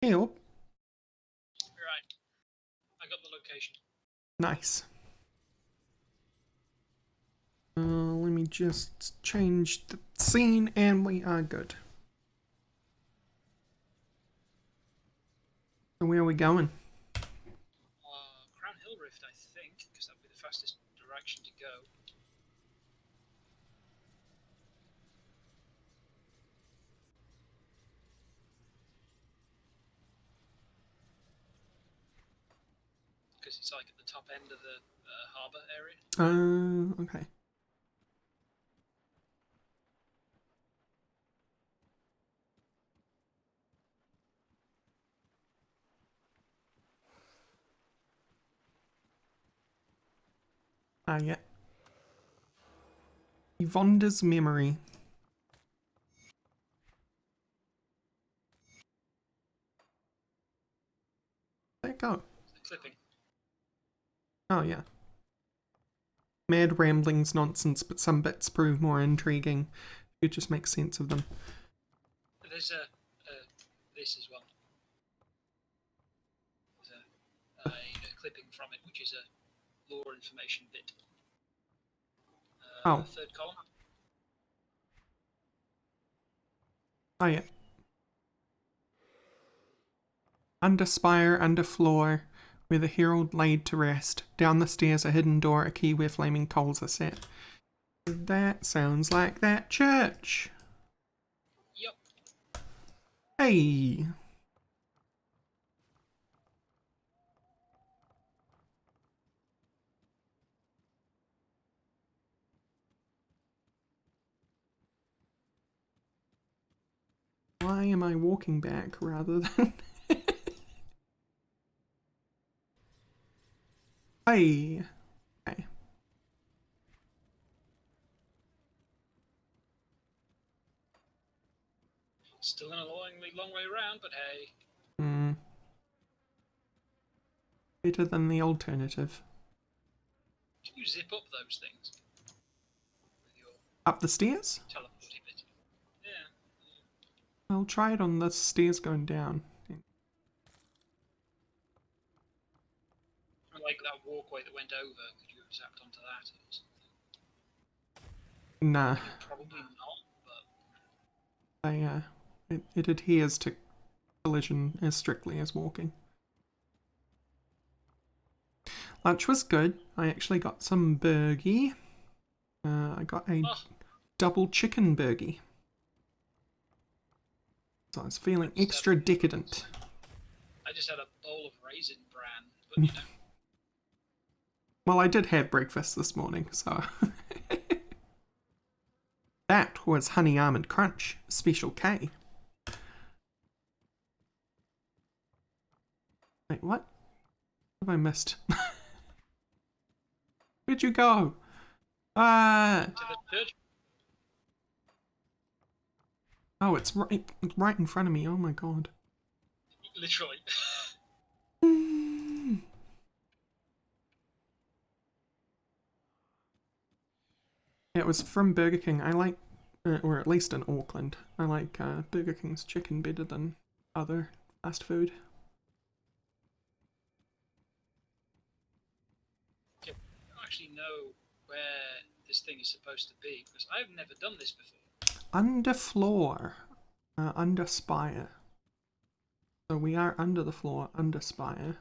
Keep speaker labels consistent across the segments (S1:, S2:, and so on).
S1: Help.
S2: Right. I got the location.
S1: Nice. Let me just change the scene and we are good. So where are we going?
S2: Crown Hill Rift, I think, because that would be the fastest direction to go. Because it's like at the top end of the harbour area.
S1: Okay. Yeah. Yvonne's memory. There you go.
S2: The clipping.
S1: Oh, yeah. Mad ramblings nonsense, but some bits prove more intriguing. You just make sense of them.
S2: There's this as well. There's a clipping from it, which is a lore information bit.
S1: Oh.
S2: Third column.
S1: Oh, yeah. Under spire, under floor, where the herald laid to rest. Down the stairs, a hidden door, a key where flaming coals are set. That sounds like that church.
S2: Yep.
S1: Hey. Why am I walking back rather than... Hey. Okay.
S2: Still an annoyingly long way around, but hey.
S1: Better than the alternative.
S2: Can you zip up those things? With your
S1: Up the stairs?
S2: teleporting bit. Yeah.
S1: I'll try it on the stairs going down.
S2: Like that walkway that went over, could you have zapped onto that or something?
S1: Nah.
S2: Probably not, but...
S1: It adheres to collision as strictly as walking. Lunch was good. I actually got some burgie. I got a double chicken burgie. So I was feeling extra decadent.
S2: I just had a bowl of raisin bran, but you know.
S1: Well, I did have breakfast this morning, so... That was Honey Almond Crunch, Special K. Wait, what? What have I missed? Where'd you go?
S2: To the church.
S1: Oh, it's right in front of me. Oh my god.
S2: Literally.
S1: It was from Burger King. I like, or at least in Auckland, I like Burger King's chicken better than other fast food.
S2: I don't actually know where this thing is supposed to be because I've never done this before.
S1: Under floor, under spire. So we are under the floor, under spire,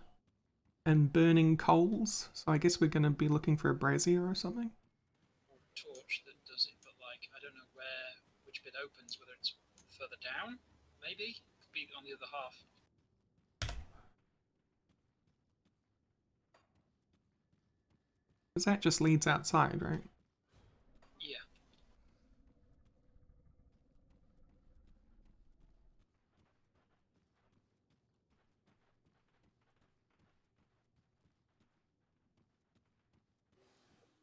S1: and burning coals. So I guess we're going to be looking for a brazier or something.
S2: Or a torch that does it, but like I don't know which bit opens. Whether it's further down, maybe could be on the other half.
S1: Because that just leads outside, right?
S2: Yeah.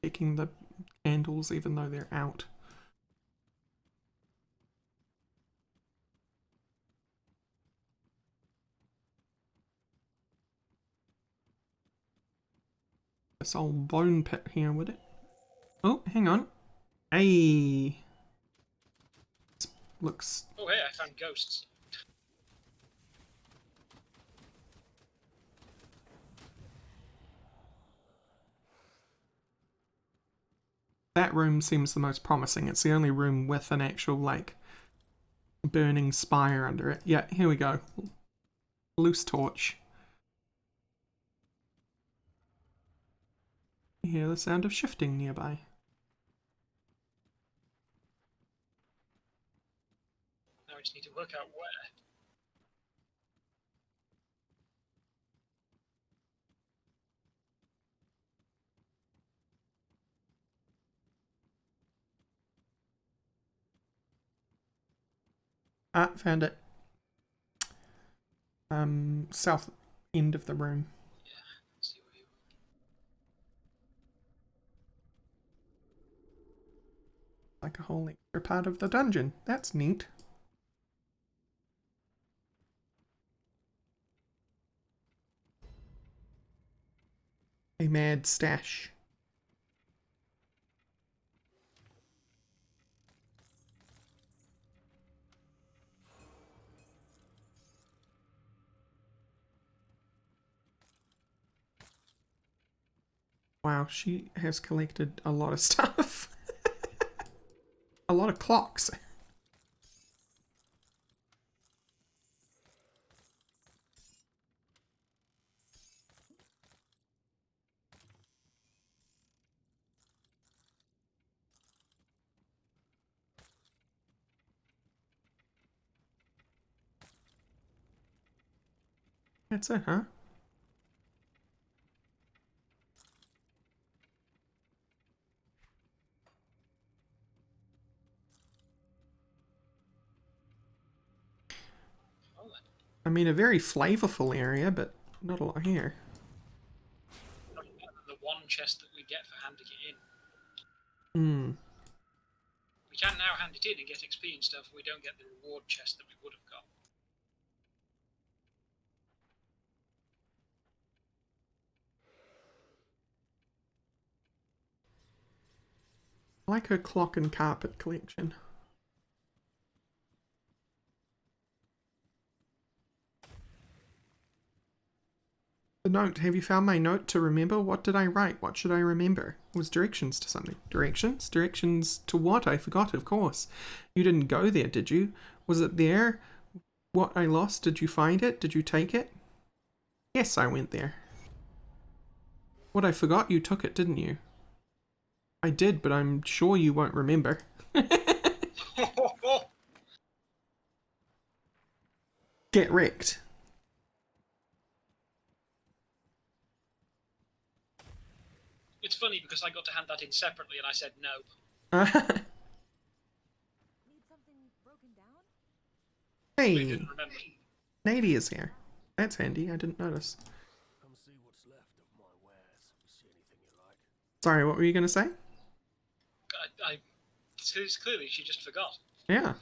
S1: Taking the candles even though they're out. This old bone pit here, would it? Oh, hang on. Hey. This looks...
S2: Oh hey, I found ghosts.
S1: That room seems the most promising. It's the only room with an actual, like, burning spire under it. Yeah, here we go. Loose torch. You hear the sound of shifting nearby.
S2: Now we just need to work out where.
S1: Ah, found it. South end of the room.
S2: Yeah, let's see where you
S1: Like a whole extra part of the dungeon. That's neat. A mad stash. Wow, she has collected a lot of stuff. A lot of clocks. That's it, huh?
S2: Oh, then.
S1: I mean, a very flavorful area, but not a lot here.
S2: The one chest that we get for handing it in.
S1: Hmm.
S2: We can now hand it in and get XP and stuff. We don't get the reward chest that we would have got.
S1: I like her clock and carpet collection. The note. Have you found my note to remember? What did I write? What should I remember? It was directions to something. Directions? Directions to what? I forgot, of course. You didn't go there, did you? Was it there? What I lost? Did you find it? Did you take it? Yes, I went there. What I forgot, you took it, didn't you? I did, but I'm sure you won't remember. Get wrecked.
S2: It's funny because I got to hand that in separately and I said no.
S3: Need something broken down?
S2: We
S1: Hey,
S2: didn't remember.
S1: Nady is here. That's handy, I didn't notice.
S4: Come see what's left of my wares. See anything you like?
S1: Sorry, what were you going to say?
S2: Clearly she just forgot.
S1: Yeah.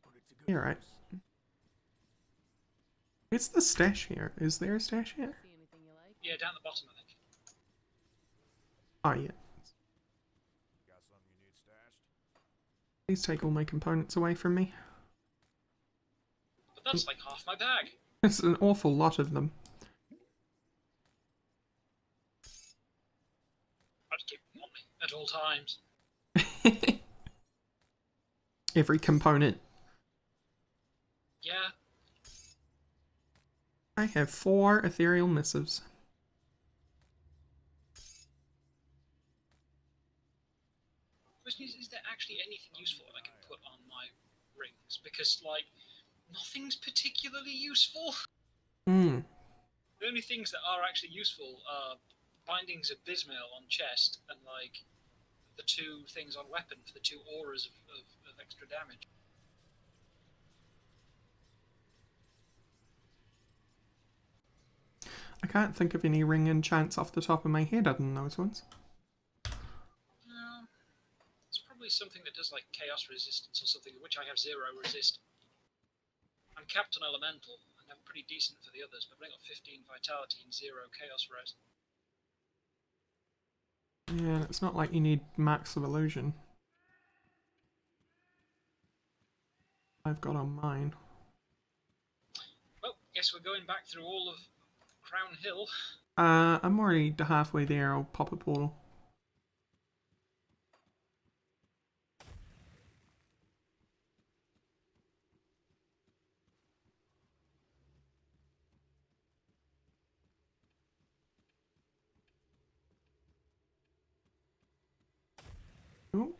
S4: Put it to good
S1: You're right.
S4: use.
S1: Where's the stash here? Is there a stash here?
S3: See anything you like?
S2: Yeah, down the bottom, I think.
S1: Oh, yeah.
S4: Got something you need stashed?
S1: Please take all my components away from me.
S2: But that's like half my bag.
S1: It's an awful lot of them.
S2: I just keep them on me at all times.
S1: Every component.
S2: Yeah.
S1: I have 4 ethereal missives.
S2: Question is there actually anything useful that I can put on my rings? Because, like, nothing's particularly useful.
S1: Hmm.
S2: The only things that are actually useful are bindings of Bismail on chest and, like, the 2 things on weapon for the 2 auras of extra damage.
S1: I can't think of any ring enchants off the top of my head other than those ones.
S2: It's probably something that does, like, chaos resistance or something, which I have 0 resist. I'm capped on elemental, and I'm pretty decent for the others, but I've only got 15 vitality and 0 chaos res.
S1: Yeah, it's not like you need max of illusion. I've got on mine.
S2: Well, guess we're going back through all of Crown Hill.
S1: I'm already halfway there. I'll pop a portal. Oh,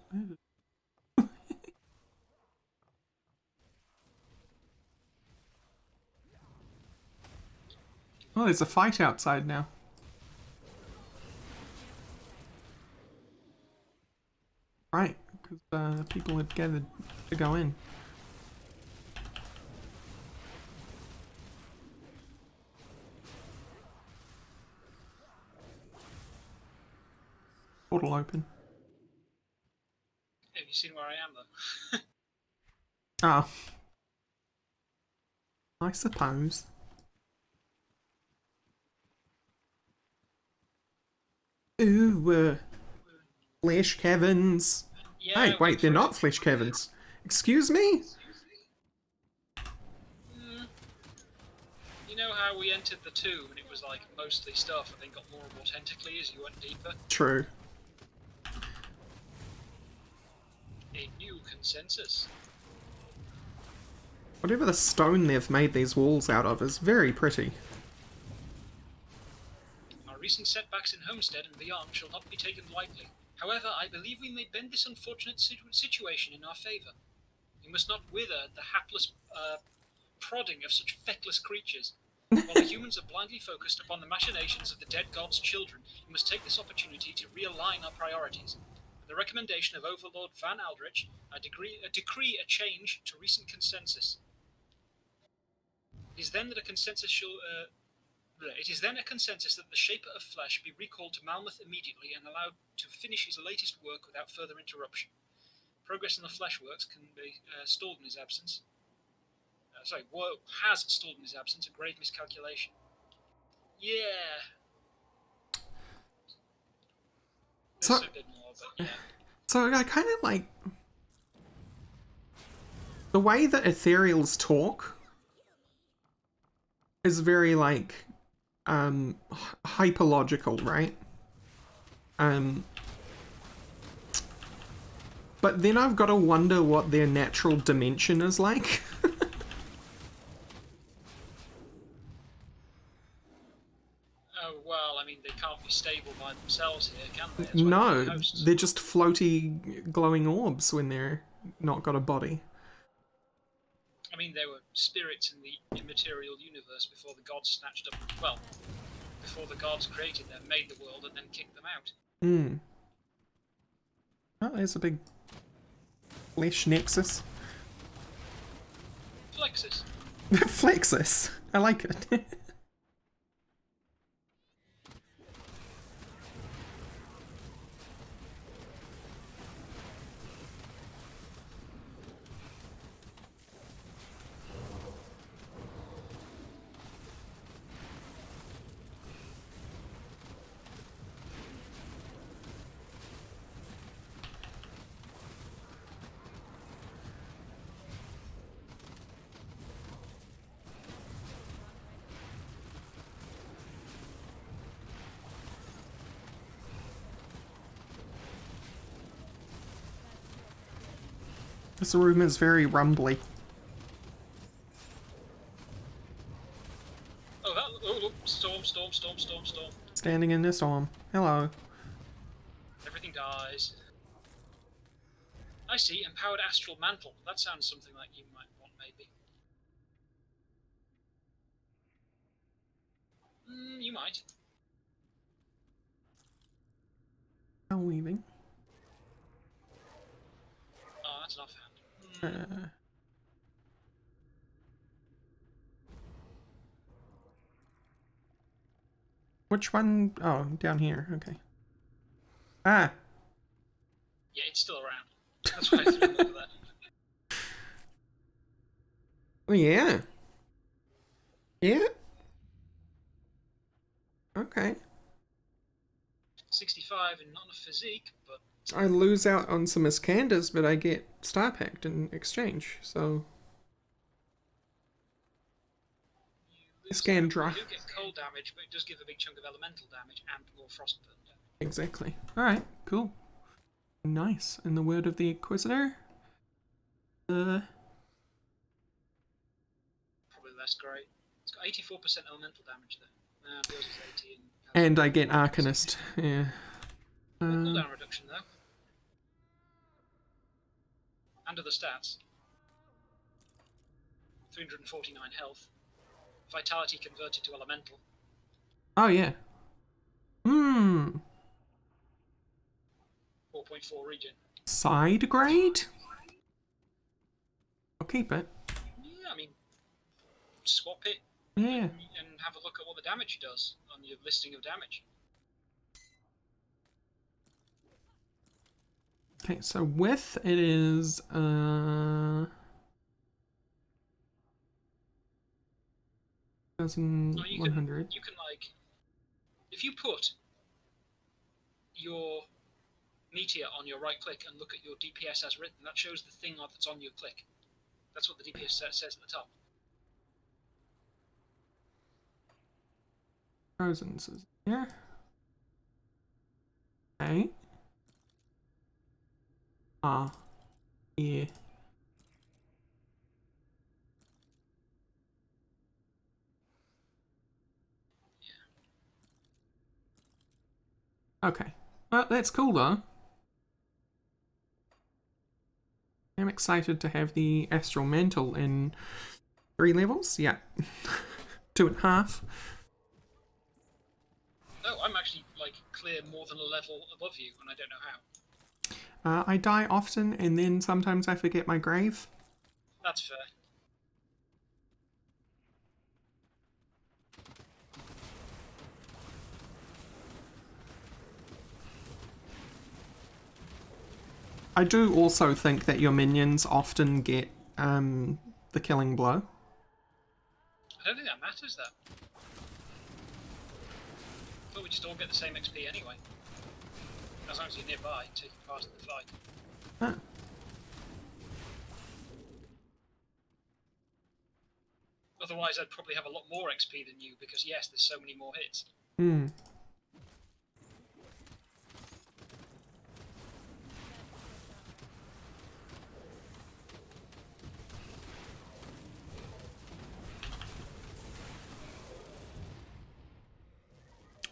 S1: oh, there's a fight outside now. Right, because people had gathered to go in. Portal open.
S2: Have you seen where I am, though?
S1: Ah, I suppose. Ooh, Flesh Caverns.
S2: Yeah,
S1: Hey, wait, they're not Flesh Caverns. Excuse me?
S2: You know how we entered the tomb and it was like mostly stuff and then got more and more tentacly as you went deeper?
S1: True.
S2: A new consensus.
S1: Whatever the stone they've made these walls out of is very pretty.
S2: Our recent setbacks in Homestead and beyond shall not be taken lightly. However, I believe we may bend this unfortunate situation in our favour. We must not wither at the hapless prodding of such feckless creatures. While the humans are blindly focused upon the machinations of the dead god's children, we must take this opportunity to realign our priorities. With the recommendation of Overlord Van Aldrich, I decree a change to recent consensus. It is then that a consensus that the Shaper of Flesh be recalled to Malmouth immediately and allowed to finish his latest work without further interruption. Progress in the flesh works can be stalled in his absence. Has stalled in his absence, a grave miscalculation. Yeah. There's a bit more, but yeah.
S1: So I kind of like the way that ethereals talk is very like hyperlogical, right? But then I've got to wonder what their natural dimension is like.
S2: Oh, well, I mean, they can't be stable by themselves here, can they? That's why
S1: No,
S2: they're hosts.
S1: they're just floaty glowing orbs when they're not got a body.
S2: I mean, they were spirits in the immaterial universe before the gods snatched up. Well, before the gods created them, made the world, and then kicked them out.
S1: Hmm. Oh, there's a big flesh nexus.
S2: Flexus.
S1: Flexus. I like it. This room is very rumbly.
S2: Oh, storm.
S1: Standing in this storm. Hello.
S2: Everything dies. I see, empowered astral mantle. That sounds something like you might want, maybe. You might.
S1: How weaving.
S2: Oh, that's an offhand.
S1: Which one? Oh, down here. Okay. Ah.
S2: Yeah, it's still around. That's why I threw him over there.
S1: Oh, yeah. Yeah. Okay.
S2: 65 and not enough physique, but
S1: I lose out on some Iskanders, but I get Star Packed in exchange, so...
S2: you lose
S1: Iskandra.
S2: You do get cold damage, but it does give a big chunk of elemental damage and more frostburn damage.
S1: Exactly. Alright, cool. Nice. In the word of the Inquisitor,
S2: Probably less great. It's got 84% elemental damage though. Yours is 80
S1: and I get Arcanist, yeah.
S2: More cooldown reduction though. And other stats. 349 health. Vitality converted to elemental.
S1: Oh, yeah. 4.4
S2: regen.
S1: Side grade? I'll keep it.
S2: Yeah, I mean, swap it
S1: Yeah.
S2: and have a look at what the damage does on your listing of damage.
S1: Okay, so width it is 1,100.
S2: You can like, if you put your meteor on your right click and look at your DPS as written, that shows the thing that's on your click. That's what the DPS says at the top.
S1: Frozen is here. Okay. Yeah. Okay. Well, that's cool though. I'm excited to have the Astral Mantle in 3 levels. Yeah. 2.5.
S2: No, I'm actually like clear more than a level above you, and I don't know how.
S1: I die often, and then sometimes I forget my grave.
S2: That's fair.
S1: I do also think that your minions often get the killing blow.
S2: I don't think that matters though. I thought we just all get the same XP anyway. As long as you're nearby, taking part in the fight.
S1: Huh.
S2: Otherwise, I'd probably have a lot more XP than you because yes, there's so many more hits.
S1: Hmm.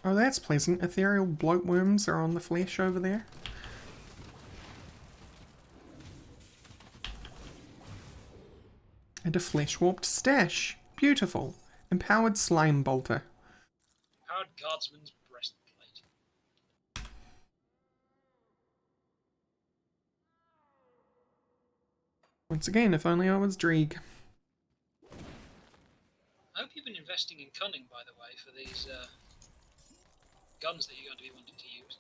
S1: Oh, that's pleasant. Ethereal bloatworms are on the flesh over there. And a flesh-warped stash. Beautiful. Empowered slime bolter.
S2: Powered guardsman's breastplate.
S1: Once again, if only I was Dreeg.
S2: I hope you've been investing in cunning, by the way, for these guns that you're going to be wanting to use.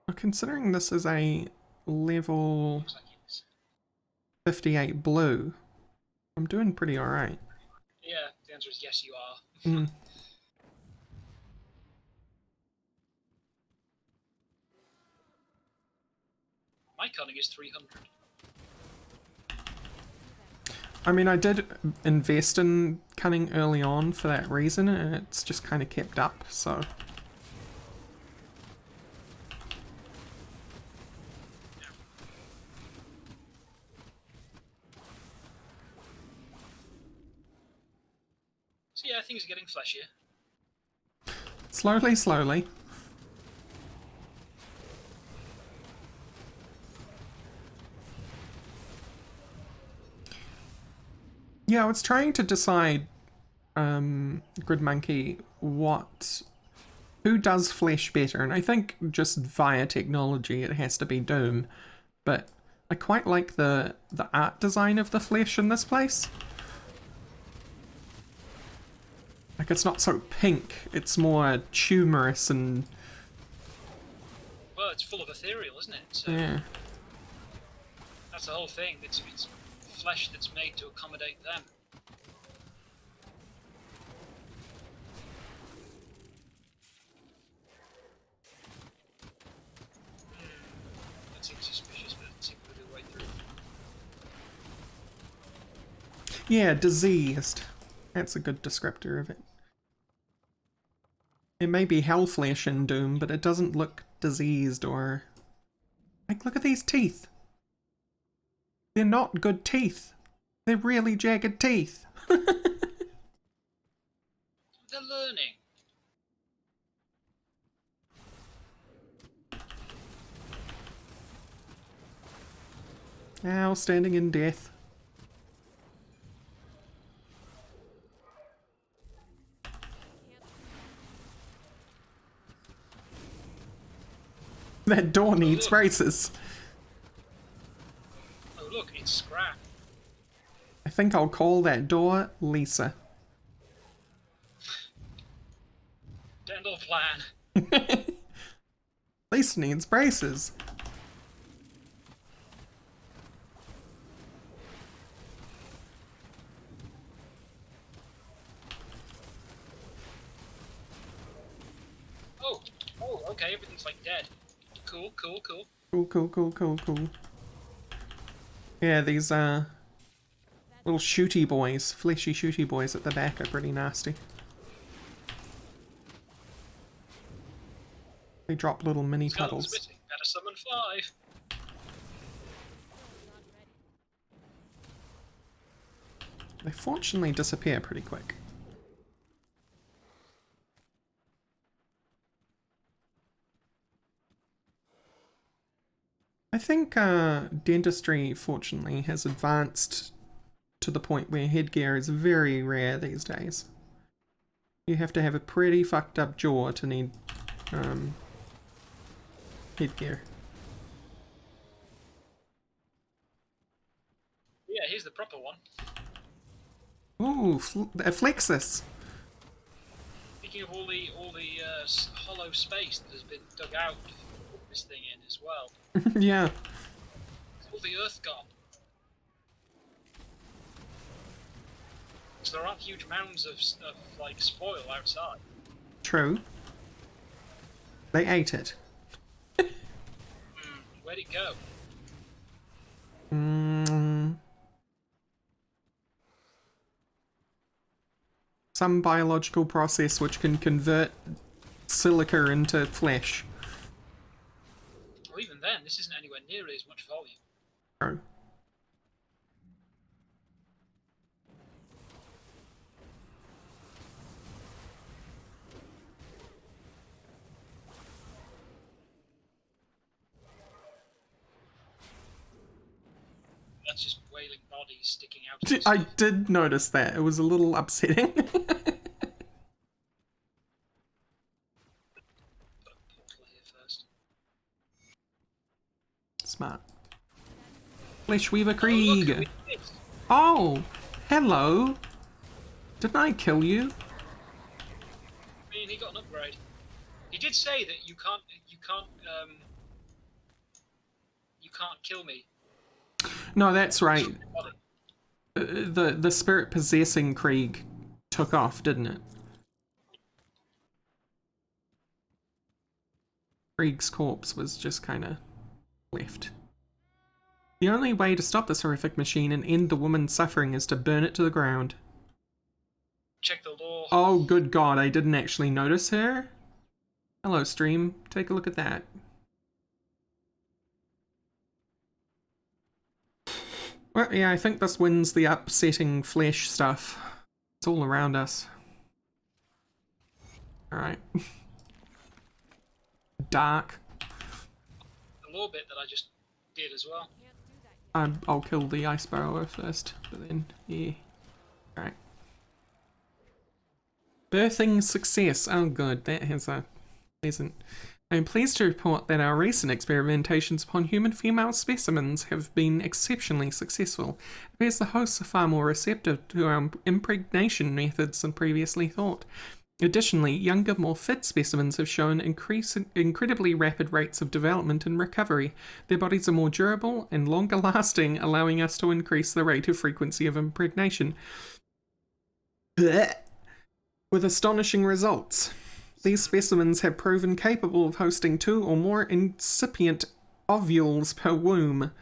S1: Well, considering this is a level
S2: Looks like it's...
S1: 58 blue, I'm doing pretty alright.
S2: Yeah, the answer is yes, you are.
S1: Mm.
S2: My cunning is 300.
S1: I mean, I did invest in cunning early on for that reason, and it's just kind of kept up, so...
S2: So yeah, things are getting fleshier.
S1: Slowly, slowly. Yeah, I was trying to decide, Grid Monkey, who does flesh better, and I think just via technology it has to be Doom, but I quite like the art design of the flesh in this place. Like, it's not so pink, it's more tumorous and...
S2: Well, it's full of ethereal, isn't it? So
S1: yeah.
S2: that's the whole thing. It's flesh that's made to accommodate them.
S1: Yeah, diseased. That's a good descriptor of it. It may be hellflesh in Doom, but it doesn't look diseased or... Like, look at these teeth. They're not good teeth. They're really jagged teeth.
S2: They're learning.
S1: Now standing in death. That door needs
S2: look.
S1: braces.
S2: Oh look, it's scrap.
S1: I think I'll call that door Lisa.
S2: Dental plan.
S1: Lisa needs braces.
S2: Oh, okay, everything's like dead. Cool.
S1: Cool. Yeah, these little shooty boys, fleshy shooty boys at the back are pretty nasty. They drop little mini
S2: Skeleton
S1: puddles.
S2: spitting. Better summon 5.
S1: They fortunately disappear pretty quick. I think dentistry, fortunately, has advanced to the point where headgear is very rare these days. You have to have a pretty fucked up jaw to need headgear.
S2: Yeah, here's the proper one.
S1: Ooh, a Flexus.
S2: Speaking of all the hollow space that has been dug out to put this thing in as well.
S1: Yeah,
S2: All the earth gone. So there aren't huge mounds of like spoil outside.
S1: true. They ate it.
S2: Where'd it go?
S1: Some biological process which can convert silica into flesh.
S2: Or even then, this isn't anywhere nearly as much volume.
S1: True.
S2: That's just wailing bodies sticking out. Of the
S1: I
S2: stuff.
S1: did notice that. It was a little upsetting.
S2: Put a portal here first.
S1: Smart. Fleshweaver
S2: Oh, look,
S1: Krieg.
S2: we did this.
S1: Oh, hello. Didn't I kill you?
S2: I mean, he got an upgrade. He did say that you can't kill me.
S1: No, that's right.
S2: Body.
S1: The spirit possessing Krieg took off, didn't it? Krieg's corpse was just kind of left. The only way to stop this horrific machine and end the woman's suffering is to burn it to the ground.
S2: Check the law.
S1: Oh, good God, I didn't actually notice her. Hello, stream. Take a look at that. Well, yeah, I think this wins the upsetting flesh stuff. It's all around us. Alright. Dark.
S2: The law bit that I just did as well.
S3: Can't do that yet.
S1: I'll kill the ice burrower first, but then, yeah. Alright. Birthing success. Oh good, that has a pleasant... I'm pleased to report that our recent experimentations upon human female specimens have been exceptionally successful. It appears the hosts are far more receptive to our impregnation methods than previously thought. Additionally, younger, more fit specimens have shown incredibly rapid rates of development and recovery. Their bodies are more durable and longer lasting, allowing us to increase the rate of frequency of impregnation. Blech. With astonishing results. These specimens have proven capable of hosting 2 or more incipient ovules per womb.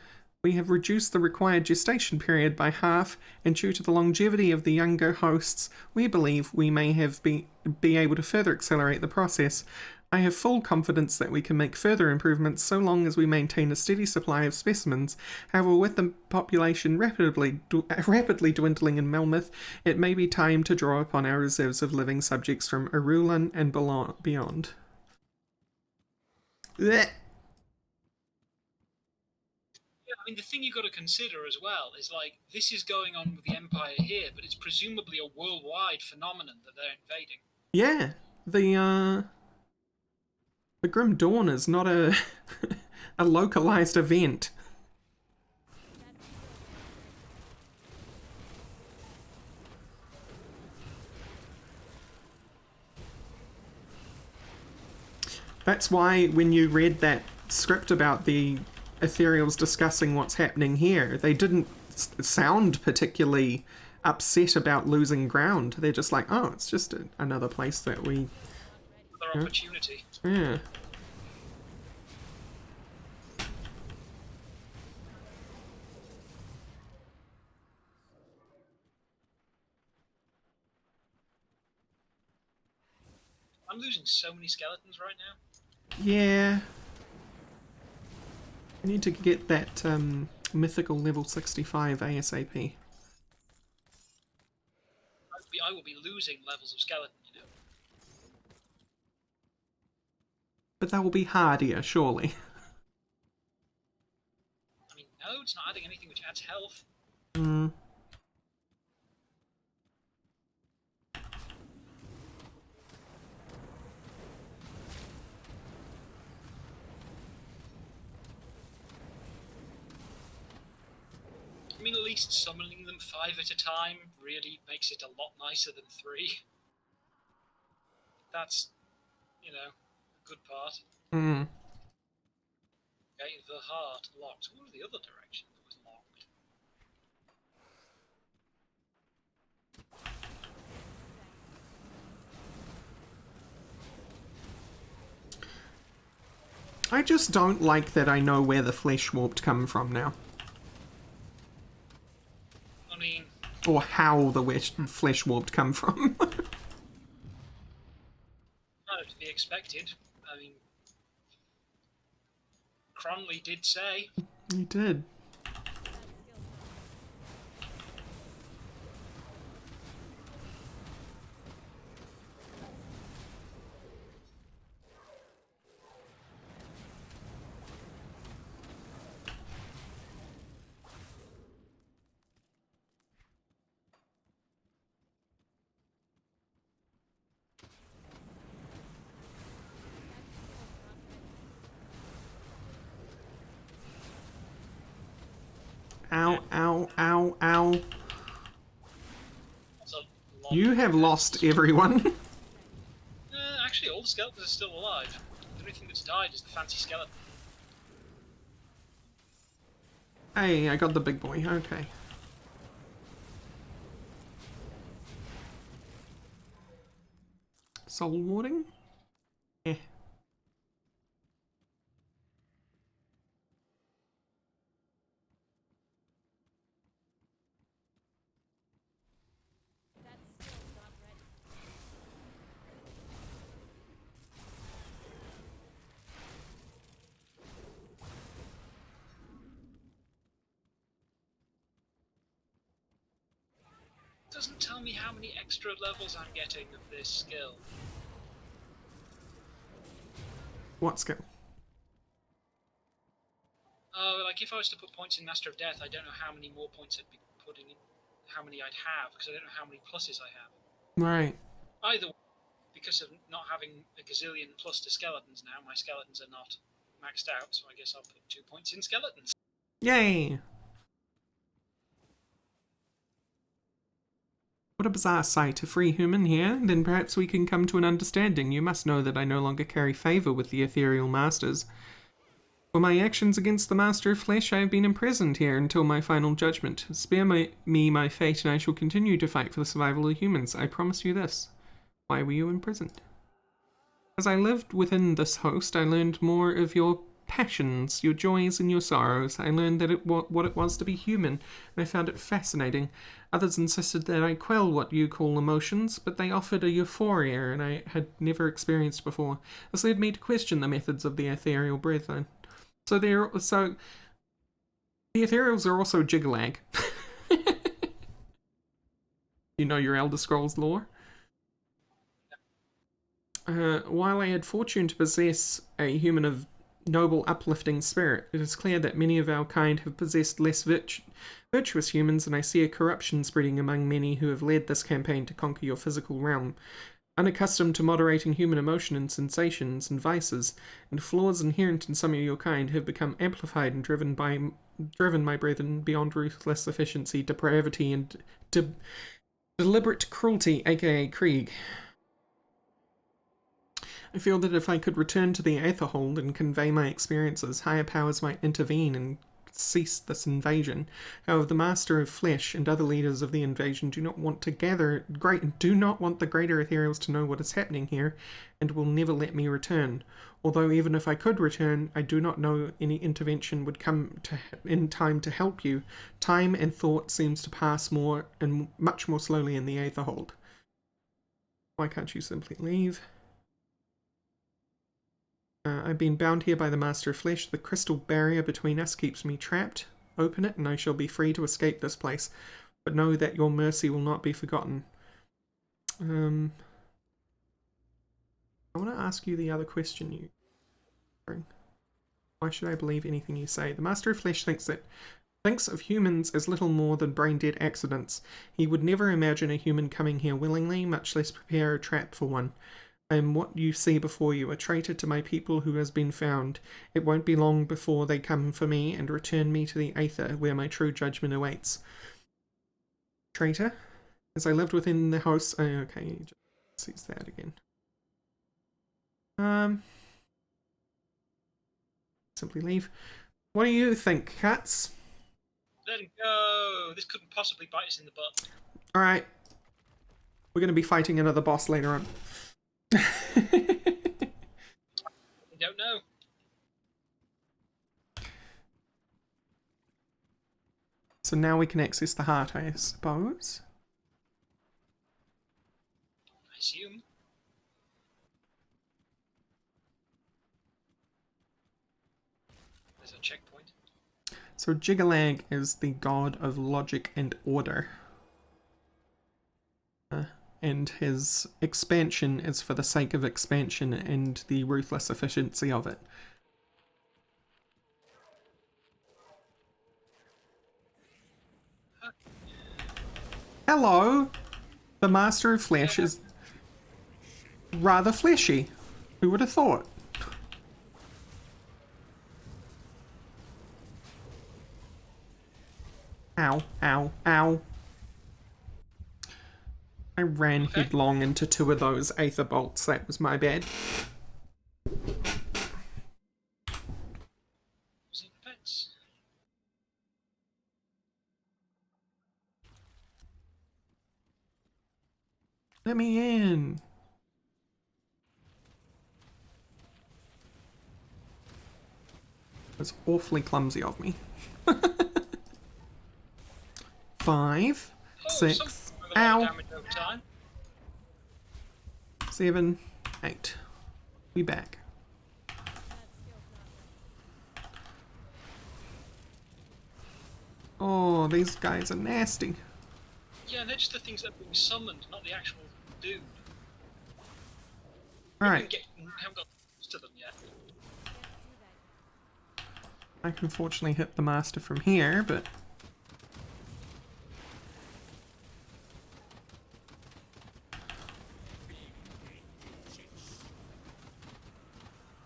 S1: We have reduced the required gestation period by half, and due to the longevity of the younger hosts, we believe we may have be able to further accelerate the process. I have full confidence that we can make further improvements so long as we maintain a steady supply of specimens. However, with the population rapidly dwindling in Melmoth, it may be time to draw upon our reserves of living subjects from Arulan and beyond. Blech.
S2: Yeah, I mean, the thing you've got to consider as well is, like, this is going on with the Empire here, but it's presumably a worldwide phenomenon that they're invading.
S1: Yeah, the Grim Dawn is not a a localized event. That's why when you read that script about the Ethereals discussing what's happening here, they didn't sound particularly upset about losing ground. They're just like, oh, it's just another place that we...
S2: Another opportunity.
S1: Yeah.
S2: I'm losing so many skeletons right now.
S1: Yeah. I need to get that mythical level 65 ASAP.
S2: I will be losing levels of skeleton, you know.
S1: But that will be hardier, surely.
S2: I mean, no, it's not adding anything which adds health.
S1: Hmm.
S2: I mean, at least summoning them 5 at a time really makes it a lot nicer than 3. That's, you know, a good part.
S1: Hmm.
S2: Okay, the heart locked. What was the other direction that was locked?
S1: I just don't like that I know where the flesh warped come from now.
S2: I mean...
S1: Or how the flesh warped come from.
S2: Kind of to be expected. I mean... Cronley did say...
S1: He did. Ow, ow, ow, ow.
S2: That's a lot
S1: You have lost everyone.
S2: Actually, all the skeletons are still alive. The only thing that's died is the fancy skeleton.
S1: Hey, I got the big boy, okay. Soul warding? Eh.
S3: That skill's not ready.
S2: Doesn't tell me how many extra levels I'm getting of this skill.
S1: What skill?
S2: Oh, like if I was to put points in Master of Death, I don't know how many more points I'd be putting in, how many I'd have, because I don't know how many pluses I have.
S1: Right.
S2: Either way, because of not having a gazillion plus to skeletons now, my skeletons are not maxed out, so I guess I'll put 2 points in skeletons.
S1: Yay! What a bizarre sight, a free human here. Then perhaps we can come to an understanding. You must know that I no longer carry favour with the ethereal masters. For my actions against the Master of Flesh, I have been imprisoned here until my final judgment. Spare me my fate, and I shall continue to fight for the survival of humans. I promise you this. Why were you imprisoned? As I lived within this host, I learned more of your passions, your joys and your sorrows. I learned that what it was to be human, and I found it fascinating. Others insisted that I quell what you call emotions, but they offered a euphoria and I had never experienced before. This led me to question the methods of the ethereal brethren. So the ethereals are also Jiggalag. You know your Elder Scrolls lore? While I had fortune to possess a human of noble, uplifting spirit, it is clear that many of our kind have possessed less virtuous humans, and I see a corruption spreading among many who have led this campaign to conquer your physical realm. Unaccustomed to moderating human emotion and sensations and vices, and flaws inherent in some of your kind have become amplified and driven, my brethren, beyond ruthless efficiency, depravity, and deliberate cruelty, aka Krieg. I feel that if I could return to the Aetherhold and convey my experiences, higher powers might intervene and cease this invasion. However, the Master of Flesh and other leaders of the invasion do not want the greater ethereals to know what is happening here, and will never let me return. Although even if I could return, I do not know any intervention would come in time to help you. Time and thought seems to pass much more slowly in the Aetherhold. Why can't you simply leave? I've been bound here by the Master of Flesh. The crystal barrier between us keeps me trapped. Open it and I shall be free to escape this place. But know that your mercy will not be forgotten. I want to ask you the other question you bring. Why should I believe anything you say? The Master of Flesh thinks of humans as little more than brain-dead accidents. He would never imagine a human coming here willingly, much less prepare a trap for one. I am what you see before you, a traitor to my people who has been found. It won't be long before they come for me and return me to the Aether, where my true judgment awaits. Traitor? As I lived within the house... Oh, okay, he just sees that again. Simply leave. What do you think, Cats?
S2: Let him go! This couldn't possibly bite us in the butt.
S1: Alright. We're going to be fighting another boss later on.
S2: You don't know.
S1: So now we can access the heart, I suppose.
S2: I assume. There's a checkpoint.
S1: So Jiggalag is the god of logic and order. And his expansion is for the sake of expansion and the ruthless efficiency of it. Hello! The Master of Flesh is rather fleshy. Who would have thought? Ow, ow, ow. I ran headlong into two of those Aether bolts. That was my bad.
S2: Pets.
S1: Let me in. That's awfully clumsy of me. 5, 6, ow, 7, 8. We back. Oh, these guys are nasty.
S2: Yeah, they're just the things that are being summoned, not the actual dude.
S1: Alright.
S2: Haven't got to them yet.
S1: I can fortunately hit the master from here, but...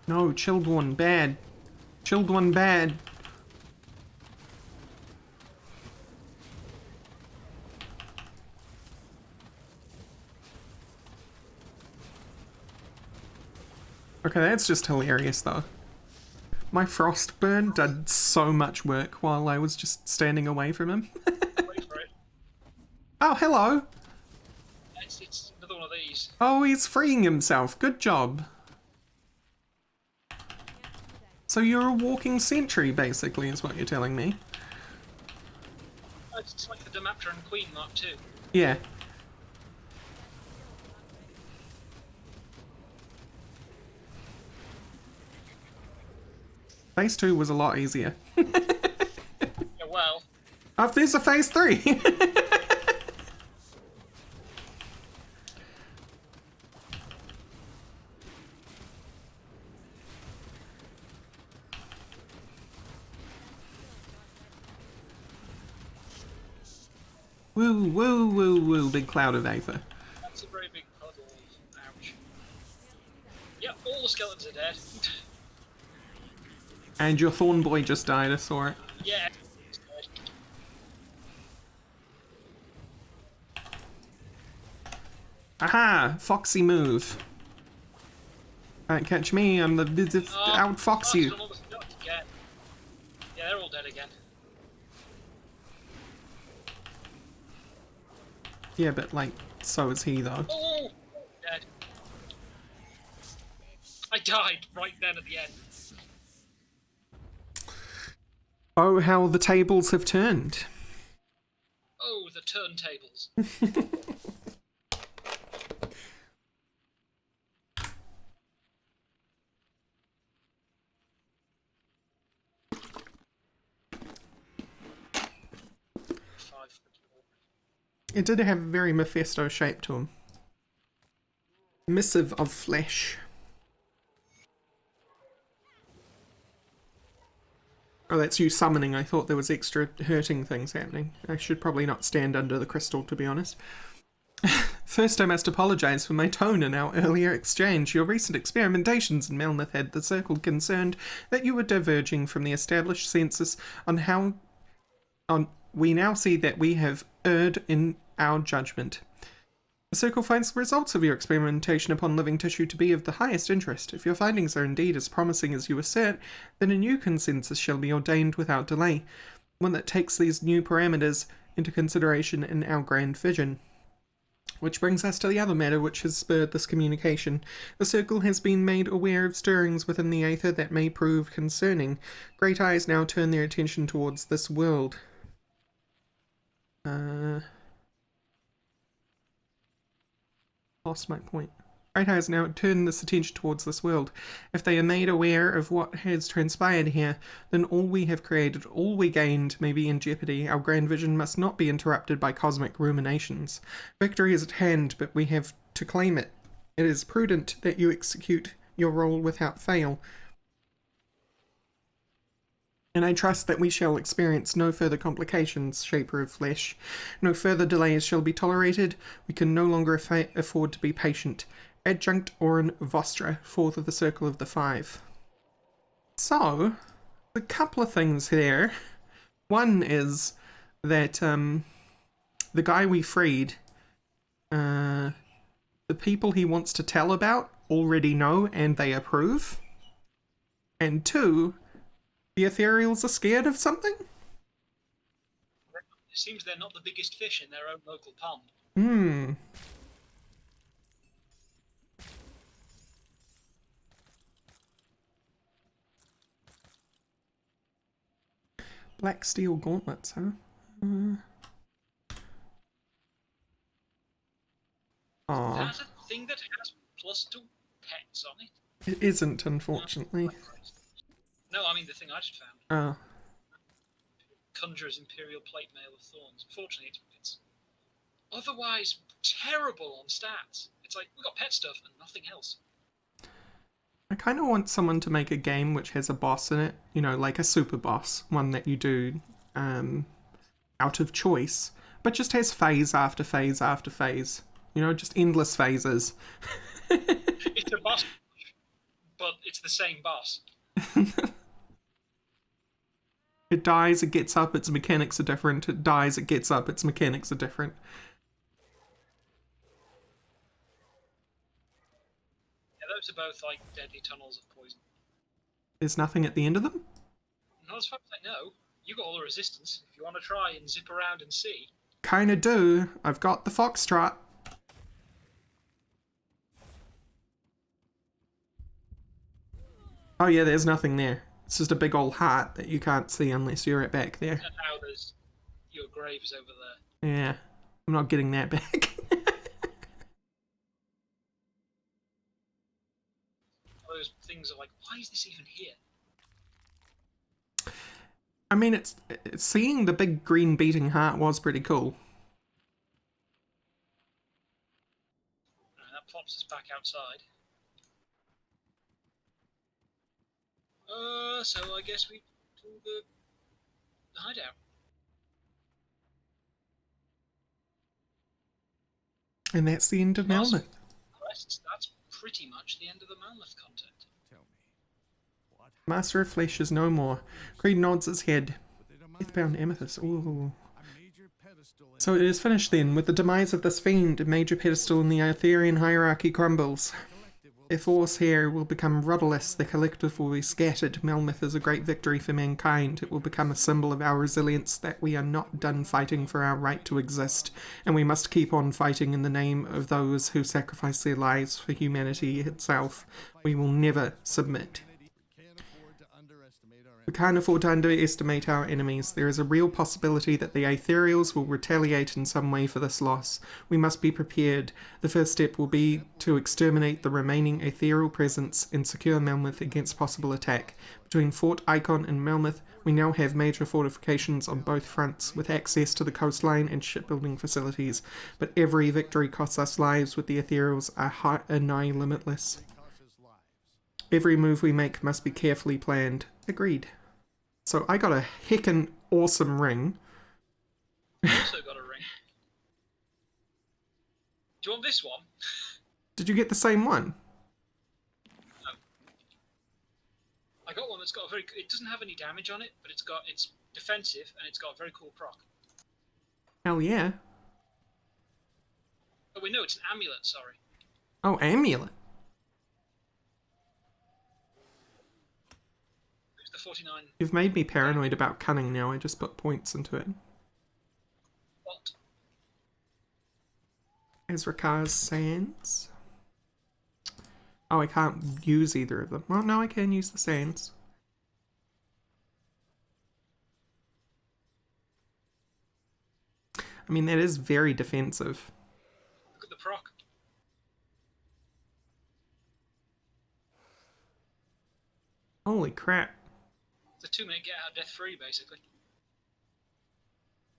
S1: No, chilled one, bad. Chilled one, bad. Okay, that's just hilarious though. My frost burn did so much work while I was just standing away from him.
S2: Wait for it.
S1: Oh, hello!
S2: It's another one of these.
S1: Oh, he's freeing himself. Good job. So you're a walking sentry, basically, is what you're telling me.
S2: It's like the Demaptra and Queen Mark II.
S1: Yeah. Phase 2 was a lot easier.
S2: Yeah, well,
S1: Oh, there's a phase 3! Woo, woo, woo, woo, big cloud of vapor.
S2: that's a very big puddle. Ouch. Yeah, all the skeletons are dead.
S1: And your thorn boy just died, I saw it.
S2: Yeah. It's dead.
S1: Aha! Foxy move. Can't catch me, I'm the outfox you.
S2: Almost got again. Yeah, they're all dead again.
S1: Yeah, but like, so is he though.
S2: Oh! Dead. I died right then at the end.
S1: Oh, how the tables have turned.
S2: Oh, the turntables.
S1: It did have a very Mephisto shape to him. Missive of flesh. Oh, that's you summoning. I thought there was extra hurting things happening. I should probably not stand under the crystal, to be honest. First, I must apologise for my tone in our earlier exchange. Your recent experimentations in Melnith had the Circle concerned that you were diverging from the established census we now see that we have erred in our judgment. The Circle finds the results of your experimentation upon living tissue to be of the highest interest. If your findings are indeed as promising as you assert, then a new consensus shall be ordained without delay, one that takes these new parameters into consideration in our grand vision. Which brings us to the other matter which has spurred this communication. The Circle has been made aware of stirrings within the Aether that may prove concerning. Great Eyes now turn their attention towards this world. Lost my point. Great Eyes now turn this attention towards this world. If they are made aware of what has transpired here, then all we have created, all we gained, may be in jeopardy. Our grand vision must not be interrupted by cosmic ruminations. Victory is at hand, but we have to claim it. It is prudent that you execute your role without fail. And I trust that we shall experience no further complications, Shaper of Flesh. No further delays shall be tolerated. We can no longer afford to be patient. Adjunct Orin Vostra, fourth of the Circle of the Five. So, a couple of things here. One is that the guy we freed, the people he wants to tell about already know and they approve. And two, the Ethereals are scared of something?
S2: It seems they're not the biggest fish in their own local pond.
S1: Black steel gauntlets, huh? Aw,
S2: That's a thing that has +2 pets on it.
S1: it isn't, unfortunately.
S2: No, I mean the thing I just found.
S1: Oh,
S2: Conjurer's Imperial Plate Mail of Thorns. Unfortunately, it's otherwise terrible on stats. It's like, we got pet stuff and nothing else.
S1: I kind of want someone to make a game which has a boss in it, you know, like a super boss, one that you do out of choice, but just has phase after phase after phase. You know, just endless phases.
S2: It's a boss, but it's the same boss.
S1: It dies, it gets up, its mechanics are different. It dies, it gets up, its mechanics are different.
S2: Yeah, those are both like deadly tunnels of poison.
S1: There's nothing at the end of them?
S2: Not as far as I know. You got all the resistance. If you want to try and zip around and see.
S1: Kinda do. I've got the foxtrot. Oh yeah, there's nothing there. It's just a big old heart that you can't see unless you're at back there.
S2: And now there's your graves over there.
S1: Yeah, I'm not getting that back.
S2: Those things are like, why is this even here?
S1: I mean, it's seeing the big green beating heart was pretty cool.
S2: And that plops us back outside. So I guess we do the hideout.
S1: And that's the end of Melmoth.
S2: Quests, that's pretty much the end of the Malmoth content.
S4: Tell me, what
S1: Master of Flesh is no more. Creed nods his head. Earthbound Amethyst. Ooh.
S4: a major pedestal in
S1: So it is finished then. With the demise of this fiend, a major pedestal in the Arthurian hierarchy crumbles.
S4: collective will
S1: Their force here will become rudderless, the collective will be scattered. Melmoth is a great victory for mankind. It will become a symbol of our resilience that we are not done fighting for our right to exist, and we must keep on fighting in the name of those who sacrifice their lives for humanity itself. We will never submit.
S4: can't afford to underestimate our
S1: We can't afford to underestimate our enemies. There is a real possibility that the Aetherials will retaliate in some way for this loss. We must be prepared. The first step will be to exterminate the remaining Aetherial presence and secure Melmoth against possible attack. Between Fort Icon and Melmoth, we now have major fortifications on both fronts, with access to the coastline and shipbuilding facilities. But every victory costs us lives, with the Aetherials are nigh limitless.
S4: cost us lives.
S1: Every move we make must be carefully planned. Agreed. So I got a heckin' awesome ring.
S2: Also got a ring. Do you want this one?
S1: Did you get the same one?
S2: I got one that's got a very. It doesn't have any damage on it, but it's defensive and it's got a very cool proc.
S1: Hell yeah.
S2: Oh wait, no, it's an amulet. Sorry.
S1: Oh, amulet.
S2: It's the 49.
S1: You've made me paranoid about cunning now. I just put points into it.
S2: What?
S1: Ezrakar's Sands. Oh, I can't use either of them. Well, no, I can use the Sands. I mean, that is very defensive.
S2: Look at the proc.
S1: Holy crap.
S2: It's a 2-minute get out of death free, basically.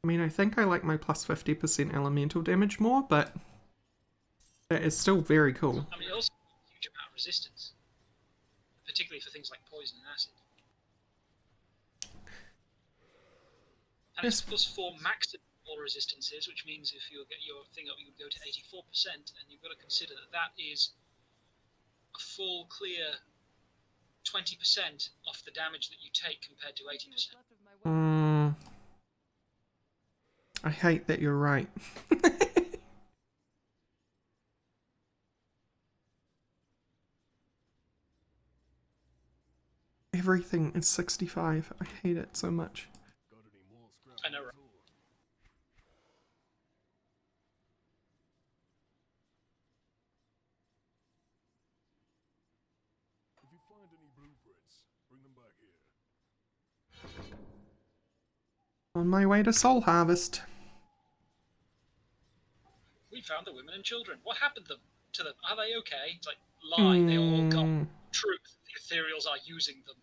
S1: I mean, I think I like my plus 50% elemental damage more, but that is still very cool.
S2: I mean, it also has a huge amount of resistance, particularly for things like poison and acid. And it's +4 maximum all resistances, which means if you get your thing up, you would go to 84%, and you've got to consider that that is a full, clear 20% off the damage that you take compared to 80%.
S1: I hate that you're right. Everything is 65. I hate it so much.
S4: Got any more scrap
S2: I know, right?
S4: tool? If you find any blueprints, bring them back here.
S1: On my way to Soul Harvest.
S2: We found the women and children. What happened to them? Are they okay? It's like, lie, they are all gone. Truth, the ethereals are using them.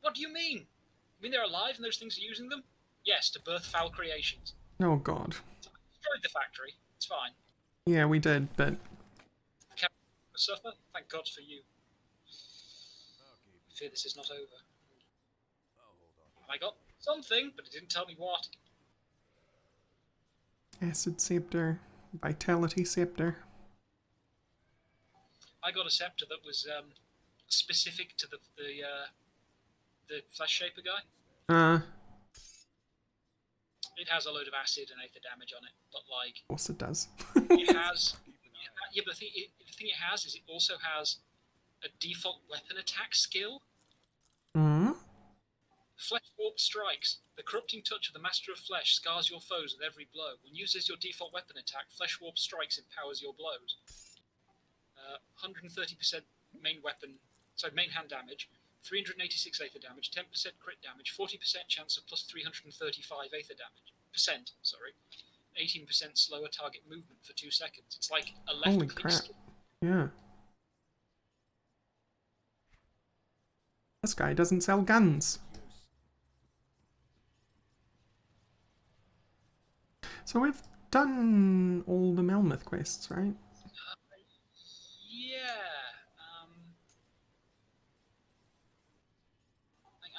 S2: What do you mean? You mean they're alive and those things are using them? Yes, to birth foul creations.
S1: Oh god.
S2: So we destroyed the factory. It's fine.
S1: Yeah, we did, but
S2: The captain will suffer. Thank God for you. I fear this is not over. I got something, but it didn't tell me what.
S1: Acid Scepter, Vitality Scepter.
S2: I got a scepter that was specific to the Flesh Shaper guy. It has a load of acid and aether damage on it, but like
S1: Of course it does.
S2: it has. Yeah, but the thing it has is it also has a default weapon attack skill. Flesh Warp Strikes. The corrupting touch of the Master of Flesh scars your foes with every blow. When used as your default weapon attack, Flesh Warp Strikes empowers your blows. 130% main hand damage, 386 aether damage, 10% crit damage, 40% chance of plus 335 aether damage. Sorry. 18% slower target movement for 2 seconds. It's like a left
S1: Holy
S2: click
S1: crap.
S2: skill.
S1: Yeah. This guy doesn't sell guns. So we've done all the Melmoth quests, right?
S2: Yeah.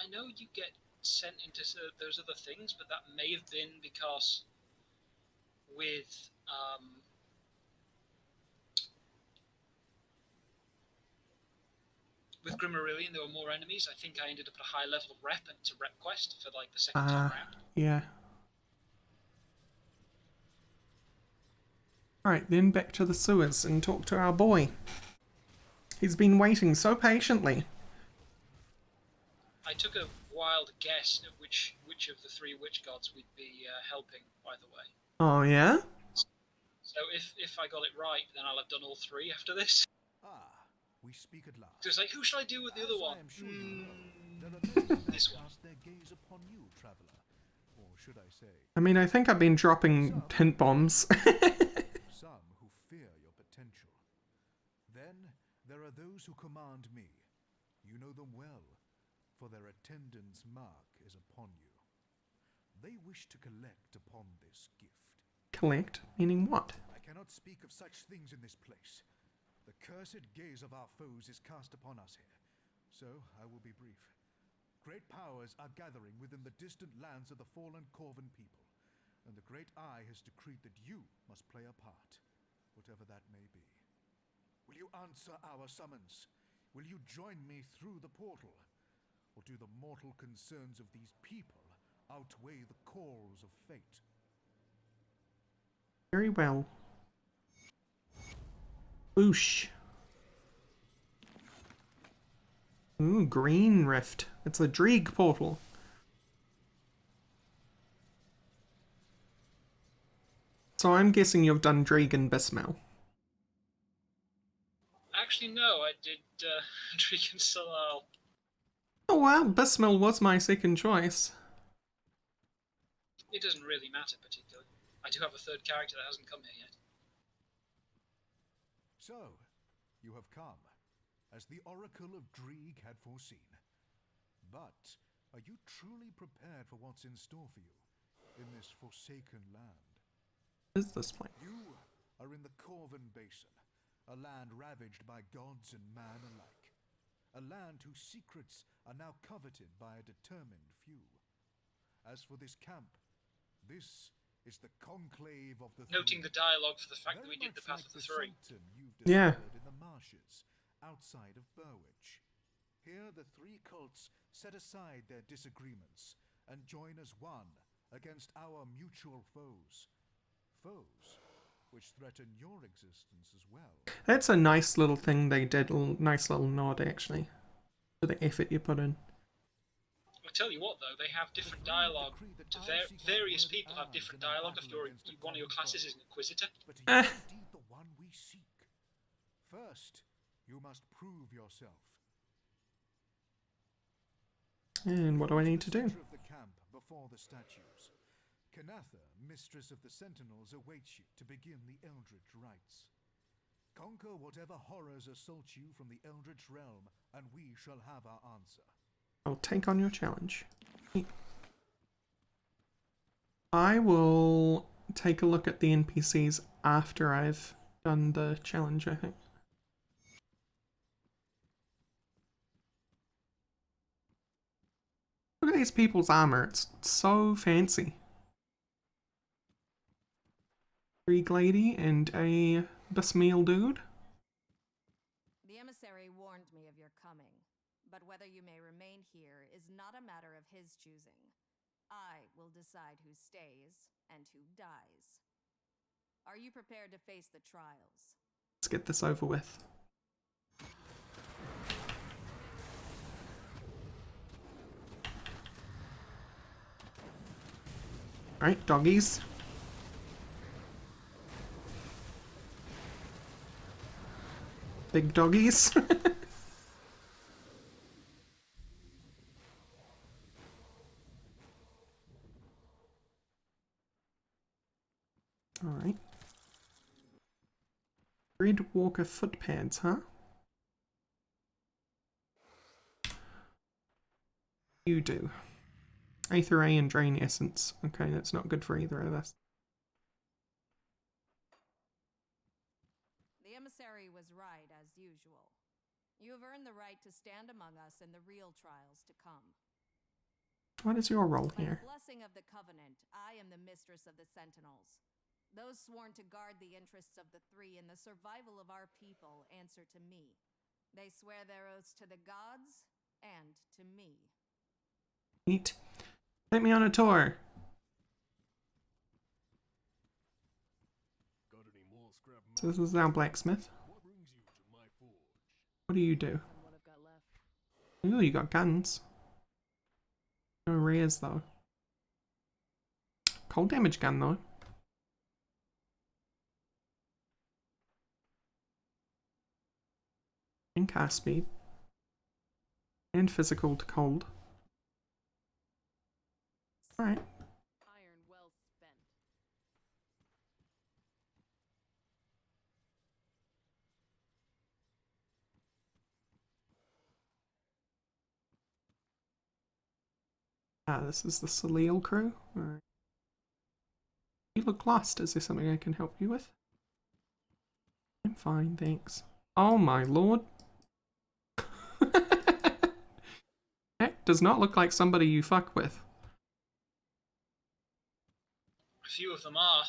S2: I know you get sent into those other things, but that may have been because with Grimmarillion there were more enemies. I think I ended up at a high level of rep, and it's a rep quest for like the second time round.
S1: Yeah. Alright, then back to the sewers and talk to our boy. He's been waiting so patiently.
S2: I took a wild guess at which of the 3 witch gods we'd be helping, by the way.
S1: Oh, yeah?
S2: So if I got it right, then I'll have done all 3 after this.
S4: Ah, we speak at last.
S2: So it's like, who should I do with the other
S4: As
S2: one?
S4: I am sure you know, there are many that
S2: This one.
S4: cast their gaze upon you, traveler. Or should I say,
S1: I mean, I think I've been dropping hint bombs.
S4: some who fear your potential. Then there are those who command me. You know them well, for their attendant's mark is upon you. They wish to collect upon this gift.
S1: Collect? Meaning what?
S4: I cannot speak of such things in this place. The cursed gaze of our foes is cast upon us here, so I will be brief. Great powers are gathering within the distant lands of the fallen Corvan people, and the Great Eye has decreed that you must play a part, whatever that may be. Will you answer our summons? Will you join me through the portal? Or do the mortal concerns of these people outweigh the calls of fate?
S1: Very well. Boosh. Ooh, green rift. It's a Dreeg portal. So I'm guessing you've done Dreeg and Bismel.
S2: Actually, no, I did Drieg and Salal.
S1: Oh wow, Bismel was my second choice.
S2: It doesn't really matter particularly. I do have a 3rd character that hasn't come here yet.
S4: So, you have come, as the Oracle of Dreeg had foreseen. But, are you truly prepared for what's in store for you in this forsaken land?
S1: What is this place?
S4: You are in the Corvan Basin, a land ravaged by gods and man alike. A land whose secrets are now coveted by a determined few. As for this camp, this is the conclave of the
S2: Noting the
S4: Three.
S2: dialogue for the fact that we
S4: Very
S2: did the
S4: much
S2: Path
S4: like
S2: of the Three.
S4: Sultan you've
S1: Yeah.
S4: discovered in the marshes outside of Burwich. Here the 3 cults set aside their disagreements and join as one against our mutual foes. Foes which threaten your existence as well.
S1: That's a nice little thing they did, nice little nod actually, for the effort you put in.
S2: I'll tell you what, though, they have different dialogue. To various people have different dialogue if one of your classes is an Inquisitor.
S4: But are you indeed the one we seek? First, you must prove yourself.
S1: And what do I need to do?
S4: Center of the camp before the statues. Kanatha, mistress of the Sentinels, awaits you to begin the Eldritch rites. Conquer whatever horrors assault you from the Eldritch realm, and we shall have our answer.
S1: I'll take on your challenge. I will take a look at the NPCs after I've done the challenge, I think. Look at these people's armor, it's so fancy. Dreeg lady and a Bismel dude.
S3: The emissary warned me of your coming, but whether you may remain here is not a matter of his choosing. I will decide who stays and who dies. Are you prepared to face the trials?
S1: Let's get this over with. Alright, doggies. Big doggies. Red Walker foot pads, huh? You do. Aether A and Drain Essence. Okay, that's not good for either of us.
S3: The emissary was right, as usual. You have earned the right to stand among us in the real trials to come.
S1: What is your role
S3: By
S1: here?
S3: the blessing of the Covenant, I am the mistress of the Sentinels. Those sworn to guard the interests of the Three and the survival of our people answer to me. They swear their oaths to the gods and to me.
S1: Neat. Take me on a tour.
S5: Got any more scrap
S1: So this is our blacksmith.
S5: What brings you to my forge?
S1: What do you do?
S6: And what I've got left.
S1: Ooh, you got guns. No rares though. Cold damage gun though. And cast speed. And physical to cold. Alright.
S6: Iron well spent.
S1: Ah, this is the Salil crew. Alright. You look lost. Is there something I can help you with? I'm fine, thanks. Oh my lord. That does not look like somebody you fuck with.
S2: A few of them are.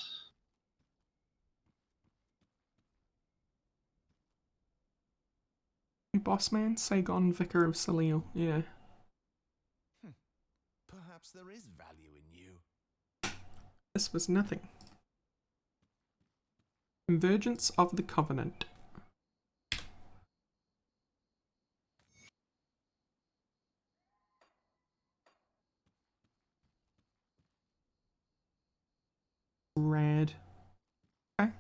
S1: Hey, boss man, Sagon, Vicar of Salil. Yeah.
S7: Perhaps there is value in you.
S1: This was nothing. Convergence of the Covenant. Rad. Okay.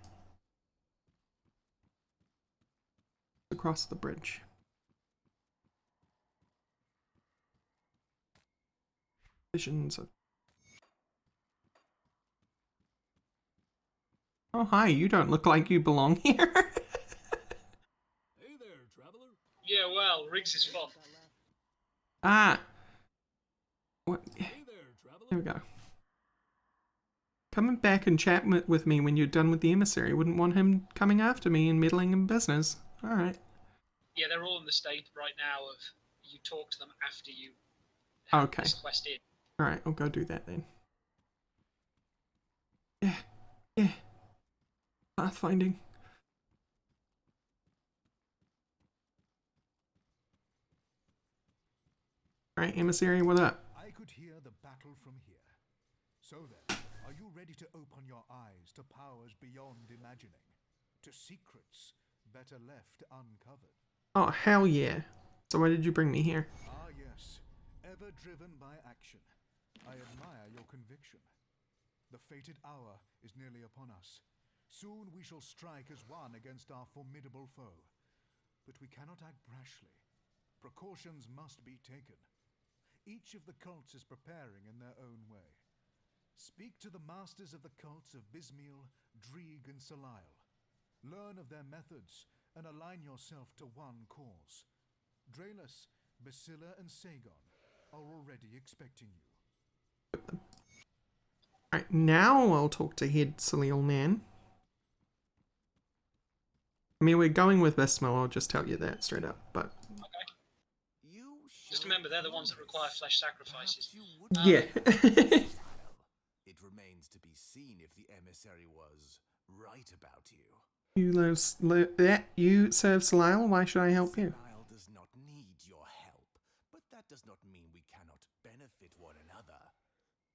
S1: Across the bridge. Visions of... Oh hi, you don't look like you belong here.
S5: Hey there, traveler.
S2: Yeah, well, Riggs' fault.
S6: Got left.
S1: Ah! What?
S5: Hey there, traveler.
S1: There we go. Coming back and chat with me when you're done with the emissary. Wouldn't want him coming after me and meddling in business. Alright.
S2: Yeah, they're all in the state right now of you talk to them after you have
S1: Okay.
S2: this quest in.
S1: Alright, I'll go do that then. Yeah. Yeah. Pathfinding. Alright, emissary, what up?
S4: I could hear the battle from here. So then, are you ready to open your eyes to powers beyond imagining? To secrets better left uncovered?
S1: Oh, hell yeah. So why did you bring me here?
S4: Ah, yes. Ever driven by action. I admire your conviction. The fated hour is nearly upon us. Soon we shall strike as one against our formidable foe. But we cannot act brashly. Precautions must be taken. Each of the cults is preparing in their own way. Speak to the masters of the cults of Bismil, Dreeg, and Salile. Learn of their methods and align yourself to one cause. Draelus, Basilla, and Sagon are already expecting you.
S1: Alright, now I'll talk to Head Salil Man. I mean, we're going with Bismil, I'll just tell you that straight up, but...
S7: You
S2: Just
S7: show
S2: remember, they're the ones that require flesh sacrifices.
S7: Perhaps you would
S1: Yeah.
S7: It remains to be seen if the emissary was right about you.
S1: You serve Salile, why should I help you?
S7: Salile does not need your help, but that does not mean we cannot benefit one another.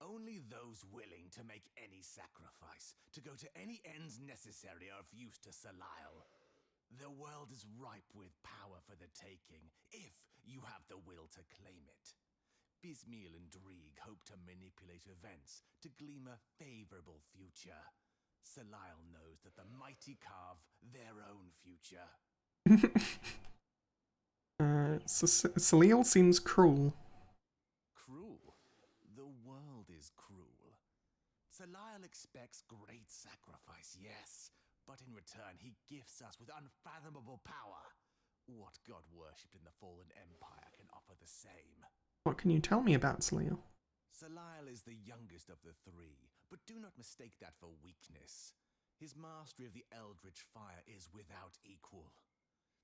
S7: Only those willing to make any sacrifice, to go to any ends necessary, are of use to Salile. The world is ripe with power for the taking, if you have the will to claim it. Bismil and Dreeg hope to manipulate events to glean a favorable future. Salile knows that the mighty carve their own future.
S1: Salil seems cruel.
S7: Cruel? The world is cruel. Salile expects great sacrifice, yes, but in return he gifts us with unfathomable power. What god worshipped in the fallen empire can offer the same?
S1: What can you tell me about Salil?
S7: Salil is the youngest of the three, but do not mistake that for weakness. His mastery of the Eldritch fire is without equal.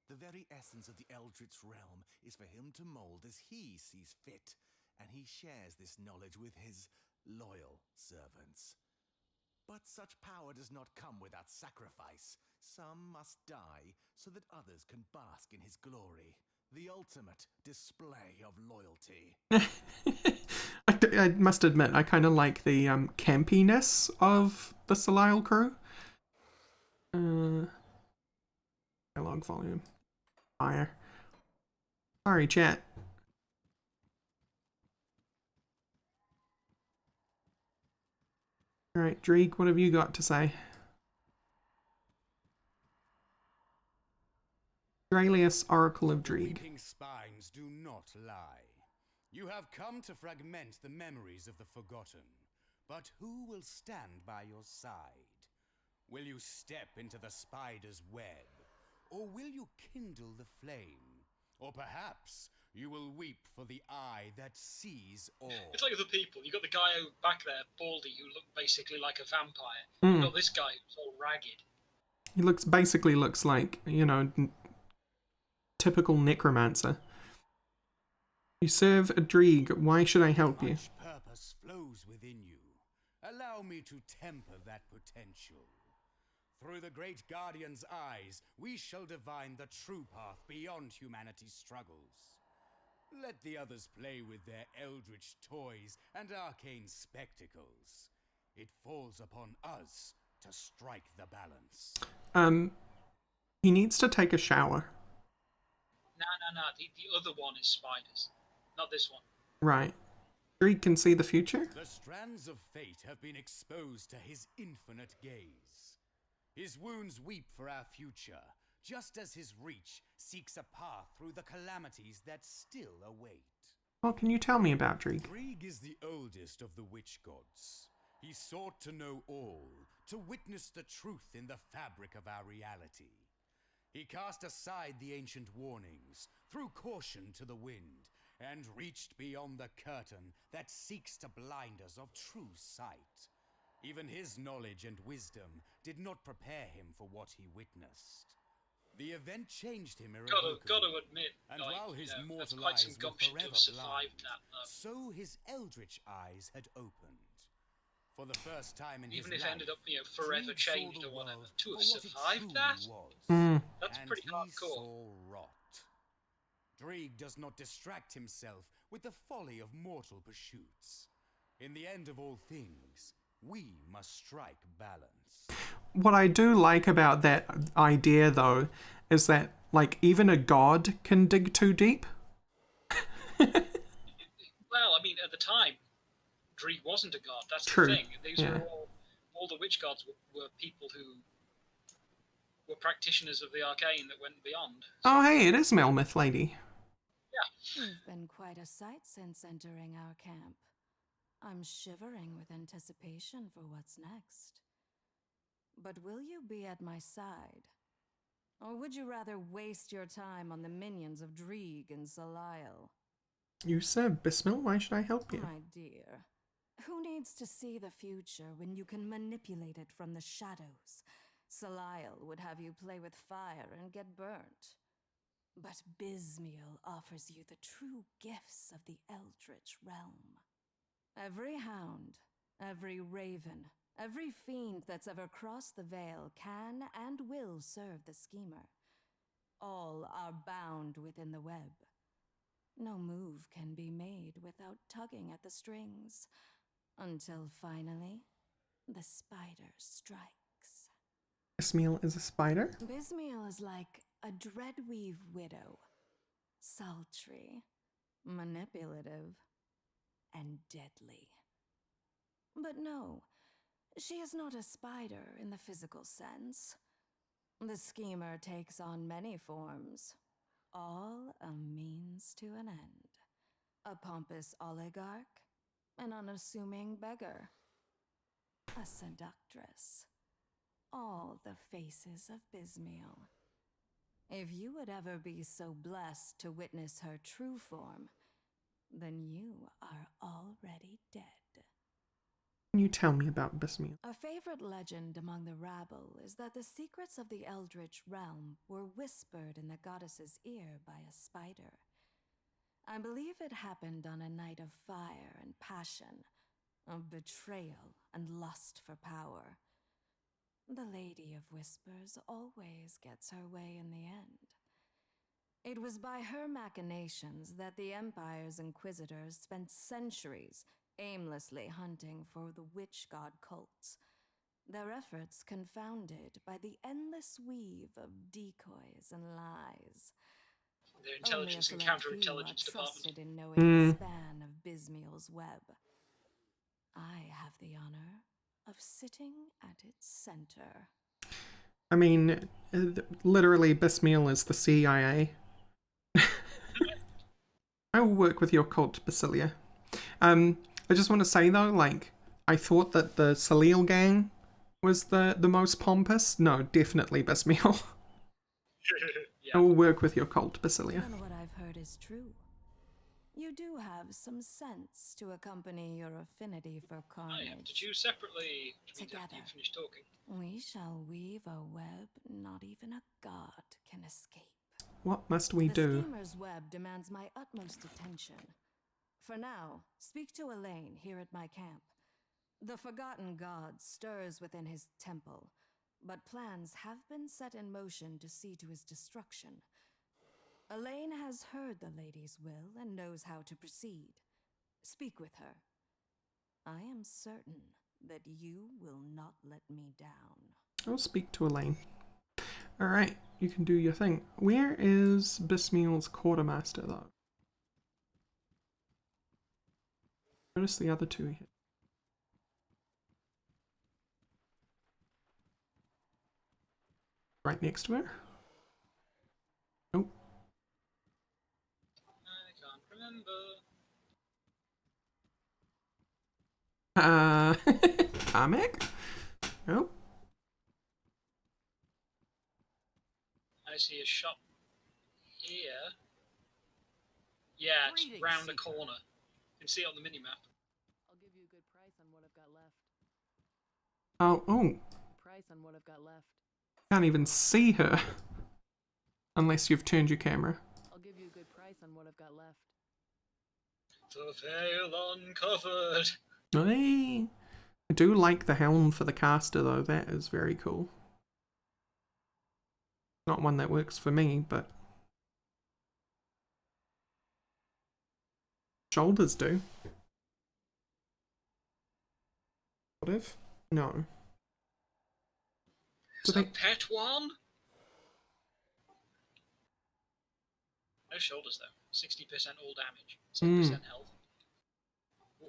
S7: The very essence of the Eldritch realm is for him to mold as he sees fit, and he shares this knowledge with his loyal servants. But such power does not come without sacrifice. Some must die so that others can bask in his glory. The ultimate display of loyalty.
S1: I must admit, I kind of like the campiness of the Salil crew. Dialogue volume. Fire. Sorry, chat. Alright, Dreek, what have you got to say? Dralius, Oracle of Dreeg.
S8: Weeping spines do not lie. You have come to fragment the memories of the forgotten. But who will stand by your side? Will you step into the spider's web? Or will you kindle the flame? Or perhaps you will weep for the eye that sees all.
S2: It's like other people. You got the guy back there, Baldy, who looked basically like a vampire.
S1: Mm.
S2: You got this guy who's all ragged.
S1: He basically looks like, you know, typical necromancer. You serve a Dreeg. Why should I help you?
S8: Much purpose flows within you. Allow me to temper that potential. Through the great guardian's eyes, we shall divine the true path beyond humanity's struggles. Let the others play with their eldritch toys and arcane spectacles. It falls upon us to strike the balance.
S1: He needs to take a shower.
S2: No. The other one is spiders. Not this one.
S1: Right. Dreeg can see the future?
S8: The strands of fate have been exposed to his infinite gaze. His wounds weep for our future, just as his reach seeks a path through the calamities that still await.
S1: What can you tell me about Dreeg?
S8: Dreeg is the oldest of the witch gods. He sought to know all, to witness the truth in the fabric of our reality. He cast aside the ancient warnings, threw caution to the wind, and reached beyond the curtain that seeks to blind us of true sight. Even his knowledge and wisdom did not prepare him for what he witnessed. The event changed him irrevocably.
S2: Gotta admit,
S8: and
S2: like,
S8: while his
S2: that's
S8: mortal
S2: quite some
S8: eyes were
S2: gumption to
S8: forever
S2: have survived
S8: blind,
S2: that, though.
S8: so his eldritch eyes had opened. For the first time in
S2: Even
S8: his
S2: if it
S8: life,
S2: ended up, forever
S8: Dreeg saw
S2: changed
S8: the
S2: or whatever.
S8: world
S2: To have
S8: for what it
S2: survived
S8: truly
S2: that?
S8: was.
S2: That's
S8: And
S2: pretty
S8: he
S2: hardcore.
S8: saw rot. Dreeg does not distract himself with the folly of mortal pursuits. In the end of all things, we must strike balance.
S1: What I do like about that idea, though, is that, like, even a god can dig too deep.
S2: Well, I mean, at the time, Dreeg wasn't a god. That's
S1: True,
S2: the thing. These
S1: yeah.
S2: were all the witch gods were people who were practitioners of the arcane that went beyond.
S1: Oh, hey, it is Melmoth Lady.
S3: You've been quite a sight since entering our camp. I'm shivering with anticipation for what's next. But will you be at my side? Or would you rather waste your time on the minions of Dreeg and Salil?
S1: You said, Bismil, why should I help you?
S3: My dear, who needs to see the future when you can manipulate it from the shadows? Salil would have you play with fire and get burnt. But Bismiel offers you the true gifts of the Eldritch realm. Every hound, every raven, every fiend that's ever crossed the veil can and will serve the schemer. All are bound within the web. No move can be made without tugging at the strings, until finally, the spider strikes.
S1: Bismil is a spider?
S3: Bismiel is like a dreadweave widow. Sultry, manipulative, and deadly. But no, she is not a spider in the physical sense. The schemer takes on many forms, all a means to an end. A pompous oligarch, an unassuming beggar, a seductress, all the faces of Bismiel. If you would ever be so blessed to witness her true form, then you are already dead.
S1: Can you tell me about Bismiel?
S3: A favorite legend among the rabble is that the secrets of the Eldritch realm were whispered in the goddess's ear by a spider. I believe it happened on a night of fire and passion, of betrayal and lust for power. The Lady of Whispers always gets her way in the end. It was by her machinations that the Empire's inquisitors spent centuries aimlessly hunting for the witch god cults, their efforts confounded by the endless weave of decoys and lies.
S2: Their
S3: Only a
S2: intelligence and
S3: select few are
S2: counterintelligence department.
S3: trusted in knowing the span of Bismiel's web. I have the honor of sitting at its center.
S1: I mean, literally, Bismiel is the CIA. I will work with your cult, Basilia. I just want to say though, like, I thought that the Salil gang was the most pompous. No, definitely Bismiel.
S2: Yeah.
S1: I will work with your cult, Basilia.
S3: And what I've heard is true. You do have some sense to accompany your affinity for
S2: I have to
S3: carnage.
S2: choose separately, which means after
S3: Together.
S2: you finish talking.
S3: We shall weave a web not even a god can escape.
S1: What must we
S3: The
S1: do?
S3: schemer's web demands my utmost attention. For now, speak to Elaine here at my camp. The forgotten god stirs within his temple, but plans have been set in motion to see to his destruction. Elaine has heard the lady's will and knows how to proceed. Speak with her. I am certain that you will not let me down.
S1: I'll speak to Elaine. Alright, you can do your thing. Where is Bismiel's quartermaster, though? Notice the other two here. Right next to her? Nope.
S2: I can't remember.
S1: Kamek? Nope.
S2: I see a shop here. Yeah, it's
S6: Greetings,
S2: round the
S6: Seeker.
S2: corner. You can see it on the minimap.
S6: I'll give you a good price on what I've got left.
S1: Oh,
S6: Price on what I've got left.
S1: can't even see her. Unless you've turned your camera.
S6: I'll give you a good price on what I've got left.
S2: The veil uncovered.
S1: Hey. I do like the helm for the caster, though. That is very cool. Not one that works for me, but shoulders do. What if? No.
S2: It's
S1: Do
S2: a
S1: they-
S2: pet one? No shoulders though. 60% all damage. 7% health. Ooh.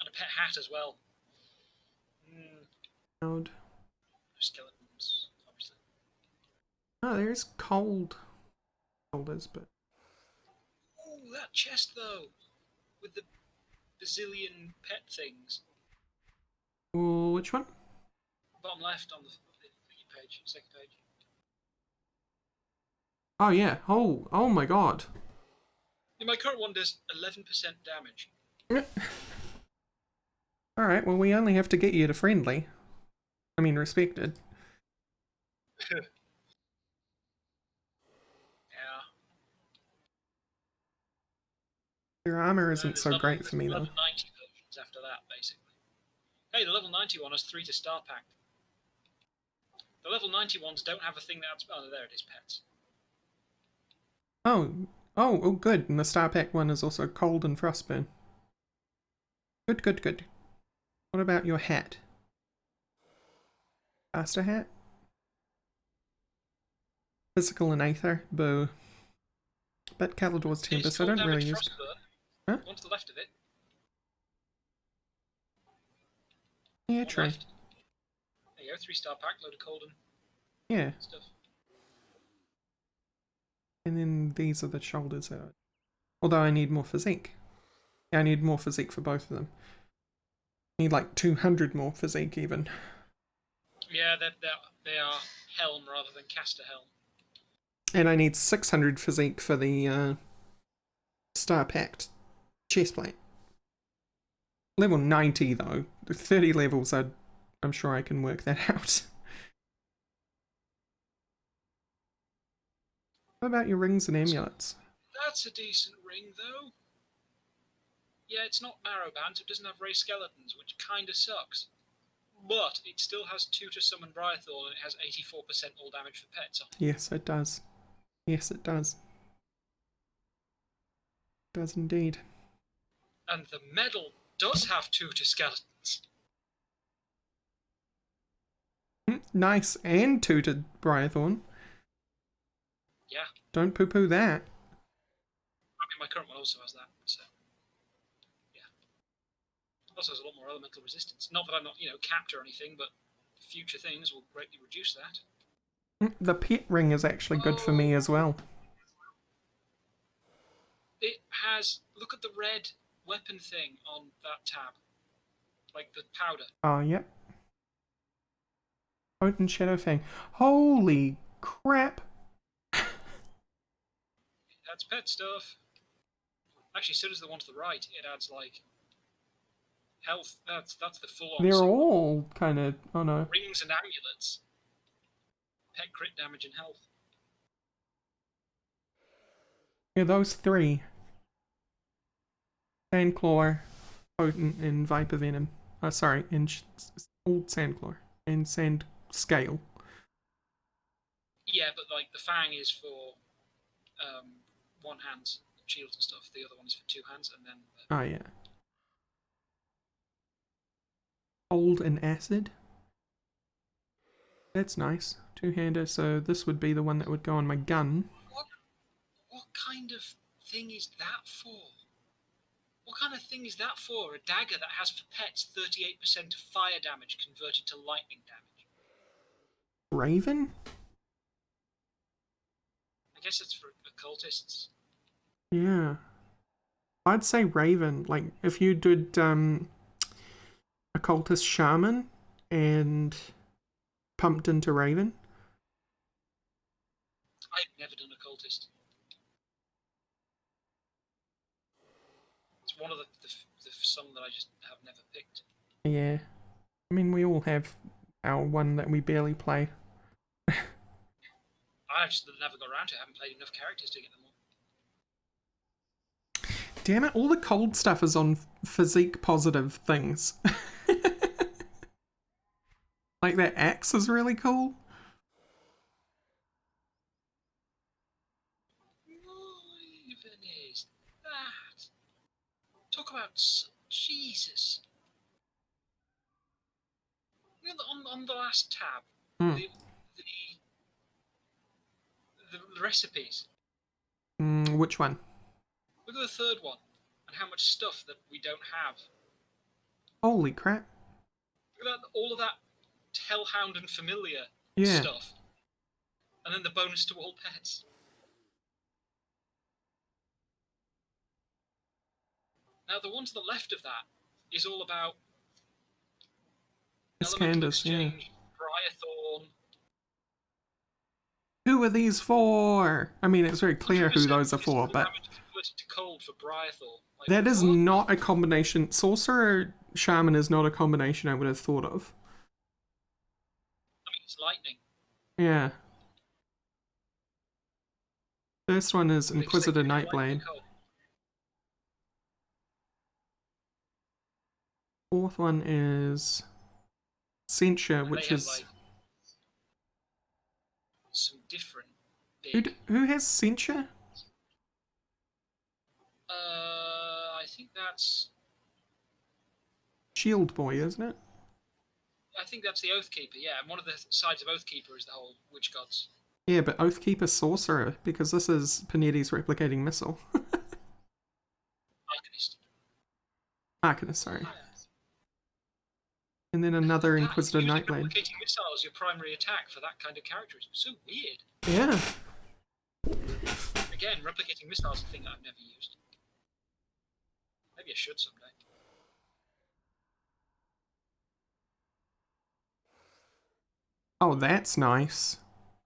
S2: And a pet hat as well.
S1: Loud.
S2: Skeletons, obviously.
S1: Oh, there's cold shoulders, but
S2: Oh, that chest though! With the bazillion pet things.
S1: oh, which one?
S2: Bottom left on the page, second page.
S1: Oh yeah. Oh my god.
S2: Yeah, my current one does 11% damage.
S1: All right. Well, we only have to get you to friendly. I mean, respected.
S2: Yeah.
S1: Your armor
S2: There's
S1: isn't so
S2: level-
S1: great for me
S2: there's
S1: though.
S2: level 90 versions after that, basically. Hey, the level 90 one has 3 to star pack. The level 90 ones don't have a thing that's... Oh, there it is, pets.
S1: Oh, good. And the Star Pack one is also cold and frostburn. Good. What about your hat? Caster hat? Physical and Aether? Boo. But Calador's Tempest, I
S2: Cold
S1: don't really
S2: damage
S1: use.
S2: frostburn.
S1: Huh?
S2: One to the left of it.
S1: Yeah,
S2: One
S1: true.
S2: left. There you go, 3 star pack, load of cold and
S1: Yeah.
S2: stuff.
S1: And then these are the shoulders. Although I need more physique. Yeah, I need more physique for both of them. Need like 200 more physique even.
S2: Yeah, they are helm rather than caster helm.
S1: And I need 600 physique for the Star Pact chestplate. Level 90 though. 30 levels, I'm sure I can work that out. What about your rings and amulets?
S2: That's a decent ring, though. Yeah, it's not Marrowband, so it doesn't have Ray Skeletons, which kinda sucks. But it still has 2 to summon Briarthorn, and it has 84% all damage for pets on it.
S1: Yes, it does. Yes, it does. It does indeed.
S2: And the medal does have 2 to skeletons.
S1: Nice, and 2 to Briarthorn.
S2: Yeah.
S1: Don't poo-poo that.
S2: I mean, my current one also has that, so... yeah. Also has a lot more elemental resistance. Not that I'm not, capped or anything, but future things will greatly reduce that.
S1: The pet ring is actually good for me as well.
S2: It has... look at the red weapon thing on that tab. Like the powder.
S1: Oh, yep. Potent Shadow Fang. Holy crap!
S2: That's pet stuff. Actually, so does the one to the right. It adds, like... health. That's the full-on...
S1: They're
S2: summon.
S1: all kind of... oh no.
S2: Rings and amulets. Pet crit damage and health.
S1: Yeah, those 3. Sandclaw, Potent, and Viper Venom. Sorry, and old Sandclaw. And Sand Scale.
S2: Yeah, but like the Fang is for one hand shields and stuff. The other one is for 2 hands, and then...
S1: Oh, yeah. Old and Acid. That's nice. 2-hander, so this would be the one that would go on my gun.
S2: What kind of thing is that for? What kind of thing is that for? A dagger that has for pets 38% of fire damage converted to lightning damage.
S1: Raven?
S2: I guess it's for occultists.
S1: Yeah. I'd say Raven. Like, if you did Occultist Shaman and pumped into Raven.
S2: I've never done occultist. It's one of the some that I just have never picked.
S1: Yeah. I mean, we all have our one that we barely play.
S2: I just never got around to it. I haven't played enough characters to get them all.
S1: Damn it, all the cold stuff is on physique positive things. Like that axe is really cool.
S2: What even is that? Talk about Jesus. You know, on the last tab, the recipes.
S1: Which one?
S2: Look at the third one, and how much stuff that we don't have.
S1: Holy crap.
S2: Look at that, all of that Hellhound and Familiar
S1: Yeah.
S2: stuff. And then the bonus to all pets. Now, the one to the left of that is all about elemental
S1: Iskanders, yeah.
S2: exchange, Briarthorn.
S1: Who are these for? I mean, it's very clear who
S2: 100%
S1: those are for,
S2: physical
S1: but
S2: damage converted to cold for Briarthorn. Like,
S1: that is
S2: what?
S1: not a combination. Sorcerer Shaman is not a combination I would have thought of.
S2: I mean, it's lightning.
S1: Yeah. First one is
S2: They just
S1: Inquisitor
S2: take lightning
S1: Nightblade.
S2: cold.
S1: Fourth one is Censure,
S2: And
S1: which
S2: they have,
S1: is...
S2: like, some different
S1: Who, who has Censure?
S2: I think that's...
S1: Shield Boy, isn't it?
S2: I think that's the Oathkeeper, yeah. And one of the sides of Oathkeeper is the whole Witch Gods.
S1: Yeah, but Oathkeeper Sorcerer, because this is Panetti's Replicating Missile.
S2: Arcanist.
S1: Arcanist, sorry. And then another Inquisitor
S2: Using
S1: Nightblade.
S2: replicating missile as your primary attack for that kind of character is so weird.
S1: Yeah.
S2: Again, replicating missile is a thing that I've never used. Maybe I should someday.
S1: Oh, that's nice.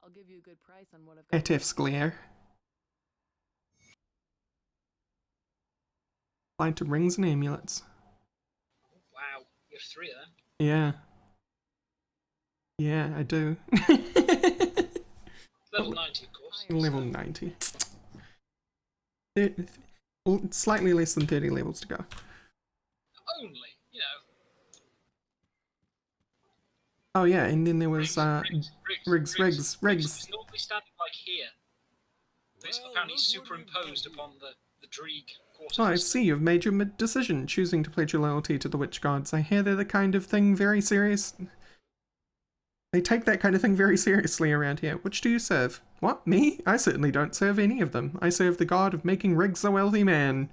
S6: I'll give you a good price on what I've got
S1: At F's glare. Applied to rings and amulets.
S2: Wow, you have 3 of them.
S1: Yeah. Yeah, I do.
S2: Level 90, of course.
S1: Level 90. Slightly less than 30 levels to go.
S2: Only, you know.
S1: Oh yeah, and then there was
S2: Rigs.
S1: Rigs.
S2: It's normally standing like here. But it's
S5: Well,
S2: apparently
S5: look what
S2: superimposed
S5: we've got
S2: upon the Dreeg quarter.
S1: Oh, I see you've made your decision, choosing to pledge your loyalty to the witch gods. I hear they're the kind of thing very serious. They take that kind of thing very seriously around here. Which do you serve? What, me? I certainly don't serve any of them. I serve the god of making Riggs a wealthy man.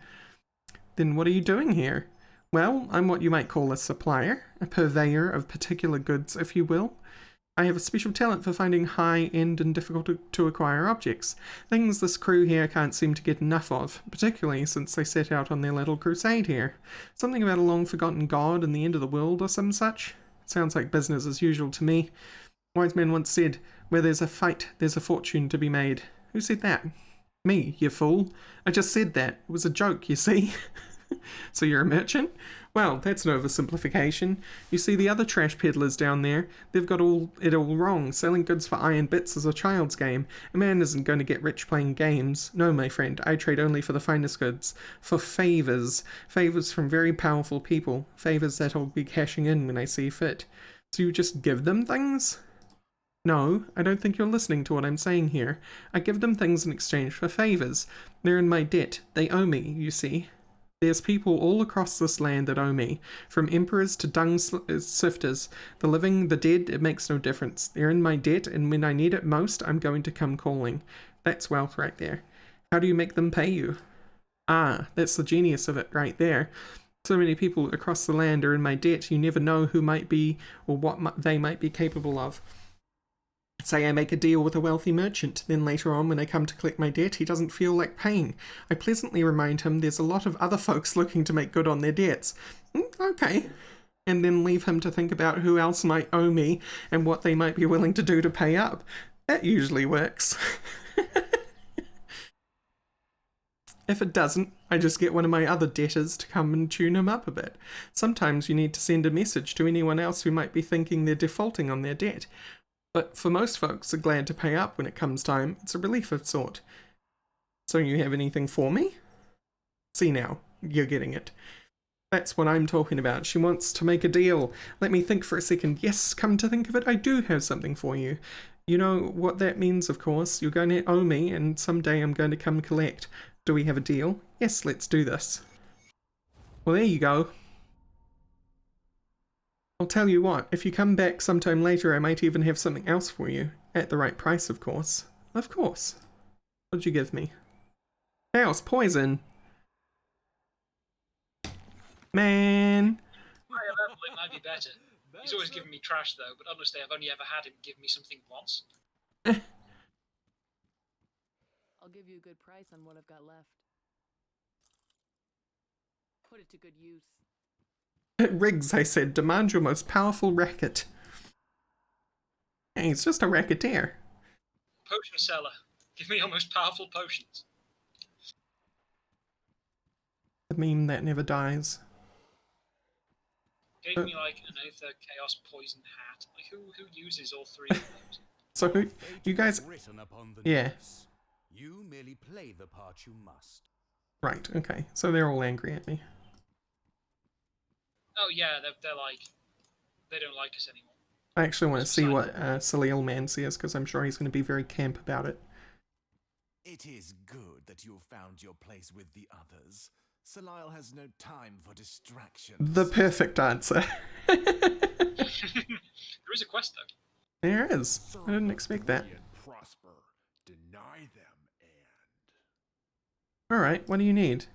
S1: Then what are you doing here? Well, I'm what you might call a supplier, a purveyor of particular goods, if you will. I have a special talent for finding high-end and difficult-to-acquire objects, things this crew here can't seem to get enough of, particularly since they set out on their little crusade here. Something about a long-forgotten god and the end of the world or some such? Sounds like business as usual to me. Wise man once said, where there's a fight, there's a fortune to be made. Who said that? Me, you fool. I just said that. It was a joke, you see. So you're a merchant? Well, that's an oversimplification. You see the other trash peddlers down there, they've got it all wrong. Selling goods for iron bits is a child's game. A man isn't going to get rich playing games. No, my friend, I trade only for the finest goods. For favours. Favours from very powerful people. Favours that I'll be cashing in when I see fit. So you just give them things? No, I don't think you're listening to what I'm saying here. I give them things in exchange for favours. They're in my debt. They owe me, you see. There's people all across this land that owe me, from emperors to dung sifters. The living, the dead, it makes no difference. They're in my debt, and when I need it most, I'm going to come calling. That's wealth right there. How do you make them pay you? Ah, that's the genius of it right there. So many people across the land are in my debt, you never know who might be or what they might be capable of. Say I make a deal with a wealthy merchant, then later on when I come to collect my debt he doesn't feel like paying. I pleasantly remind him there's a lot of other folks looking to make good on their debts. Okay. And then leave him to think about who else might owe me and what they might be willing to do to pay up. That usually works. If it doesn't, I just get one of my other debtors to come and tune him up a bit. Sometimes you need to send a message to anyone else who might be thinking they're defaulting on their debt. But for most folks are glad to pay up when it comes time. It's a relief of sort. So you have anything for me? See now, you're getting it. That's what I'm talking about. She wants to make a deal. Let me think for a second. Yes, come to think of it, I do have something for you. You know what that means, of course. You're going to owe me, and someday I'm going to come collect. Do we have a deal? Yes, let's do this. Well, there you go. I'll tell you what, if you come back sometime later I might even have something else for you. At the right price, of course. Of course. What'd you give me? Chaos poison! Man!
S2: Higher level, it might be better. He's always given me trash though, but honestly I've only ever had him give me something once.
S6: I'll give you a good price on what I've got left. Put it to good use.
S1: Riggs, I said, demand your most powerful racket. Hey, he's just a racketeer.
S2: Potion seller. Give me your most powerful potions.
S1: The meme that never dies.
S2: Gave me like another chaos poison hat. Like who uses all 3 of those?
S1: So who, you guys...
S8: Written upon the
S1: Yeah.
S8: notice. You merely play the part you must.
S1: Right, okay. So they're all angry at me.
S2: Oh yeah, they're like, they don't like us anymore.
S1: I actually want to see what Salil Man says, because I'm sure he's going to be very camp about it.
S7: It is good that you found your place with the others. Salil has no time for distractions.
S1: The perfect answer.
S2: There is a quest though.
S1: There is. I didn't expect that.
S5: And prosper. Deny them and...
S1: Alright, what do you need?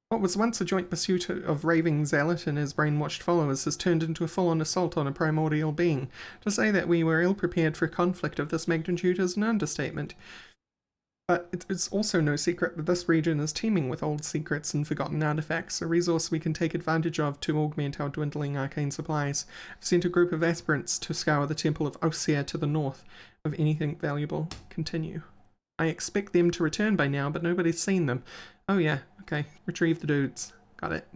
S1: What was once a joint pursuit of raving zealot and his brainwashed followers has turned into a full-on assault on a primordial being. To say that we were ill-prepared for a conflict of this magnitude is an understatement. But it's also no secret that this region is teeming with old secrets and forgotten artifacts, a resource we can take advantage of to augment our dwindling arcane supplies. I've sent a group of aspirants to scour the Temple of Osir to the north. If anything valuable, continue. I expect them to return by now, but nobody's seen them. Oh yeah, okay. Retrieve the dudes. Got it.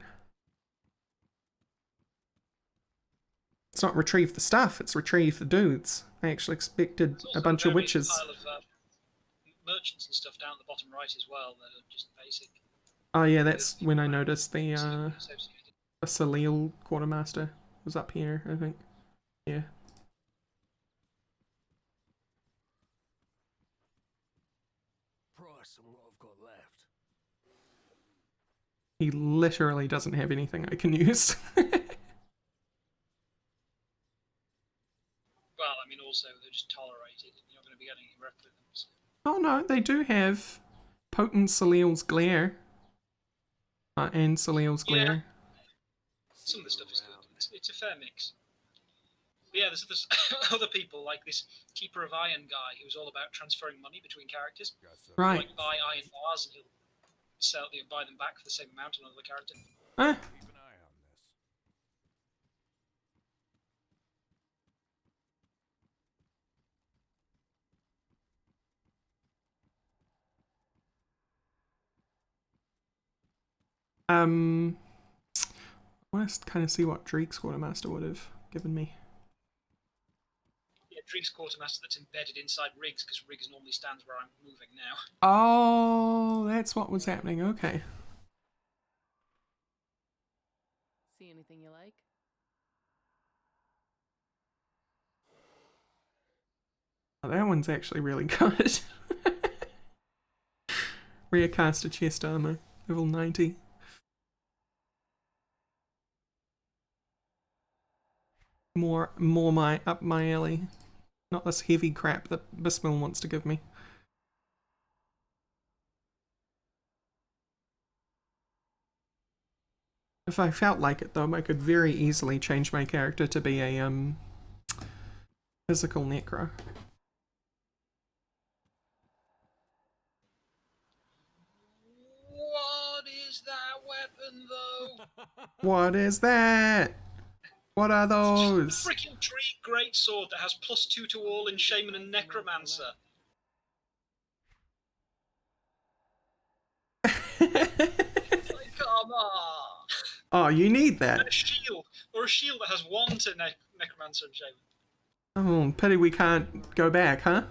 S1: It's not retrieve the stuff, it's retrieve the dudes. I actually expected
S2: There's also
S1: a bunch of
S2: various
S1: witches.
S2: pile of merchants and stuff down at the bottom right as well that are just basic.
S1: Oh yeah, that's when I noticed the
S2: Associated.
S1: Salil quartermaster was up here, I think. Yeah.
S7: Price on what I've got left.
S1: He literally doesn't have anything I can use.
S2: Well, I mean, also they're just tolerated. You're not going to be getting any replicants.
S1: Oh no, they do have potent Salil's glare. And Salil's
S2: Yeah.
S1: glare.
S2: Some of the stuff is good. It's a fair mix. But yeah, there's other people like this Keeper of Iron guy who's all about transferring money between characters.
S1: Right.
S2: Like buy iron bars and he'll buy them back for the same amount on another character.
S1: Ah,
S7: Keep an eye on this.
S1: I want to kind of see what Drake's quartermaster would have given me.
S2: Yeah, Dreek's quartermaster that's embedded inside Riggs because Riggs normally stands where I'm moving now.
S1: Oh, that's what was happening. Okay.
S6: See anything you like?
S1: Oh, that one's actually really good. Rearcaster chest armor, level 90. More up my alley. Not this heavy crap that Bismil wants to give me. If I felt like it though, I could very easily change my character to be a physical necro.
S2: What is that weapon, though?
S1: What is that? What are
S2: The
S1: those?
S2: freaking Dreek greatsword that has +2 to all in Shaman and Necromancer. Like, come on.
S1: Oh, you need that.
S2: And a shield, or a shield that has 1 to Necromancer and Shaman.
S1: Oh, pity we can't go back, huh?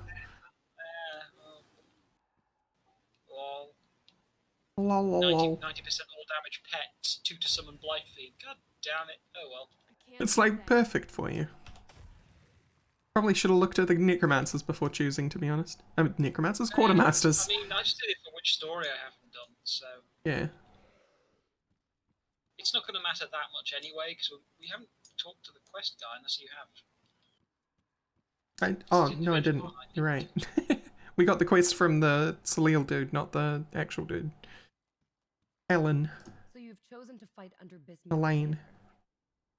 S2: Lol.
S1: Lol, lol, lol.
S2: 90% all damage pets, 2 to summon Blightfiend. God damn it. Oh well.
S1: It's like perfect for you. Probably should have looked at the necromancers before choosing, to be honest. I mean, necromancers, quartermasters.
S2: I mean, I just did it for which story I haven't done, so
S1: Yeah.
S2: it's not going to matter that much anyway, because we haven't talked to the quest guy unless you have.
S1: Oh, no, I didn't. You're right. We got the quest from the Salil dude, not the actual dude. Ellen.
S9: So you've chosen to fight under Bismuth's
S1: Elaine.
S9: banner.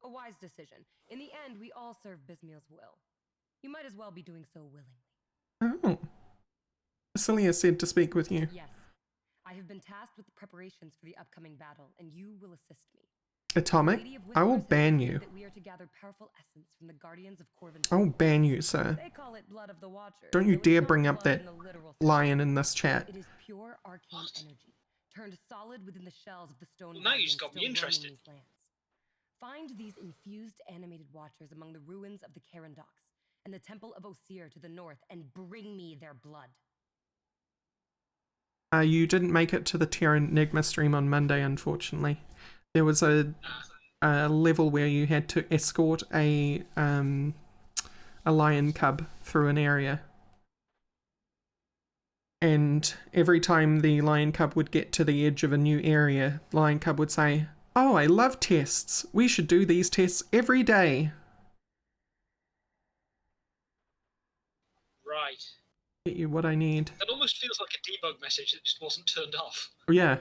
S9: A wise decision. In the end, we all serve Bismuth's will. You might as well be doing so willingly.
S1: Oh. Basilia said to speak with you.
S9: Yes. I have been tasked with the preparations for the upcoming battle, and you will assist me.
S1: Atomic,
S9: Lady of
S1: I will
S9: Whispers has
S1: ban
S9: decreed
S1: you.
S9: that we are to gather powerful essence from the guardians of Corvin.
S1: I will ban you, sir.
S9: They call it blood of the Watchers.
S1: Don't you
S9: though it's
S1: dare
S9: not
S1: bring up
S9: blood
S1: that
S9: in the literal sense.
S1: lion in this chat.
S9: It is pure arcane energy, turned solid within the shells of the stone.
S2: Well, now you
S9: guardians
S2: just got me
S9: still roaming
S2: interested.
S9: these lands. Find these infused animated watchers among the ruins of the Carandox and the Temple of Osir to the north, and bring me their blood.
S1: You didn't make it to the Terranigma stream on Monday, unfortunately. There was a level where you had to escort a lion cub through an area. And every time the lion cub would get to the edge of a new area, the lion cub would say, "Oh, I love tests. We should do these tests every day."
S2: Right.
S1: Get you what I need.
S2: That almost feels like a debug message that just wasn't turned off.
S1: Oh, yeah.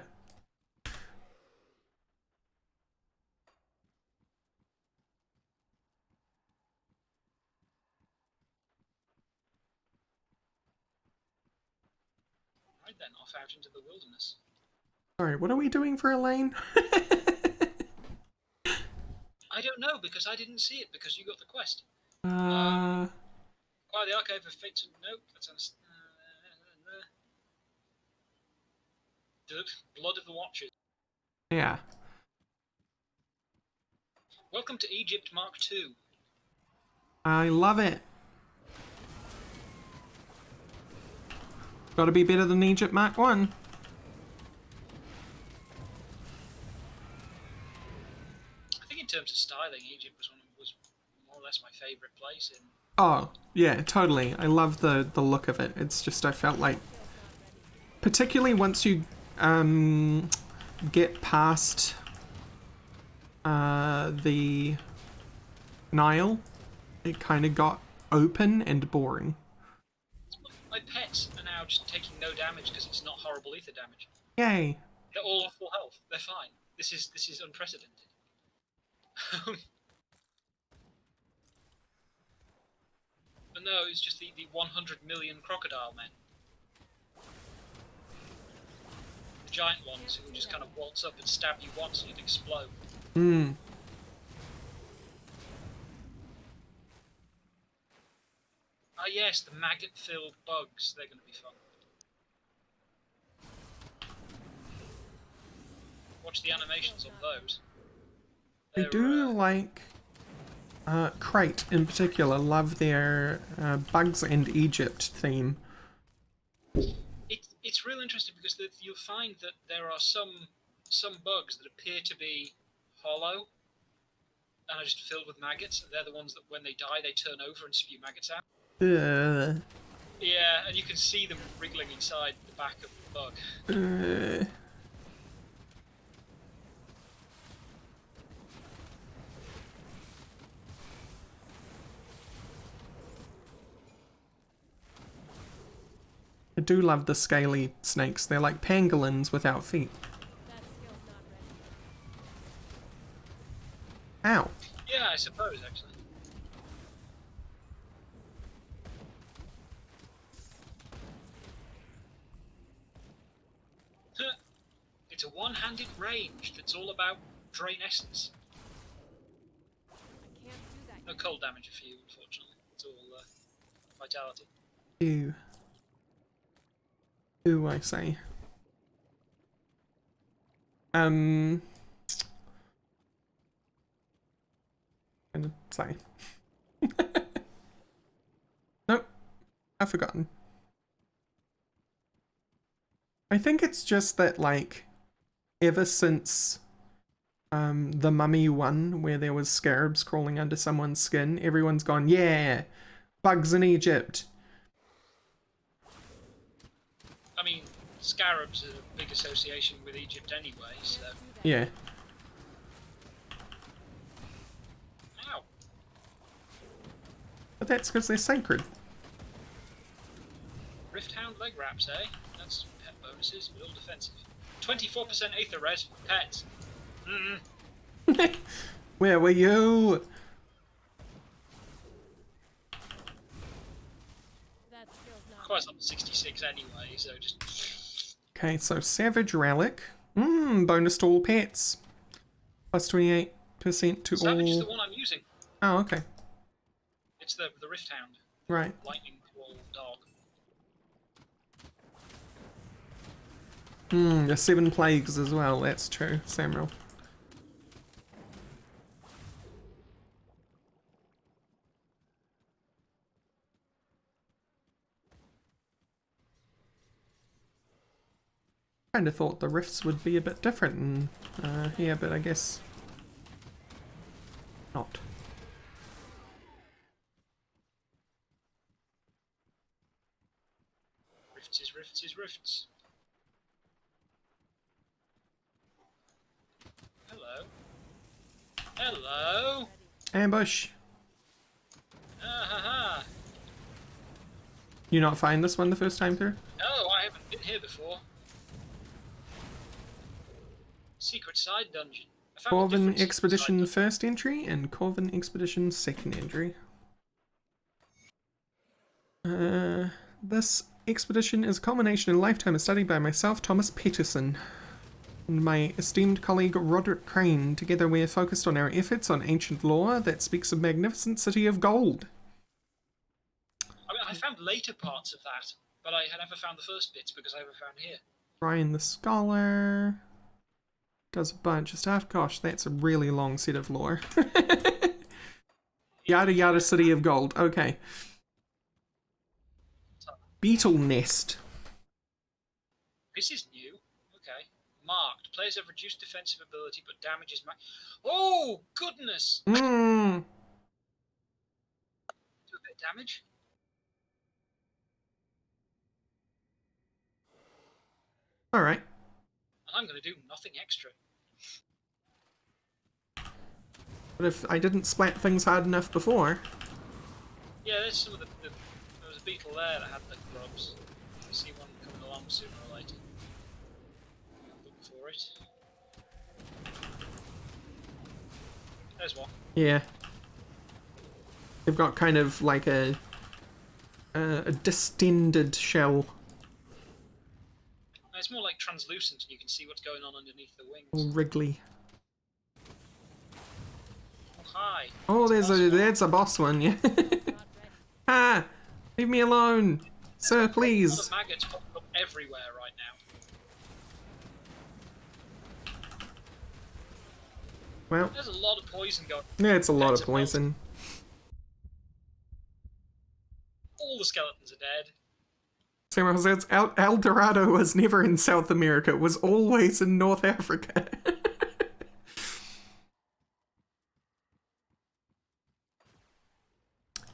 S2: then, off out into the wilderness.
S1: Sorry, what are we doing for Elaine?
S2: I don't know, because I didn't see it, because you got the quest.
S1: uh,
S2: Acquire the Archive of Fate. Nope, that's Blood of the Watchers.
S1: yeah.
S2: Welcome to Egypt Mark II.
S1: I love it. Gotta be better than Egypt Mark 1.
S2: I think in terms of styling, Egypt was more or less my favourite place in.
S1: Oh, yeah, totally. I love the look of it. It's just, I felt like, particularly once you get past the Nile, it kind of got open and boring.
S2: My pets are now just taking no damage because it's not horrible ether damage.
S1: Yay.
S2: They're all off full health. They're fine. This is unprecedented. But no, it's just the 100 million crocodile men. The giant ones who will just kind of waltz up and stab you once and you'd explode.
S1: Hmm.
S2: Ah yes, the maggot-filled bugs. They're going to be fun. Watch the animations on those.
S1: I do like Crate in particular. Love their Bugs and Egypt theme.
S2: It's real interesting because you'll find that there are some bugs that appear to be hollow and are just filled with maggots. They're the ones that when they die they turn over and spew maggots out. Yeah, and you can see them wriggling inside the back of the bug.
S1: I do love the scaly snakes. They're like pangolins without feet. Ow.
S2: Yeah, I suppose, actually. It's a one-handed range that's all about drain essence. No cold damage for you, unfortunately. It's all vitality.
S1: Ew. Ooh, I say. Gonna say. Nope. I've forgotten. I think it's just that, like, ever since the Mummy one, where there was scarabs crawling under someone's skin, everyone's gone, yeah, bugs in Egypt.
S2: I mean, scarabs are a big association with Egypt anyway, so...
S1: Yeah.
S2: Ow.
S1: But that's because they're sacred.
S2: Rifthound leg wraps, eh? That's pet bonuses, but all defensive. 24% Aether res for pets.
S1: Where were you?
S2: Quite up to 66 anyway, so just...
S1: Okay, so Savage Relic. Bonus to all pets. Plus 28% to
S2: Savage
S1: all...
S2: is the one I'm using.
S1: Oh, okay.
S2: It's the Rifthound.
S1: Right.
S2: Lightning to all dog.
S1: The 7 plagues as well, that's true, Samuel. Kind of thought the rifts would be a bit different in here, but I guess not.
S2: Rifts is rifts is rifts. Hello. Hello.
S1: Ambush!
S2: Ah ha ha.
S1: You not find this one the first time through?
S2: No, I haven't been here before. Secret side dungeon. I found a
S1: Corvin
S2: different secret
S1: Expedition
S2: side
S1: first entry and Corvin Expedition second entry. This expedition is a culmination in a lifetime of study by myself, Thomas Peterson, and my esteemed colleague Roderick Crane. Together we are focused on our efforts on ancient lore that speaks of magnificent city of gold.
S2: I mean, I found later parts of that, but I had never found the first bits because I never found here.
S1: Ryan the Scholar does a bunch of stuff. Gosh, that's a really long set of lore. Yada yada city of gold. Okay. Beetle nest.
S2: This is new. Okay. Marked. Players have reduced defensive ability, but damage is Oh, goodness!
S1: Mmm.
S2: Do a bit of damage.
S1: Alright.
S2: And I'm going to do nothing extra.
S1: But if I didn't splat things hard enough before...
S2: Yeah, there's some of the there was a beetle there that had the grubs. I see one coming along sooner or later. Look for it. There's one.
S1: Yeah. They've got kind of like a distended shell.
S2: It's more like translucent and you can see what's going on underneath the wings.
S1: All wriggly.
S2: Oh, hi.
S1: Oh,
S2: There's
S1: there's a boss one, yeah. Ah! Leave me alone! Sir, please!
S2: A lot of maggots popping up everywhere right now.
S1: Well,
S2: There's a lot of poison going.
S1: yeah, it's a lot of
S2: That's a melt.
S1: poison.
S2: All the skeletons are dead.
S1: Samuel says, El Dorado was never in South America, it was always in North Africa.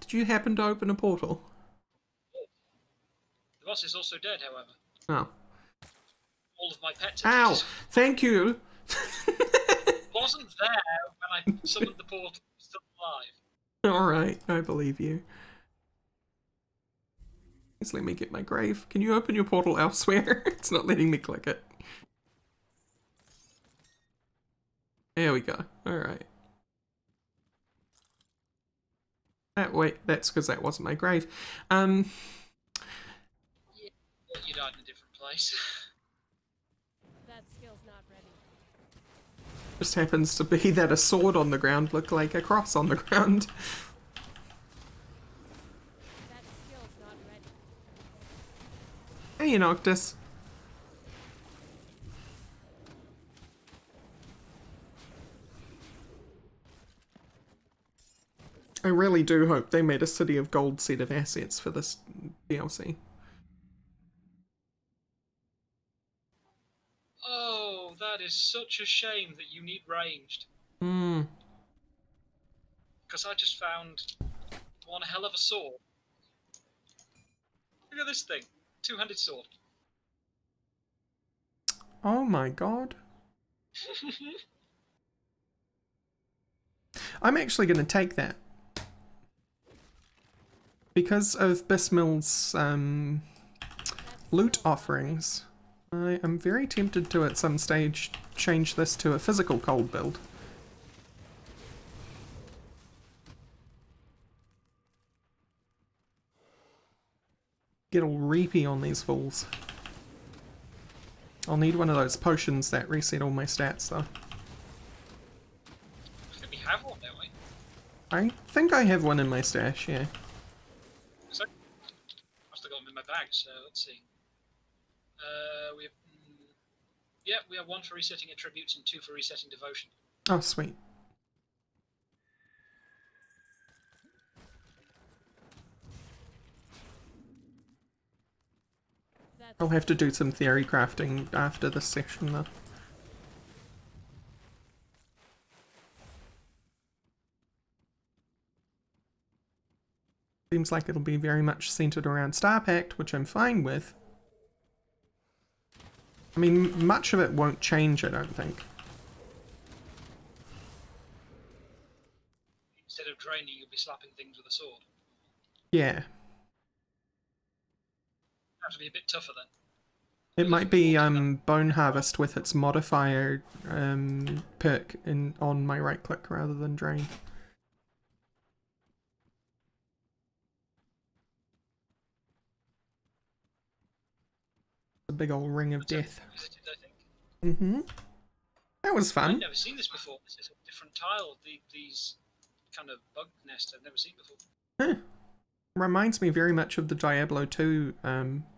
S1: Did you happen to open a portal?
S2: The boss is also dead, however.
S1: Oh.
S2: All of my pets
S1: Ow! Thank you!
S2: wasn't there when I summoned the portal. Still alive.
S1: Alright, I believe you. Just let me get my grave. Can you open your portal elsewhere? It's not letting me click it. There we go. Alright. Wait, that's because that wasn't my grave.
S2: Yeah, you died in a different place.
S6: That skill's not ready.
S1: Just happens to be that a sword on the ground looked like a cross on the ground.
S6: That skill's not ready.
S1: Hey, Noctis. I really do hope they made a City of Gold set of assets for this DLC.
S2: Oh, that is such a shame that you need ranged.
S1: Hmm.
S2: Because I just found one hell of a sword. Look at this thing. Two-handed sword.
S1: Oh my god. I'm actually going to take that. Because of Bismill's loot offerings, I am very tempted to at some stage change this to a physical cold build. Get all reapy on these fools. I'll need one of those potions that reset all my stats though.
S2: I think we have one, don't we?
S1: I think I have one in my stash, yeah.
S2: So, I've still got them in my bag, so let's see. We have... yeah, we have one for resetting attributes and two for resetting devotion.
S1: Oh, sweet. I'll have to do some theory crafting after this section though. Seems like it'll be very much centered around Star Pact, which I'm fine with. I mean, much of it won't change, I don't think.
S2: Instead of draining, you'll be slapping things with a sword.
S1: Yeah.
S2: Have to be a bit tougher then.
S1: It might be Bone Harvest with its modifier perk on my right click rather than Drain. big old ring of death.
S2: Visited, I think.
S1: Mm-hmm. That was
S2: I've
S1: fun.
S2: never seen this before. This is a different tile. These kind of bug nests I've never seen before.
S1: Huh. Reminds me very much of the Diablo 2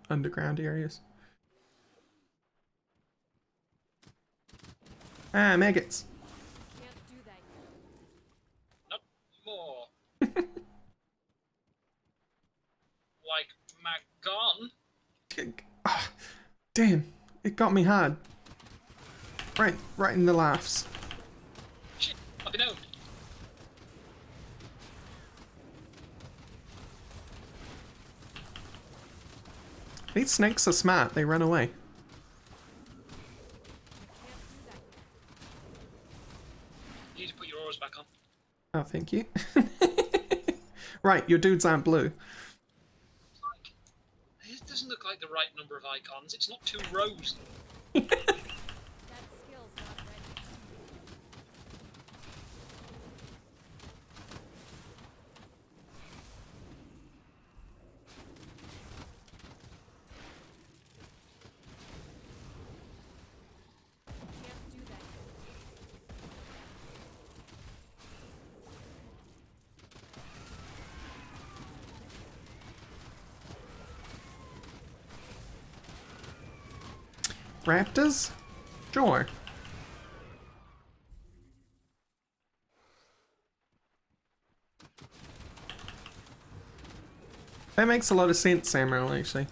S1: underground areas. Ah, maggots.
S6: Can't do that yet.
S2: Not more. Like Magon.
S1: Ah, damn, it got me hard. Right in the laughs.
S2: Shit, I've been owned.
S1: These snakes are smart, they run away.
S2: You need to put your oars back on.
S1: Oh, thank you. Right, your dudes aren't blue.
S2: This doesn't look like the right number of icons. It's not 2 rows.
S6: That skill's not ready. Can't do that yet.
S1: Raptors? Sure. That makes a lot of sense, Samuel, actually.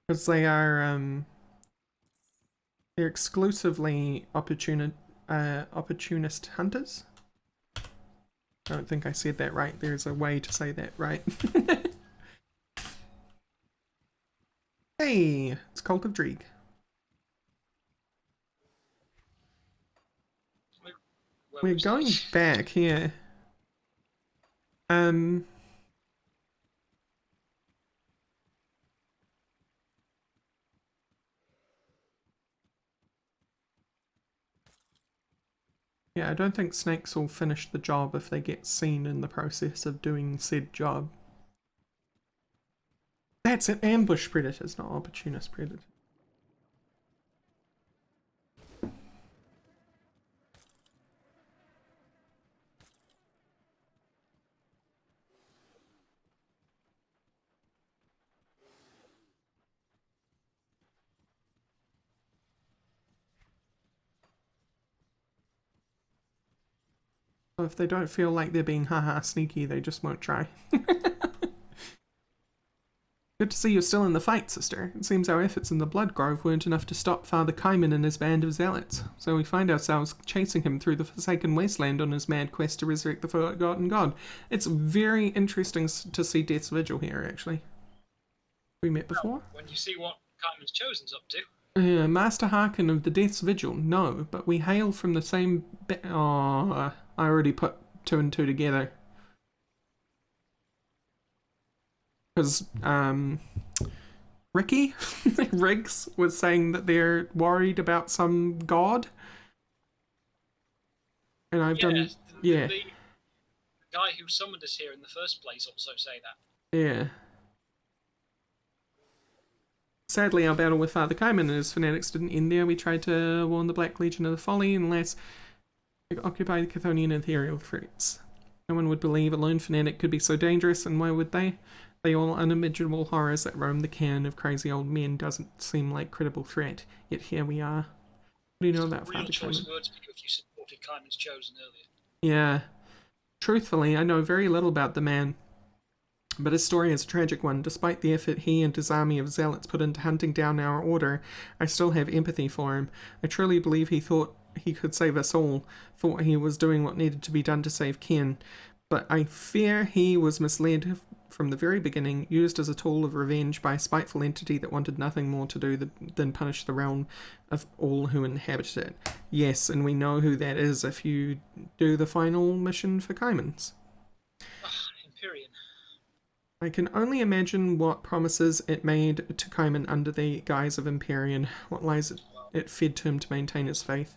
S1: Because they are, they're exclusively opportunist hunters. I don't think I said that right. There's a way to say that right. Hey, it's Cult of Dreeg.
S2: Where
S1: We're
S2: was
S1: going
S2: that?
S1: back here. Yeah, I don't think snakes will finish the job if they get seen in the process of doing said job. That's it, ambush predators, not opportunist predators. So if they don't feel like they're being haha sneaky, they just won't try. Good to see you're still in the fight, sister. It seems our efforts in the Blood Grove weren't enough to stop Father Kaiman and his band of zealots, so we find ourselves chasing him through the Forsaken Wasteland on his mad quest to resurrect the Forgotten God. It's very interesting to see Death's Vigil here, actually. We met before?
S2: When you see what Cartman's Chosen's up to.
S1: Master Harkin of the Death's Vigil, no, but we hail from the same I already put 2 and 2 together. Because, Ricky Riggs was saying that they're worried about some god. And I've done, yeah.
S2: The guy who summoned us here in the first place also say that.
S1: Yeah. Sadly, our battle with Father Kaiman and his fanatics didn't end there. We tried to warn the Black Legion of the folly and last occupy the Chthonian ethereal threats. No one would believe a lone fanatic could be so dangerous, and why would they? They all unimaginable horrors that roam the cairn of crazy old men doesn't seem like credible threat. Yet here we are. What do you know about
S2: Real
S1: Father
S2: choice
S1: Kaiman?
S2: words for you if you supported Cartman's Chosen earlier.
S1: Yeah. Truthfully, I know very little about the man, but his story is a tragic one. Despite the effort he and his army of zealots put into hunting down our order, I still have empathy for him. I truly believe he thought he could save us all, thought he was doing what needed to be done to save Ken. But I fear he was misled from the very beginning, used as a tool of revenge by a spiteful entity that wanted nothing more to do than punish the realm of all who inhabited it. Yes, and we know who that is if you do the final mission for Kaiman's.
S2: Empyrean.
S1: I can only imagine what promises it made to Kaiman under the guise of Empyrean, what lies it fed to him to maintain his faith.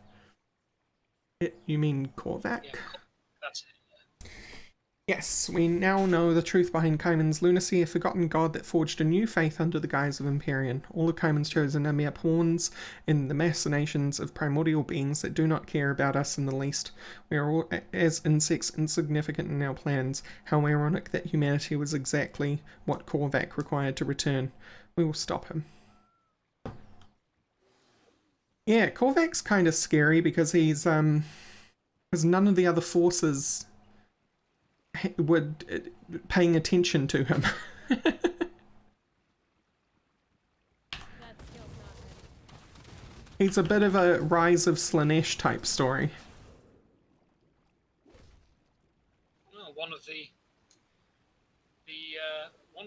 S1: You mean Korvac?
S2: Yeah, that's it.
S1: Yes, we now know the truth behind Kaiman's lunacy, a forgotten god that forged a new faith under the guise of Empyrean. All of Kaiman's chosen are mere pawns in the machinations of primordial beings that do not care about us in the least. We are all, as insects, insignificant in our plans. How ironic that humanity was exactly what Korvac required to return. We will stop him. Yeah, Korvac's kind of scary because he's, because none of the other forces would paying attention to him.
S6: That skill's not ready.
S1: He's a bit of a Rise of Slanesh type story.
S2: Oh, one of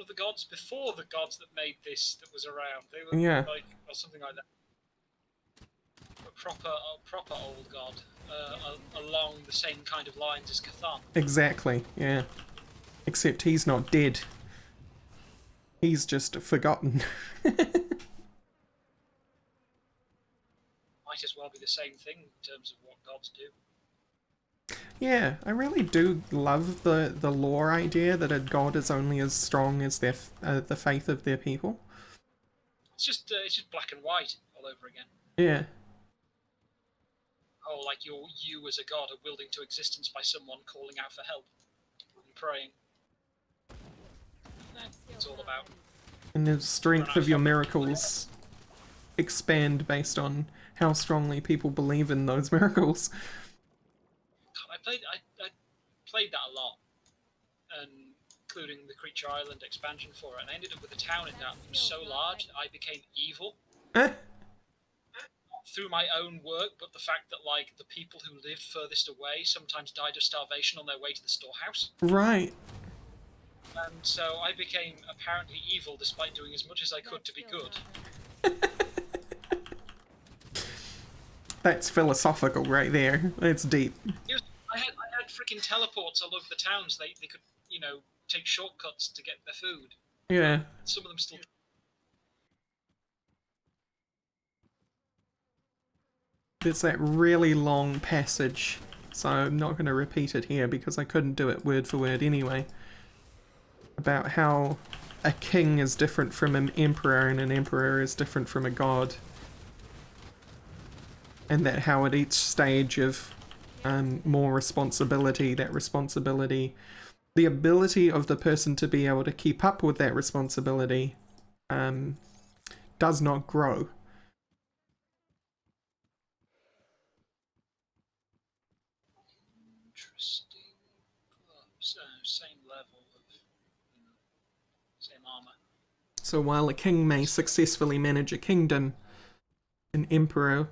S2: the gods before the gods that made this that was around. They were like, or something like that. A proper old god, along the same kind of lines as Cthulhu.
S1: Exactly, yeah. Except he's not dead. He's just forgotten.
S2: Might as well be the same thing in terms of what gods do.
S1: Yeah, I really do love the lore idea that a god is only as strong as their the faith of their people.
S2: It's just black and white all over again.
S1: Yeah.
S2: Oh, like you as a god are willed into existence by someone calling out for help and praying. That's what it's all about.
S1: And the strength of your miracles expand based on how strongly people believe in those miracles.
S2: I played that a lot, and including the Creature Island expansion for it, and I ended up with a town in that that was so large that I became evil. Through my own work, but the fact that like the people who lived furthest away sometimes died of starvation on their way to the storehouse.
S1: Right.
S2: And so I became apparently evil despite doing as much as I could to be good.
S1: That's philosophical right there. It's deep.
S2: I had freaking teleports all over the towns. They could, take shortcuts to get their food.
S1: Yeah.
S2: Some of them still.
S1: It's that really long passage, so I'm not going to repeat it here because I couldn't do it word for word anyway. About how a king is different from an emperor and an emperor is different from a god. And that how at each stage of more responsibility, that responsibility, the ability of the person to be able to keep up with that responsibility does not grow.
S2: Interesting. Same level of, same armor.
S1: So while a king may successfully manage a kingdom, an emperor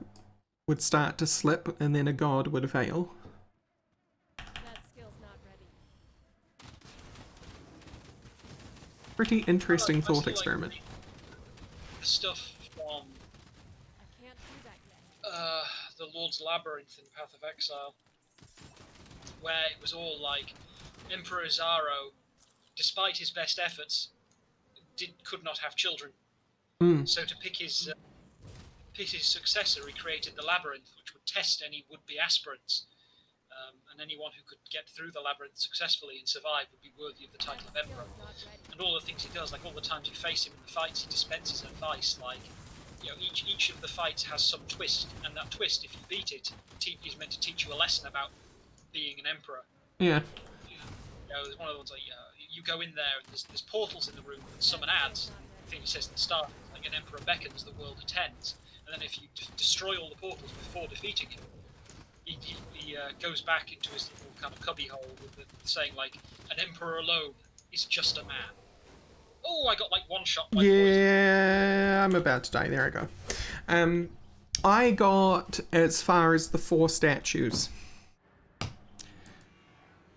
S1: would start to slip and then a god would fail.
S6: That skill's not ready.
S1: Pretty interesting
S2: Mostly,
S1: thought experiment.
S2: The stuff from
S6: I can't do that yet.
S2: the Lord's Labyrinth in Path of Exile, where it was all like Emperor Zaro, despite his best efforts, could not have children. So to pick his successor, he created the labyrinth, which would test any would-be aspirants, and anyone who could get through the labyrinth successfully and survive would be worthy of the title of emperor. And all the things he does, like all the times you face him in the fights, he dispenses advice. Like, each of the fights has some twist, and that twist, if you beat it, is meant to teach you a lesson about being an emperor.
S1: Yeah.
S2: There's one of the ones like you go in there, and there's portals in the room that summon ads. The thing he says at the start, like an emperor beckons, the world attends. And then if you destroy all the portals before defeating him, he goes back into his little kind of cubby hole with saying like, an emperor alone is just a man. Oh, I got like one shot by
S1: Yeah, I'm about to die. There I go. I got as far as the 4 statues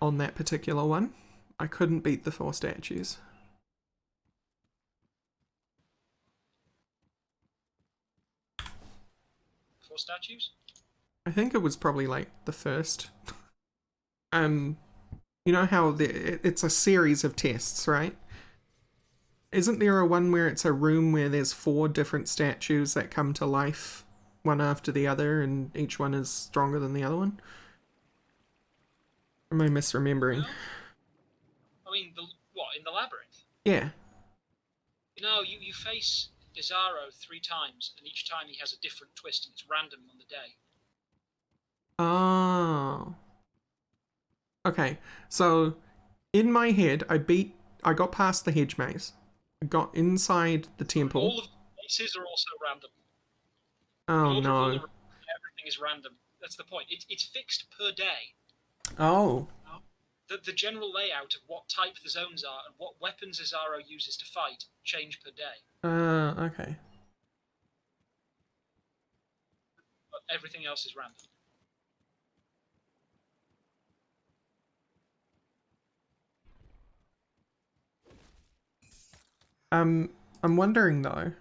S1: on that particular one. I couldn't beat the 4 statues.
S2: 4 statues?
S1: I think it was probably like the first. You know how it's a series of tests, right? Isn't there a one where it's a room where there's 4 different statues that come to life, one after the other, and each one is stronger than the other one? Or am I misremembering?
S2: mean, what, in the labyrinth?
S1: Yeah.
S2: No, you face Izaro 3 times, and each time he has a different twist, and it's random on the day.
S1: Oh. Okay, so in my head, I got past the hedge maze. I got inside the temple.
S2: All of the places are also random.
S1: Oh
S2: Order of all
S1: no.
S2: everything is random. That's the point. It's fixed per day.
S1: Oh.
S2: The general layout of what type the zones are and what weapons Izaro uses to fight change per day.
S1: Okay.
S2: But everything else is random.
S1: I'm wondering though,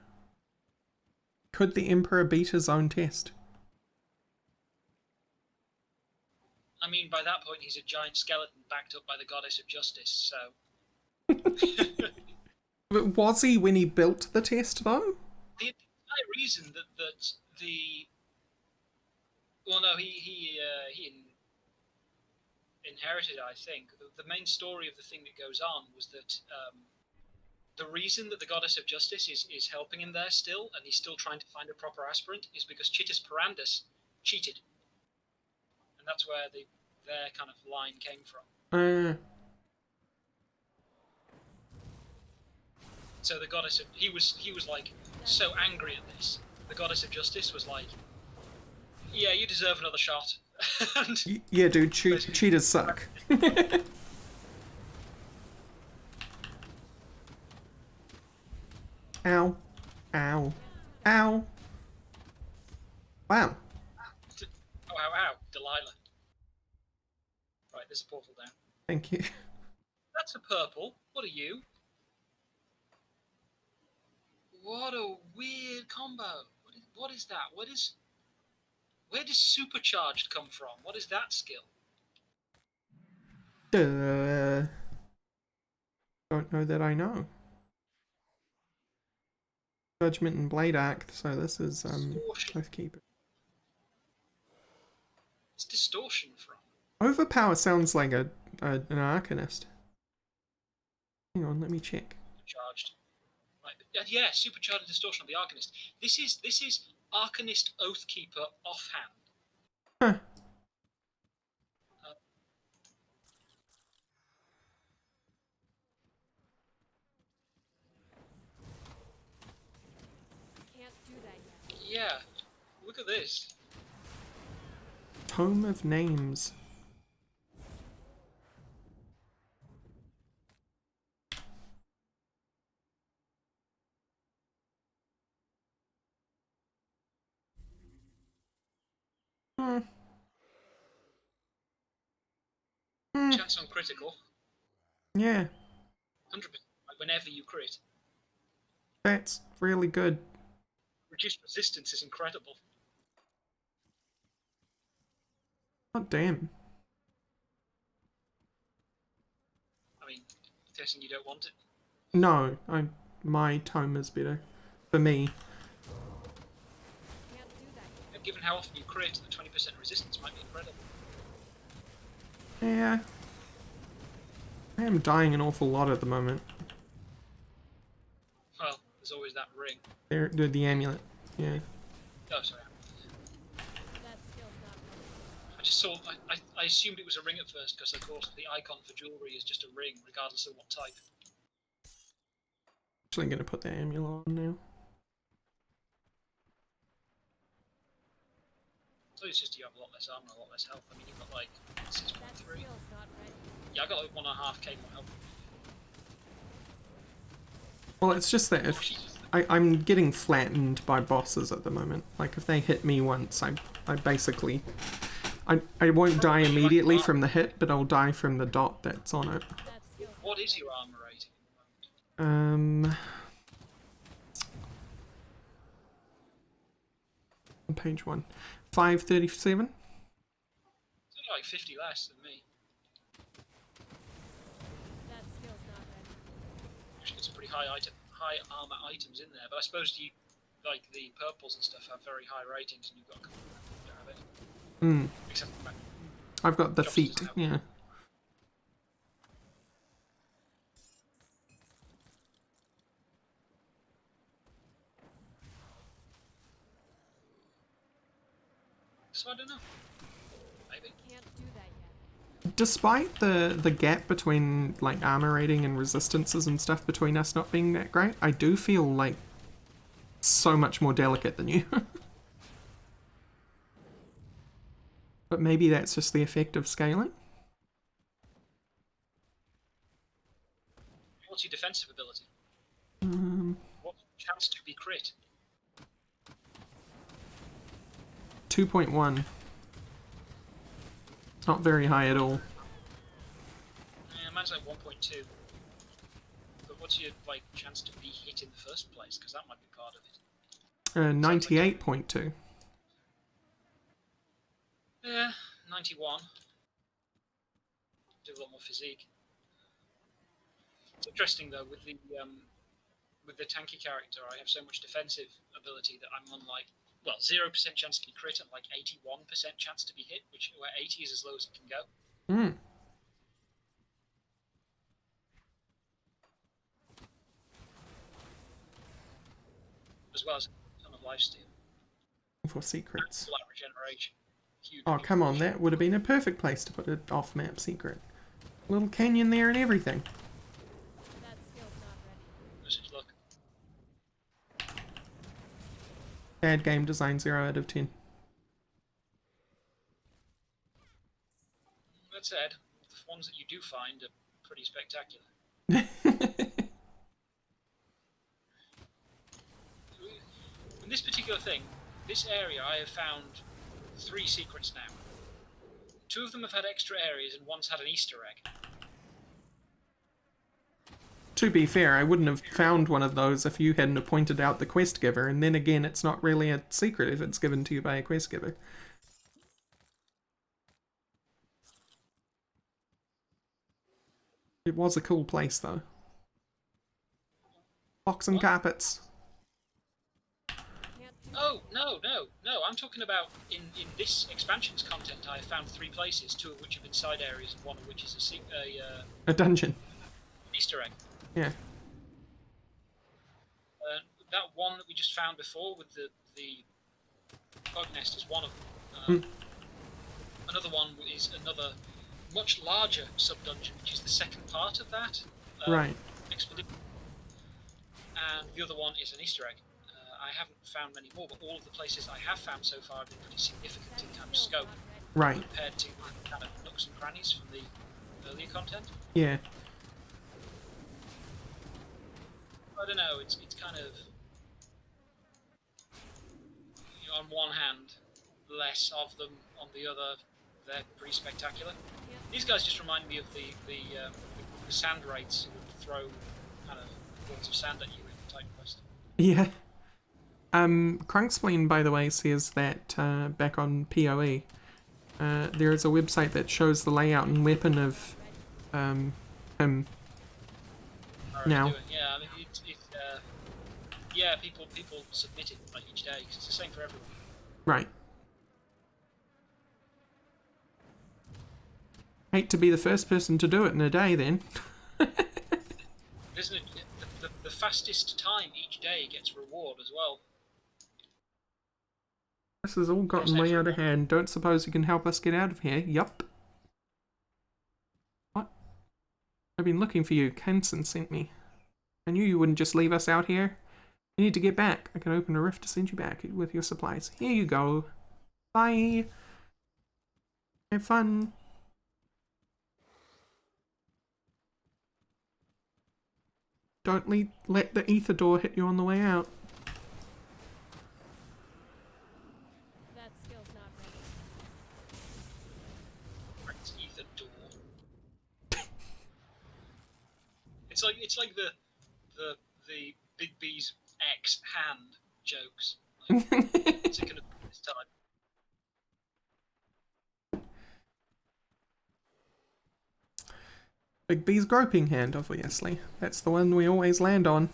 S1: could the Emperor beat his own test?
S2: I mean, by that point, he's a giant skeleton backed up by the goddess of justice, so...
S1: But was he when he built the test though?
S2: The entire reason that the... Well, no, he inherited, I think. The main story of the thing that goes on was that the reason that the goddess of justice is helping him there still, and he's still trying to find a proper aspirant, is because Chitus Parandus cheated. And that's where their kind of line came from. So the goddess of... He was like, so angry at this. The goddess of justice was like, yeah, you deserve another shot. And
S1: Yeah, dude, cheaters suck. Ow. Ow. Ow. Wow.
S2: ow, Delilah. Right, there's a portal down.
S1: Thank you.
S2: That's a purple. What are you? What a weird combo. What is that? Where does supercharged come from? What is that skill?
S1: Don't know that I know. Judgment and Blade Act, so this is Oathkeeper.
S2: It's distortion from.
S1: Overpower sounds like an Arcanist. Hang on, let me check.
S2: Supercharged. Right. Yeah, supercharged and distortion on the Arcanist. This is Arcanist Oathkeeper offhand.
S1: Huh.
S6: Can't do that yet.
S2: Yeah, look at this.
S1: Tome of Names.
S2: Chance on critical.
S1: Yeah.
S2: 100%. Whenever you crit.
S1: That's really good.
S2: Reduced resistance is incredible.
S1: Oh, damn.
S2: I mean, guessing you don't want it.
S1: No, my tome is better. For me.
S6: Can't do that yet.
S2: And given how often you crit, the 20% resistance might be incredible.
S1: Yeah. I am dying an awful lot at the moment.
S2: Well, there's always that ring.
S1: There, the amulet. Yeah.
S2: Oh, sorry.
S6: That skill's not ready.
S2: I just saw... I assumed it was a ring at first, because of course the icon for jewellery is just a ring, regardless of what type.
S1: Actually gonna put the amulet on now.
S2: So it's just you have a lot less armor, a lot less health. I mean, you've got like 6.3.
S6: That skill's not ready.
S2: Yeah, I got like 1.5k more health.
S1: Well, it's just that if I'm getting flattened by bosses at the moment. Like if they hit me once, I basically I won't die immediately from the hit, but I'll die from the dot that's on it.
S6: That skill's
S2: What is your armor rating at the moment?
S1: On page 1. 537.
S2: It's only like 50 less than me.
S6: that skill's not ready.
S2: Actually, it's a pretty high armor items in there, but I suppose you, like the purples and stuff, have very high ratings, and you've got. You don't have it. Except for
S1: I've got the
S2: Justice
S1: feet.
S2: doesn't have
S1: Yeah.
S2: so I don't know. Maybe.
S6: Can't do that yet.
S1: Despite the gap between like armor rating and resistances and stuff between us not being that great, I do feel like so much more delicate than you. But maybe that's just the effect of scaling.
S2: What's your defensive ability? What's the chance to be crit?
S1: 2.1. Not very high at all.
S2: Yeah, mine's like 1.2. But what's your like chance to be hit in the first place? Because that might be part of it.
S1: 98.2.
S2: Yeah, 91. Do a lot more physique. It's interesting though with the tanky character. I have so much defensive ability that I'm on like 0% chance to be crit and like 81% chance to be hit, where 80 is as low as it can go.
S1: Hmm.
S2: As well as a ton of lifesteal.
S1: For secrets.
S2: Light regeneration. Huge.
S1: Oh, come on, that would have been a perfect place to put an off-map secret. Little canyon there and everything.
S6: That skill's not ready.
S2: This is luck.
S1: Bad game design, 0 out of 10.
S2: That said, the ones that you do find are pretty spectacular. In this particular thing, this area, I have found 3 secrets now. 2 of them have had extra areas and one's had an Easter egg.
S1: To be fair, I wouldn't have found one of those if you hadn't have pointed out the quest giver, and then again, it's not really a secret if it's given to you by a quest giver. It was a cool place, though. Box and carpets.
S2: Oh, no, I'm talking about in this expansion's content I have found 3 places, 2 of which have been side areas and 1 of which is
S1: A dungeon.
S2: Easter egg.
S1: Yeah.
S2: That one that we just found before with the bug nest is one of them. Another one is another much larger sub-dungeon, which is the second part of that
S1: Right.
S2: expedition. And the other one is an Easter egg. I haven't found many more, but all of the places I have found so far have been pretty significant in kind of scope
S1: Right.
S2: compared to the kind of nooks and crannies from the earlier content.
S1: Yeah.
S2: I don't know, it's kind of, you know, on one hand, less of them, on the other, they're pretty spectacular. These guys just remind me of the sand wraiths who would throw kind of balls of sand at you in Titan Quest.
S1: Yeah. Crunkspleen, by the way, says that back on PoE, there is a website that shows the layout and weapon of him now.
S2: Yeah, I mean, yeah, people submit it like each day. It's the same for everyone.
S1: Right. Hate to be the first person to do it in a day, then.
S2: Isn't it? The fastest time each day gets reward as well.
S1: This has all gotten way out of hand. Don't suppose you can help us get out of here? Yup. What? I've been looking for you. Hanson sent me. I knew you wouldn't just leave us out here. You need to get back. I can open a rift to send you back with your supplies. Here you go. Bye. Have fun. Don't let the ether door hit you on the way out.
S6: That skill's not ready.
S2: It's ether door. It's like the Big B's X hand jokes. Like, what's it gonna be this time?
S1: Big B's groping hand, obviously. That's the one we always land on.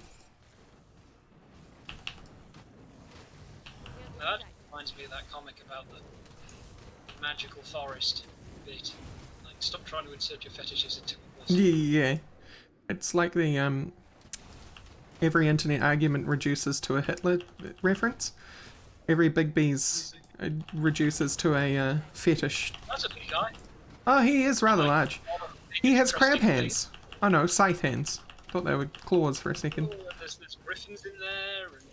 S2: Now that reminds me of that comic about the magical forest bit. Like, stop trying to insert your fetishes into this.
S1: Yeah. It's like the, every internet argument reduces to a Hitler reference. Every Big B's it reduces to a fetish.
S2: That's a big guy.
S1: Oh, he is rather large. He has crab
S2: Interesting
S1: hands. Oh no, scythe hands. Thought they were claws for a second.
S2: thing. Oh, there's griffins in there, and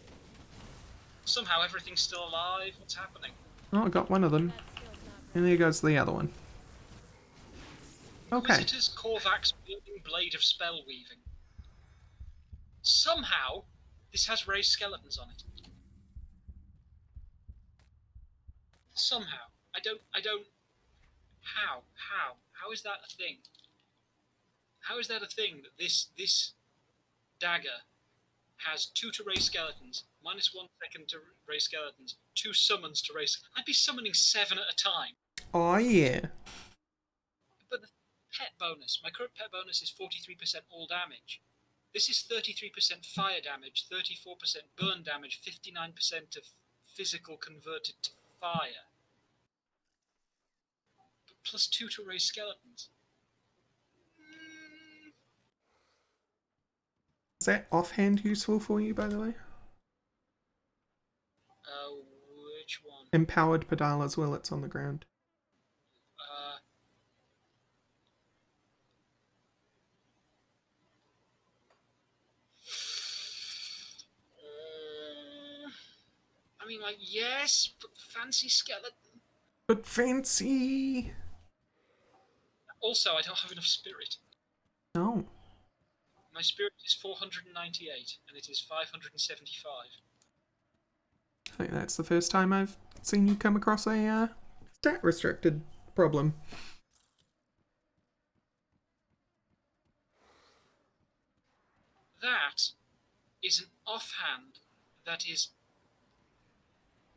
S2: somehow everything's still alive. What's happening?
S1: Oh, I got one of them.
S6: That skill's not
S1: And there goes the other one. Okay.
S2: Visitor's Korvac's wielding blade of spell weaving. Somehow, this has raised skeletons on it. Somehow. I don't... How is that a thing? How is that a thing that this dagger has 2 to raise skeletons, minus 1 second to raise skeletons, 2 summons to raise... I'd be summoning 7 at a time.
S1: Oh yeah.
S2: But the pet bonus, my current pet bonus is 43% all damage. This is 33% fire damage, 34% burn damage, 59% of physical converted to fire. But plus 2 to raise skeletons.
S1: Is that offhand useful for you, by the way?
S2: Which one?
S1: Empowered pedal as well, it's on the ground.
S2: I mean, like, yes, but fancy skeleton.
S1: But fancy!
S2: Also, I don't have enough spirit.
S1: No.
S2: My spirit is 498, and it is 575.
S1: I think that's the first time I've seen you come across a stat restricted problem.
S2: That is an offhand that is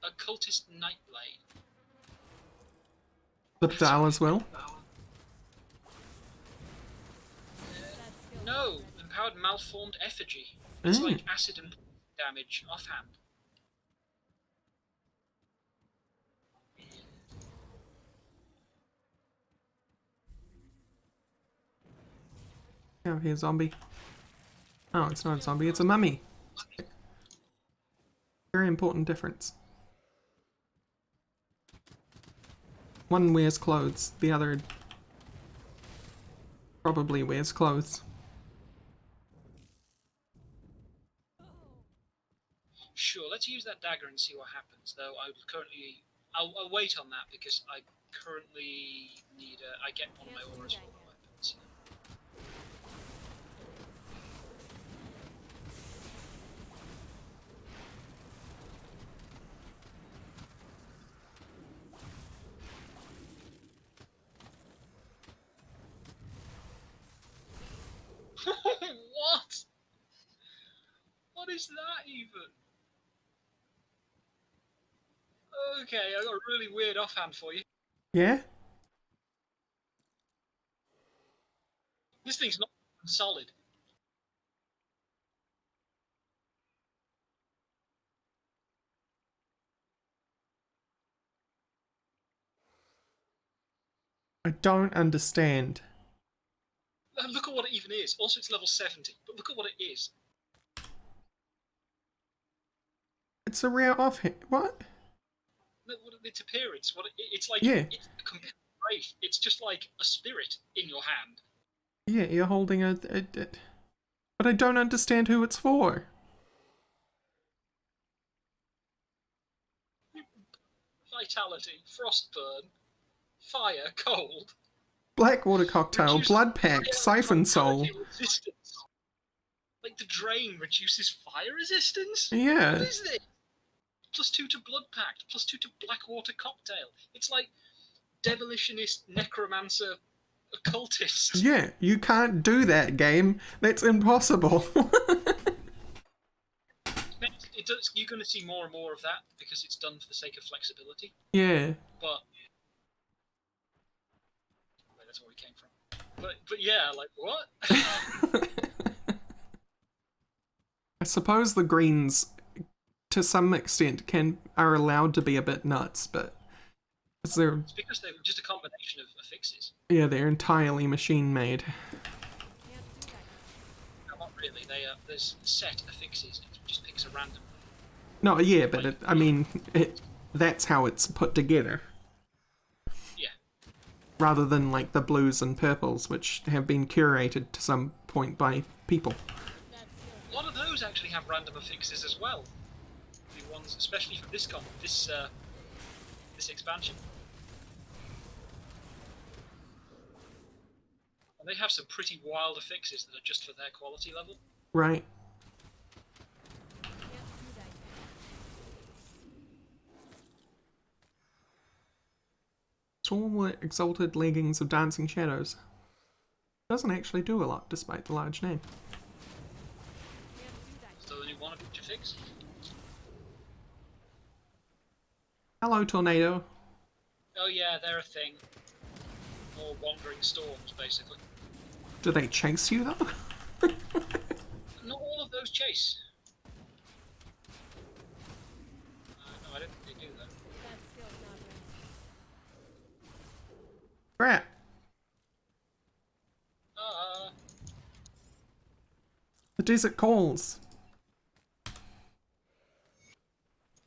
S2: occultist nightblade.
S1: The pedal as well?
S6: that skill's
S2: No, empowered malformed effigy. It's like acid and damage offhand.
S1: Oh, here's a zombie. Oh, it's not a zombie, it's a mummy. Very important difference. One wears clothes, the other probably wears clothes.
S2: Sure, let's use that dagger and see what happens. Though I'll wait on that because I currently need I get one of my auras for the weapons. What? What is that even? Okay, I got a really weird offhand for you.
S1: Yeah?
S2: This thing's not solid.
S1: I don't understand.
S2: Look at what it even is. Also, it's level 70, but look at what it is.
S1: It's a rare offhand. What?
S2: Look at its appearance. It's like
S1: Yeah.
S2: it's a complete wraith. It's just like a spirit in your hand.
S1: Yeah, you're holding a but I don't understand who it's for.
S2: Vitality, frostburn, fire, cold.
S1: Blackwater cocktail,
S2: Reduced
S1: blood pact, siphon soul.
S2: vitality resistance. Like the drain reduces fire resistance?
S1: Yeah.
S2: What is this? Plus 2 to blood pact, plus 2 to blackwater cocktail. It's like demolitionist, necromancer, occultist.
S1: Yeah, you can't do that, game. That's impossible.
S2: You're going to see more and more of that because it's done for the sake of flexibility.
S1: Yeah.
S2: But that's where we came from. But yeah, like what?
S1: I suppose the greens, to some extent, are allowed to be a bit nuts, but
S2: It's because they're just a combination of affixes.
S1: Yeah, they're entirely machine made.
S6: can't do that yet.
S2: No, not really. There's set affixes. It just picks a random.
S1: No, yeah, but I mean, that's how it's put together.
S2: Yeah.
S1: Rather than like the blues and purples, which have been curated to some point by people.
S2: A lot of those actually have random affixes as well. The ones, especially from this this expansion. And they have some pretty wild affixes that are just for their quality level.
S1: Right.
S6: Can't do that yet.
S1: Stalwart exalted leggings of dancing shadows. Doesn't actually do a lot despite the large name.
S6: Can't do that yet.
S2: Still the new one which affix.
S1: Hello, tornado.
S2: Oh yeah, they're a thing. More wandering storms, basically.
S1: Do they chase you though?
S2: Not all of those chase. No, I don't think they do that.
S6: That skill's not ready.
S1: Crap. The desert calls.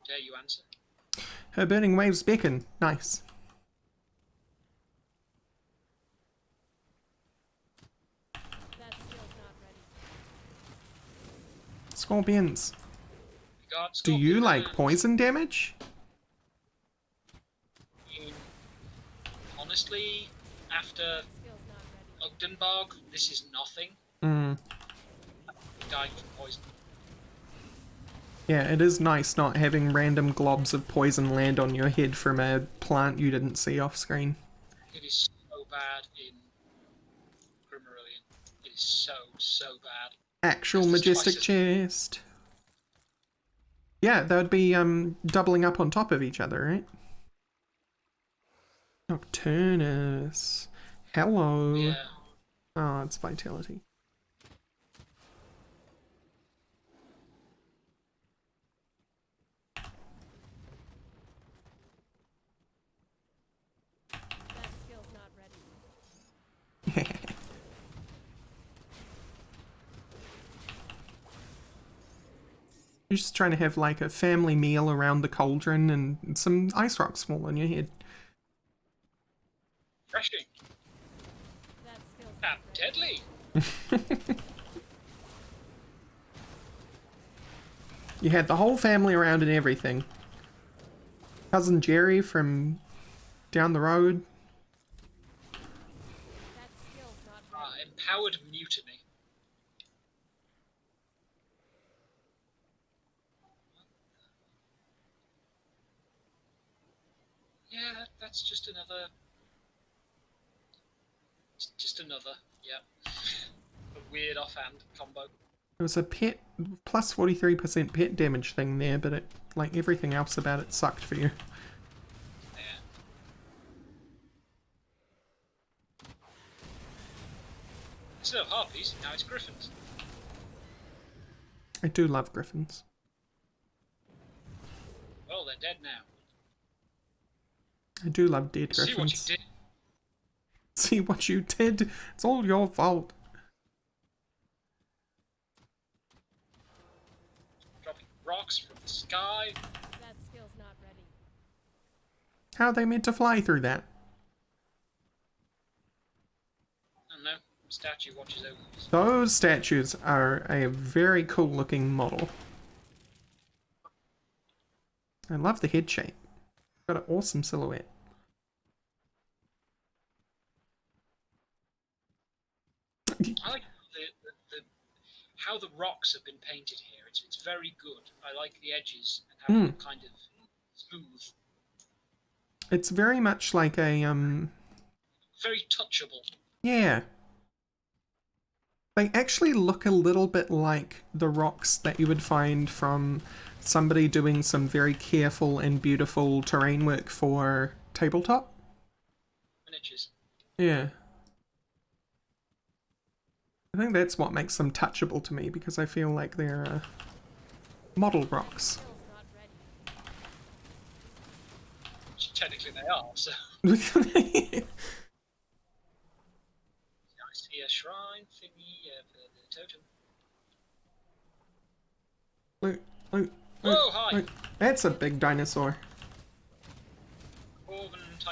S2: Dare you answer?
S1: Her burning waves beckon. Nice.
S6: That skill's not ready.
S1: Scorpions.
S2: God,
S1: Do you
S2: Scorpion
S1: like
S2: hands.
S1: poison damage?
S2: Honestly, after
S6: That skill's not ready.
S2: Ogdenbarg, this is nothing.
S1: Mm.
S2: Dying from poison.
S1: Yeah, it is nice not having random globs of poison land on your head from a plant you didn't see off screen.
S2: It is so bad in Grimarillion. It is so bad.
S1: Actual
S2: Because there's
S1: majestic
S2: twice as-
S1: chest. Yeah, that would be doubling up on top of each other, right? Nocturnus. Hello.
S2: Yeah.
S1: Oh, it's vitality.
S6: That skill's not ready.
S1: You're just trying to have like a family meal around the cauldron and some ice rocks fall on your head.
S2: Refreshing.
S6: That skill's
S2: And
S6: not ready.
S2: deadly.
S1: You had the whole family around and everything. Cousin Jerry from down the road.
S6: That skill's not ready.
S2: Empowered mutiny. Yeah, that's just another. It's just another. Yeah. A weird offhand combo.
S1: There was a pet plus 43% pet damage thing there, but it, like everything else about it, sucked for you.
S2: Yeah. Instead of harpies, now it's griffins.
S1: I do love griffins.
S2: Well, they're dead now.
S1: I do love dead
S2: See
S1: griffins.
S2: what you did.
S1: See what you did? It's all your fault.
S2: Dropping rocks from the sky.
S6: That skill's not ready.
S1: How are they meant to fly through that?
S2: I don't know. Statue watches over us.
S1: Those statues are a very cool looking model. I love the head shape. Got an awesome silhouette.
S2: I like the how the rocks have been painted here. It's very good. I like the edges and how they're kind of smooth.
S1: It's very much like a
S2: Very touchable.
S1: yeah. They actually look a little bit like the rocks that you would find from somebody doing some very careful and beautiful terrain work for tabletop.
S2: Miniatures.
S1: Yeah. I think that's what makes them touchable to me, because I feel like they're model rocks.
S6: Skill's not ready.
S2: Which technically they are, so. I see a shrine thingy for the totem.
S1: Look, look,
S2: Whoa,
S1: look,
S2: hi!
S1: look. That's a big dinosaur.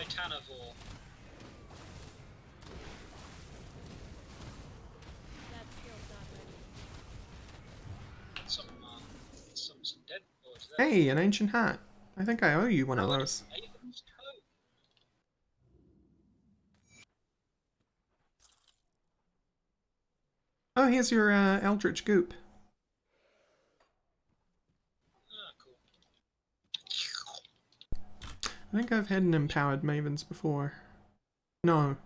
S2: Titanivore.
S6: That skill's not ready.
S2: Some dead boys there.
S1: Hey, an ancient hat. I think I owe you one of those.
S2: Avon's Toe.
S1: Oh, here's your Eldritch Goop.
S2: Ah, cool.
S1: I think I've had an empowered Mavens before. No,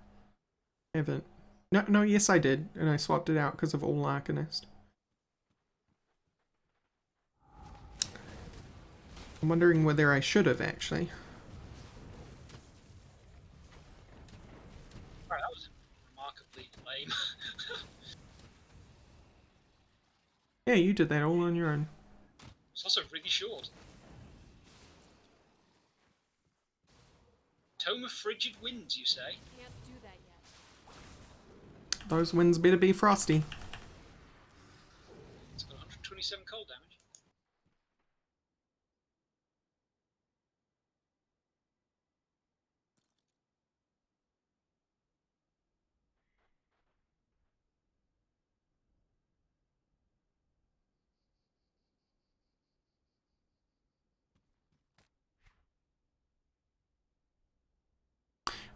S1: I haven't. No, yes I did, and I swapped it out because of All Arcanist. I'm wondering whether I should have, actually.
S2: Right, that was remarkably lame.
S1: Yeah, you did that all on your own.
S2: It's also really short. Tome of Frigid Winds, you say?
S6: Can't do that yet.
S1: Those winds better be frosty.
S2: It's got 127 cold damage.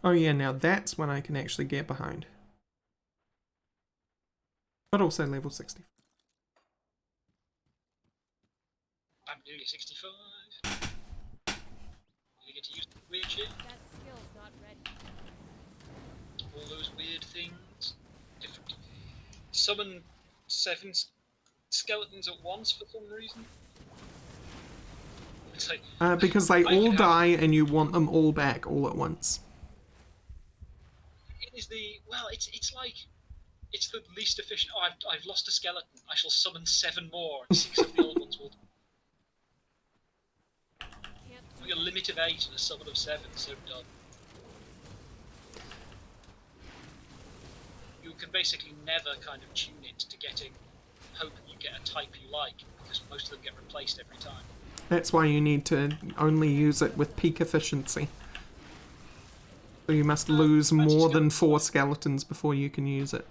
S1: Oh yeah, now that's when I can actually get behind. But also level 60.
S2: I'm nearly 65. You get to use the weird shit.
S6: That skill's not ready.
S2: All those weird things. Different. Summon 7 skeletons at once for some reason. It's like,
S1: Because they
S2: I
S1: all
S2: could
S1: die and you want them all back all at once.
S2: it is the well. It's like it's the least efficient. Oh, I've lost a skeleton. I shall summon 7 more. And 6 of the old ones will.
S6: Can't do
S2: Like a
S6: that.
S2: limit of 8 and a summon of 7. So dumb. You can basically never kind of tune it to hope you get a type you like, because most of them get replaced every time.
S1: That's why you need to only use it with peak efficiency. So you must lose more than 4 skeletons before you can use it.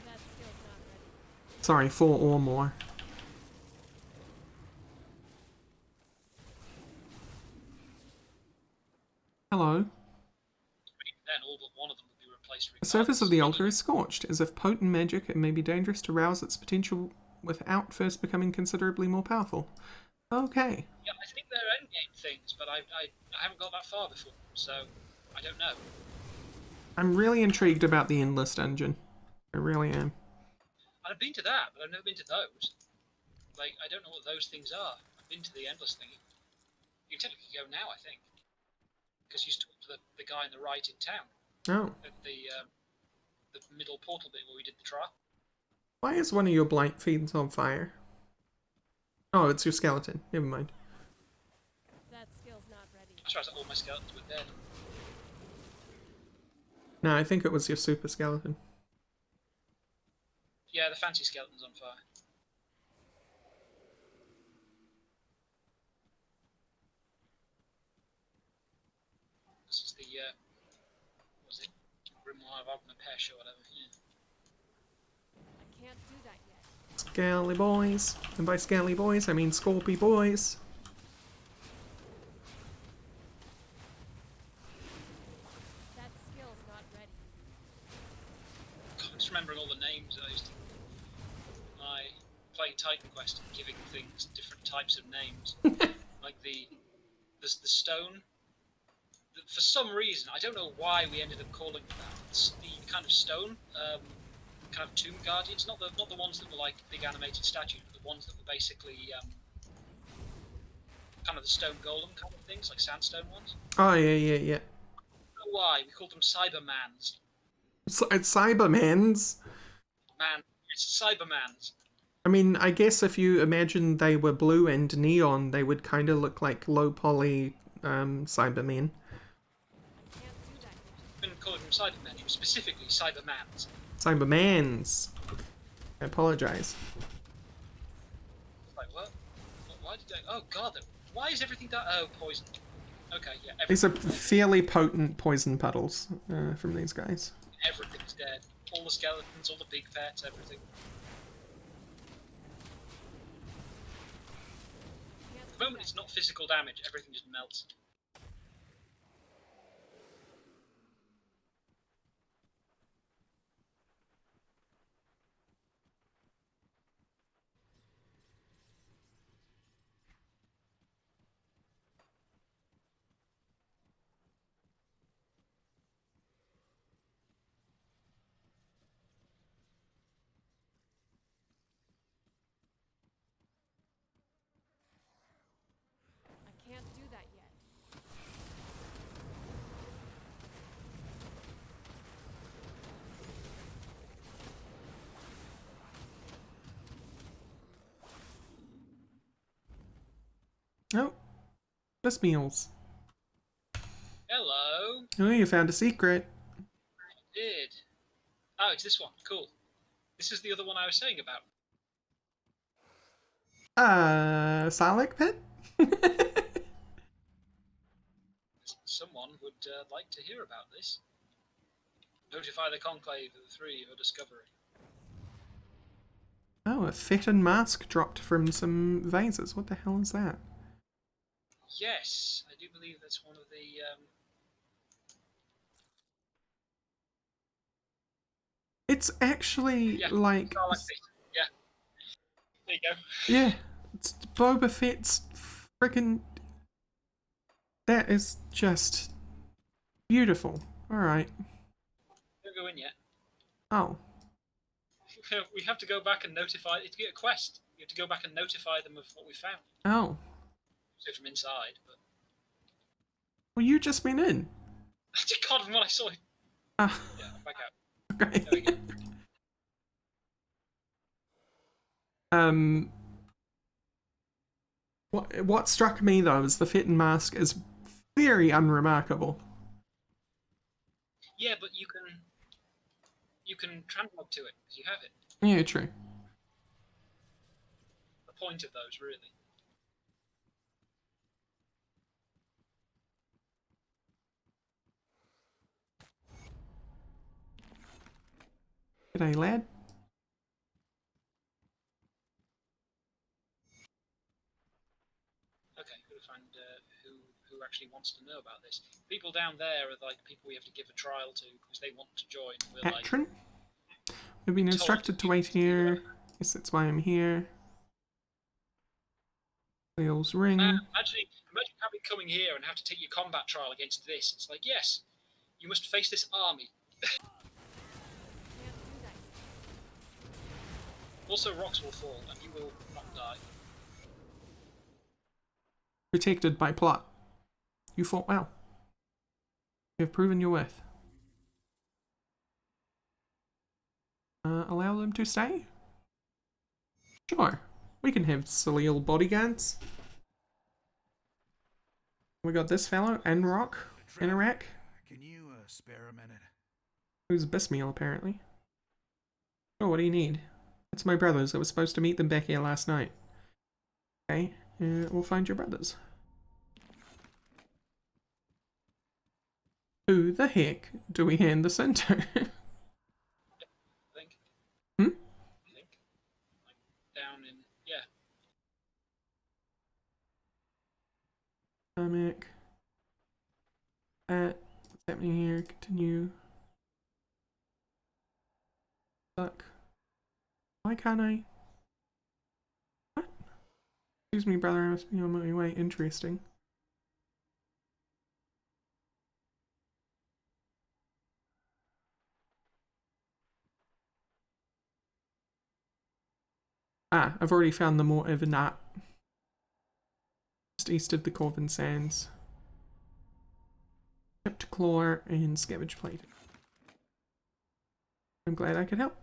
S6: That skill's not ready.
S1: Sorry, 4 or more. Hello.
S2: But even then, all but one of them will be replaced.
S1: The surface of the
S2: regardless.
S1: altar is scorched. As if potent magic, it may be dangerous to rouse its potential without first becoming considerably more powerful. Okay.
S2: Yeah, I think they're endgame things, but I haven't got that far before, so I don't know.
S1: I'm really intrigued about the Endless Dungeon. I really am.
S2: I've been to that, but I've never been to those. Like, I don't know what those things are. I've been to the Endless thing. You can technically go now, I think. Because you talked to the guy on the right in town.
S1: Oh.
S2: At the middle portal bit where we did the trial.
S1: Why is one of your blight feeds on fire? Oh, it's your skeleton. Never mind.
S6: That skill's not ready.
S2: I tried all my skeletons were dead.
S1: No, I think it was your super skeleton.
S2: Yeah, the fancy skeleton's on fire. This is the, what was it? Grimoire of Ognapesh or whatever, yeah.
S6: I can't do that yet.
S1: Scaly boys. And by scaly boys, I mean Scorpy boys.
S6: That skill's not ready.
S2: I'm just remembering all the names I used to... playing Titan Quest and giving things different types of names. Like the stone. For some reason, I don't know why we ended up calling them that. It's the kind of stone, kind of tomb guardians, not the ones that were like big animated statues, but the ones that were basically kind of the stone golem kind of things, like sandstone ones.
S1: Oh, yeah.
S2: I don't know why we called them Cybermans.
S1: It's Cybermans.
S2: Man, it's Cybermans.
S1: I mean, I guess if you imagine they were blue and neon, they would kind of look like low poly Cybermen.
S6: I can't do that yet.
S2: I didn't call them Cybermen, it was specifically Cybermans.
S1: Cybermans. I apologize.
S2: Like, what? Why did they... Oh god, Why is everything that? Oh, poison. Okay, yeah.
S1: These are fairly potent poison puddles from these guys.
S2: Everything's dead. All the skeletons, all the big pets, everything. At the moment, it's not physical damage. Everything just melts.
S6: I can't do that yet.
S1: Oh, this meals.
S2: Hello.
S1: Oh, you found a secret.
S2: I did. Oh, it's this one. Cool. This is the other one I was saying about.
S1: Salak pit?
S2: Someone would like to hear about this. Notify the Conclave of the three of your discovery.
S1: Oh, a fetid mask dropped from some vases. What the hell is that?
S2: Yes, I do believe that's one of the.
S1: It's actually
S2: Yeah,
S1: like...
S2: Starlight Pit. Yeah. There you go.
S1: Yeah, it's Boba Fett's freaking... That is just beautiful. Alright.
S2: Don't go in yet.
S1: Oh.
S2: We have to go back and notify. To get a quest, you have to go back and notify them of what we found.
S1: Oh.
S2: So from inside, but.
S1: Well, you just been in.
S2: God, from what I saw.
S1: Ah.
S2: Yeah, I'm back out.
S1: Okay.
S2: There we go.
S1: What struck me though is the Fetid mask is very unremarkable.
S2: Yeah, but you can translate to it because you have it.
S1: Yeah, true.
S2: The point of those, really.
S1: G'day, lad.
S2: Okay, gotta find who actually wants to know about this. People down there are like people we have to give a trial to because they want to join. We're like,
S1: Patron? We've been instructed to wait here. Guess that's why I'm here. Wheels ring.
S2: imagine having coming here and have to take your combat trial against this. It's like, yes, you must face this army.
S6: Can't do that yet.
S2: Also, rocks will fall and you will not die.
S1: Protected by plot. You fought well. You have proven your worth. Allow them to stay? Sure. We can have Salil bodyguards. We got this fellow, Enrock, Inarak.
S4: Can you spare a minute?
S1: Who's Bismeal, apparently. Oh, what do you need? It's my brothers. I was supposed to meet them back here last night. Okay, we'll find your brothers. Who the heck do we hand this into?
S2: I think.
S1: Hmm?
S2: I think. Like, down in, yeah.
S1: Stomach. What's happening here? Continue. Suck. Why can't I? What? Excuse me, brother, I must be on my way. Interesting. Ah, I've already found the more of a knot. Just east of the Corvin Sands. Chipped claw and scavenge plate. I'm glad I could help.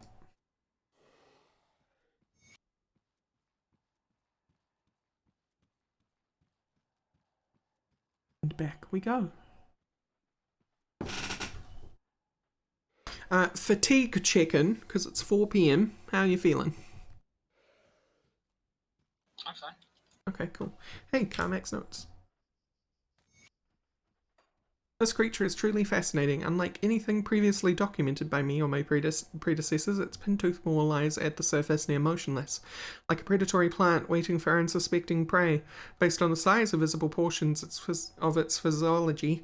S1: And back we go. Fatigue check-in, because it's 4 PM. How are you feeling?
S2: I'm fine.
S1: Okay, cool. Hey, Carmack's notes. This creature is truly fascinating. Unlike anything previously documented by me or my predecessors, its pin-tooth maw lies at the surface near motionless, like a predatory plant waiting for unsuspecting prey. Based on the size of visible portions of its physiology,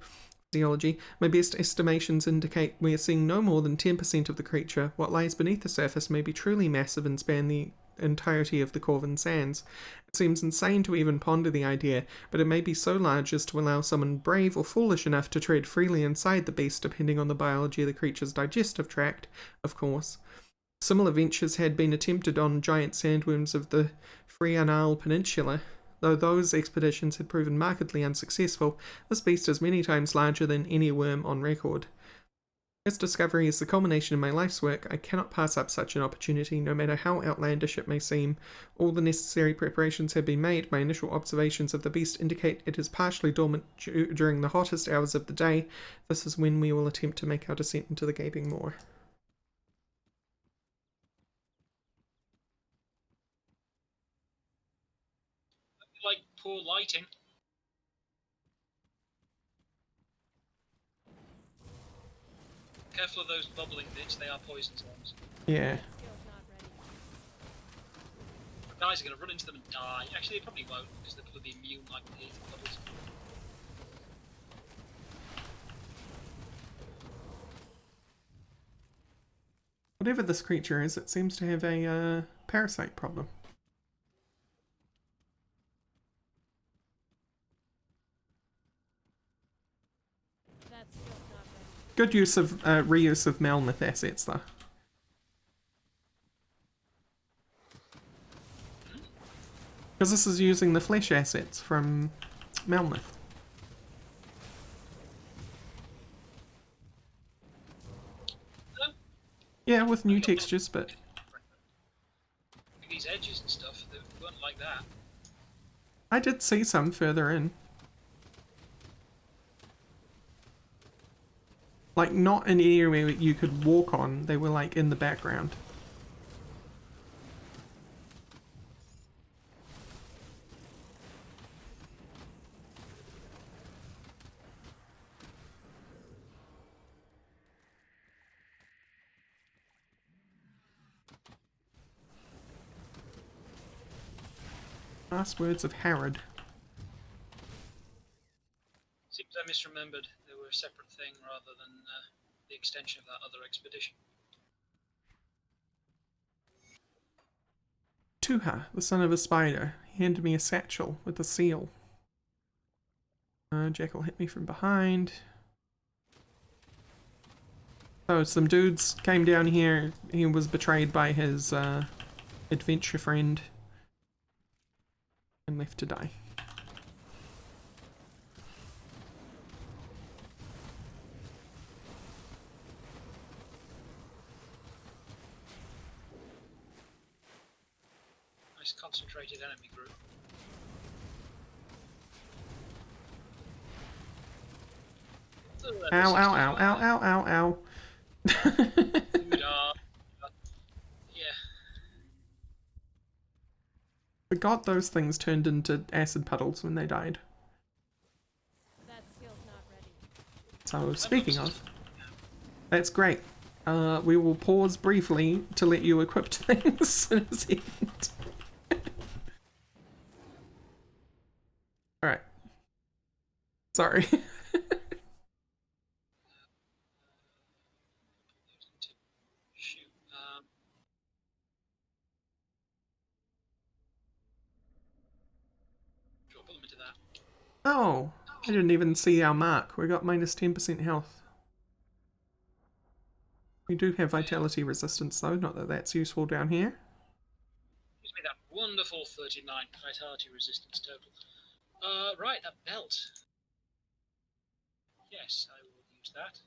S1: my best estimations indicate we are seeing no more than 10% of the creature. What lies beneath the surface may be truly massive and span the entirety of the Corvin Sands. It seems insane to even ponder the idea, but it may be so large as to allow someone brave or foolish enough to tread freely inside the beast, depending on the biology of the creature's digestive tract, of course. Similar ventures had been attempted on giant sandworms of the Frianal Peninsula. Though those expeditions had proven markedly unsuccessful, this beast is many times larger than any worm on record. This discovery is the culmination of my life's work. I cannot pass up such an opportunity, no matter how outlandish it may seem. All the necessary preparations have been made. My initial observations of the beast indicate it is partially dormant during the hottest hours of the day. This is when we will attempt to make our descent into the gaping maw.
S2: Like poor lighting. Careful of those bubbling bits, they are poison zones.
S1: Yeah.
S2: Guys are going to run into them and die. Actually, they probably won't, because they'll probably be immune like the bubbles.
S1: Whatever this creature is, it seems to have a parasite problem. Good use of reuse of Melmoth assets, though. Because this is using the flesh assets from Melmoth. Yeah, with new textures, but...
S2: These edges and stuff, they weren't like that.
S1: I did see some further in. Like, not an area you could walk on, they were like in the background. Last words of Harrod.
S2: Seems I misremembered. They were a separate thing rather than the extension of that other expedition.
S1: Tuha, the son of a spider, he handed me a satchel with a seal. Jackal hit me from behind. So some dudes came down here. He was betrayed by his adventure friend and left to die.
S2: Nice concentrated enemy group.
S1: Ow, ow, ow, ow, ow, ow, ow.
S2: Yeah.
S1: Forgot those things turned into acid puddles when they died.
S6: That skill's not ready.
S1: So, speaking of, that's great. We will pause briefly to let you equip things in a second. Alright. Sorry.
S2: Shoot. Drop them into that.
S1: Oh, I didn't even see our mark. We got minus 10% health. We do have vitality resistance though, not that that's useful down here.
S2: Gives me that wonderful 39 vitality resistance total. Right, that belt. Yes, I will use that.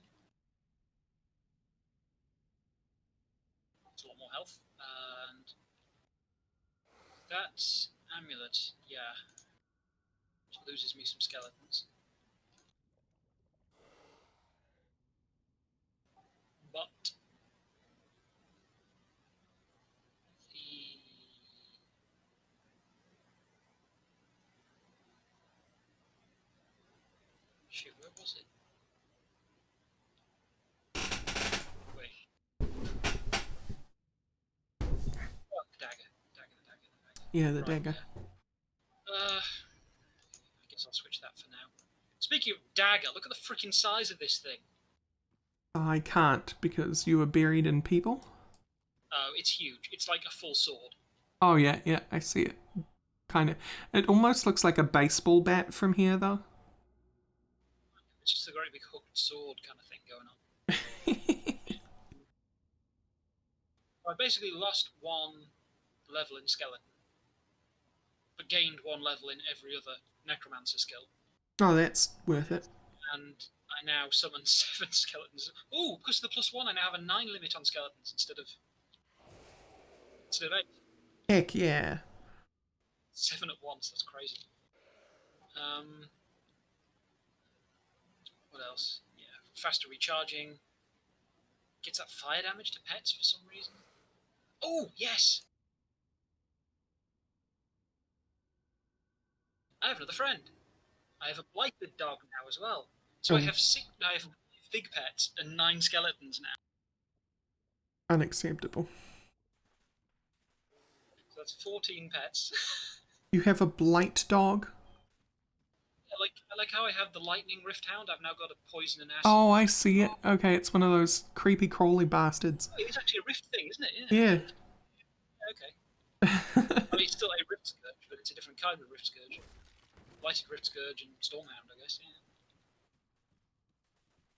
S2: It's a lot more health. And that amulet, yeah. Which loses me some skeletons. But Shit, where was it? Wait. Oh, the dagger. Dagger.
S1: Yeah, the
S2: Right,
S1: dagger.
S2: yeah. I guess I'll switch that for now. Speaking of dagger, look at the freaking size of this thing.
S1: I can't because you were buried in people.
S2: Oh, it's huge. It's like a full sword.
S1: Oh yeah, yeah, I see it. Kind of. It almost looks like a baseball bat from here, though.
S2: It's just a great big hooked sword kind of thing going on. I basically lost one level in skeleton, but gained one level in every other necromancer skill.
S1: Oh, that's worth it.
S2: And I now summon 7 skeletons. Oh, because of the +1, I now have a 9 limit on skeletons instead of 8.
S1: Heck yeah.
S2: 7 at once. That's crazy. What else? Yeah, faster recharging. Gets that fire damage to pets for some reason. Oh yes. I have another friend. I have a blighted dog now as well. So I have 5 big pets and 9 skeletons now.
S1: Unacceptable.
S2: So that's 14 pets.
S1: You have a blight dog?
S2: I like how I have the lightning rift hound. I've now got a poison and acid.
S1: Oh, I see it. Okay, it's one of those creepy crawly bastards.
S2: Oh, it's actually a rift thing, isn't it?
S1: Yeah.
S2: Okay. I mean, it's still a rift scourge, but it's a different kind of rift scourge. Blighted rift scourge and stormhound, I guess. Yeah.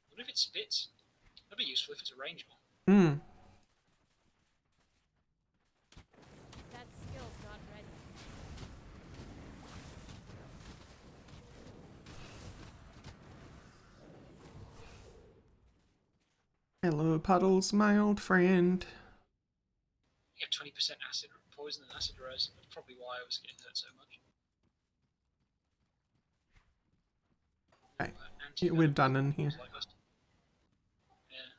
S2: I wonder if it spits. That'd be useful if it's a ranged one.
S1: Hmm.
S6: That skill's not ready.
S1: Hello, Puddles, my old friend.
S2: You have 20% acid poison and acid res. That's probably why I was getting hurt so much.
S1: Okay, yeah, we're done in here.
S2: Yeah.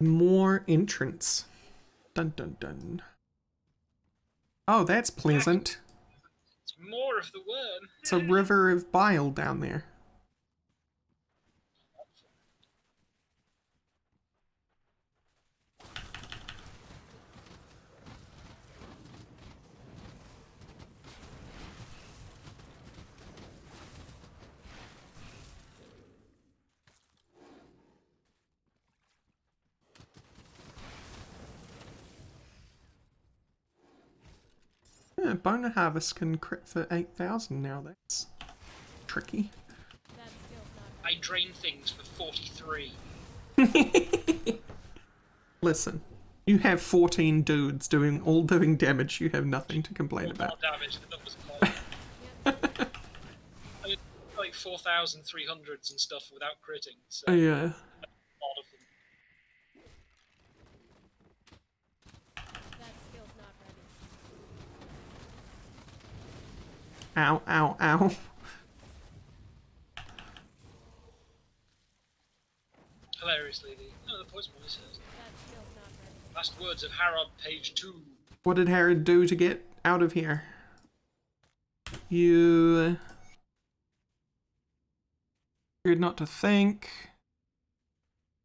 S1: More entrance. Dun dun dun. Oh, that's pleasant.
S2: It's more of the worm.
S1: It's a river of bile down there. Yeah, Boner Harvest can crit for 8,000 now. That's tricky.
S6: That skill's not
S2: I drain things for 43.
S1: Listen, you have 14 dudes all doing damage. You have nothing to complain about.
S2: More damage, the numbers are low. I mean, like 4,300s and stuff without critting. So
S1: Yeah.
S2: a lot of them.
S6: That skill's not ready.
S1: Ow, ow, ow.
S2: Hilariously, the poison one says.
S6: That skill's not ready.
S2: Last words of Harrod, page 2.
S1: What did Herod do to get out of here? You appeared not to think.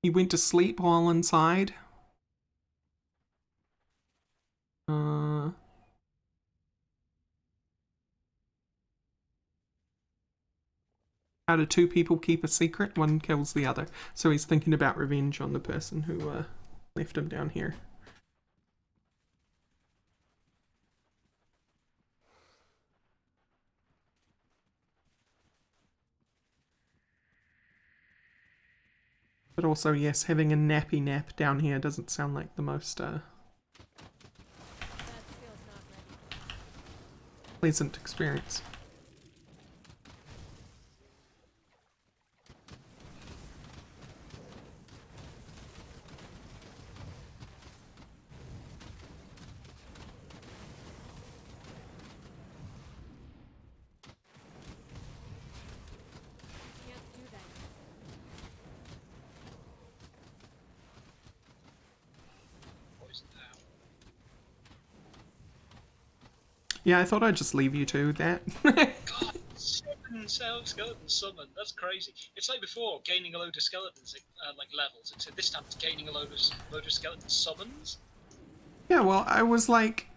S1: He went to sleep while inside. How do 2 people keep a secret? One kills the other. So he's thinking about revenge on the person who left him down here. But also, yes, having a nappy nap down here doesn't sound like the most
S6: That skill's not ready.
S1: pleasant experience.
S6: Can't do that yet.
S2: Poisoned out.
S1: Yeah, I thought I'd just leave you to that.
S2: God, 7 skeletons summoned. That's crazy. It's like before, gaining a load of skeletons, like levels. Except this time it's gaining a load of skeleton summons.
S1: Yeah, well, I was like,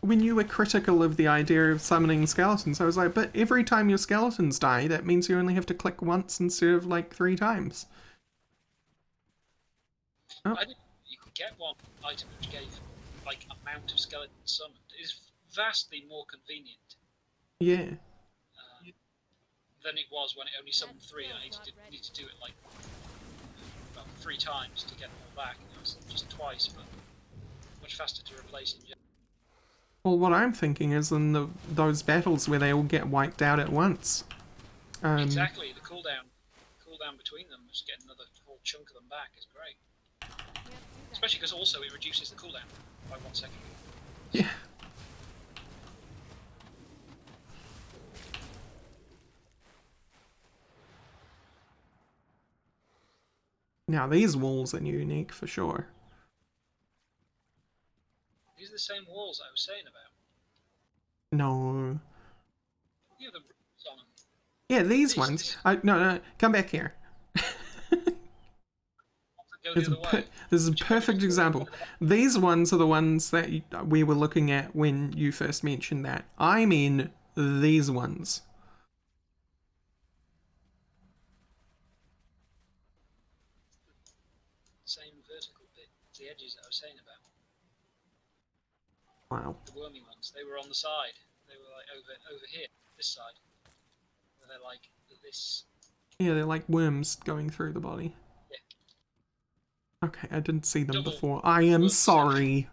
S1: when you were critical of the idea of summoning skeletons, I was like, but every time your skeletons die, that means you only have to click once instead of like 3 times. Oh.
S2: I didn't know you could get one item which gave like amount of skeletons summoned. It is vastly more convenient.
S1: Yeah.
S2: Than it was when it only summoned 3. I need to do it like 3 times to get them all back. It was just twice, but much faster to replace in general.
S1: Well, what I'm thinking is in those battles where they all get wiped out at once.
S2: Exactly, the cooldown between them, just getting another whole chunk of them back is great. Especially because also it reduces the cooldown by 1 second.
S1: Yeah. Now these walls are unique for sure.
S2: These are the same walls I was saying about.
S1: No.
S2: Yeah, the roofs on them.
S1: Yeah, these ones. No, come back here. This is a perfect example. These ones are the ones that we were looking at when you first mentioned that. I mean these ones.
S2: Same vertical bit, the edges that I was saying about.
S1: Wow.
S2: The wormy ones, they were on the side. They were like over here, this side. Where they're like this.
S1: Yeah, they're like worms going through the body.
S2: Yeah.
S1: Okay, I didn't see them before. I am sorry.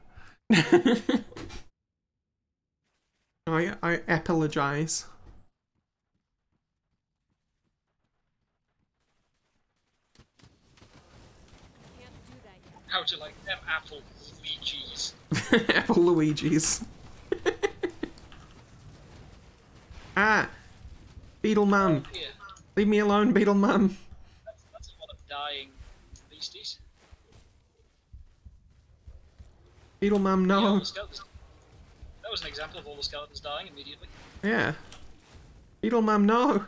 S1: I apologize.
S2: How to like them apple Luigi's.
S1: Apple Luigi's. Ah! Beetle Mum.
S2: Yeah.
S1: Leave me alone, Beetle Mum.
S2: That's a lot of dying beasties.
S1: Beetle Mum, no.
S2: Yeah, that was an example of all the skeletons dying immediately.
S1: Yeah. Beetle Mum, no.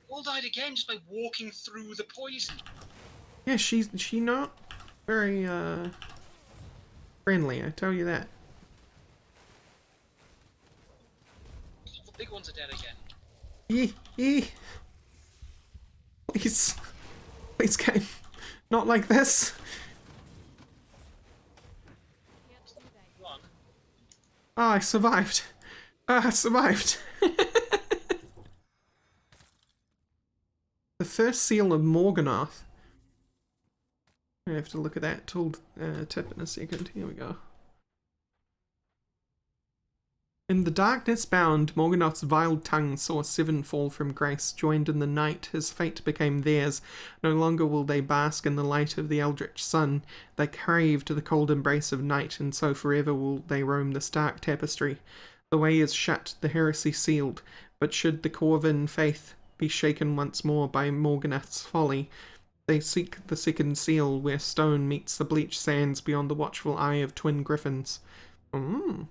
S2: All died again just by walking through the poison.
S1: Yeah, she not very friendly, I tell you that.
S2: The big ones are dead again.
S1: Please. Please, game. Not like this.
S2: One.
S1: Ah, I survived. I survived. The first seal of Morganoth. I have to look at that tip in a second. Here we go. In the darkness bound, Morganoth's vile tongue saw 7 fall from grace. Joined in the night, his fate became theirs. No longer will they bask in the light of the eldritch sun. They craved the cold embrace of night, and so forever will they roam the stark tapestry. The way is shut, the heresy sealed. But should the Corvin faith be shaken once more by Morganoth's folly, they seek the second seal, where stone meets the bleached sands beyond the watchful eye of twin griffins. I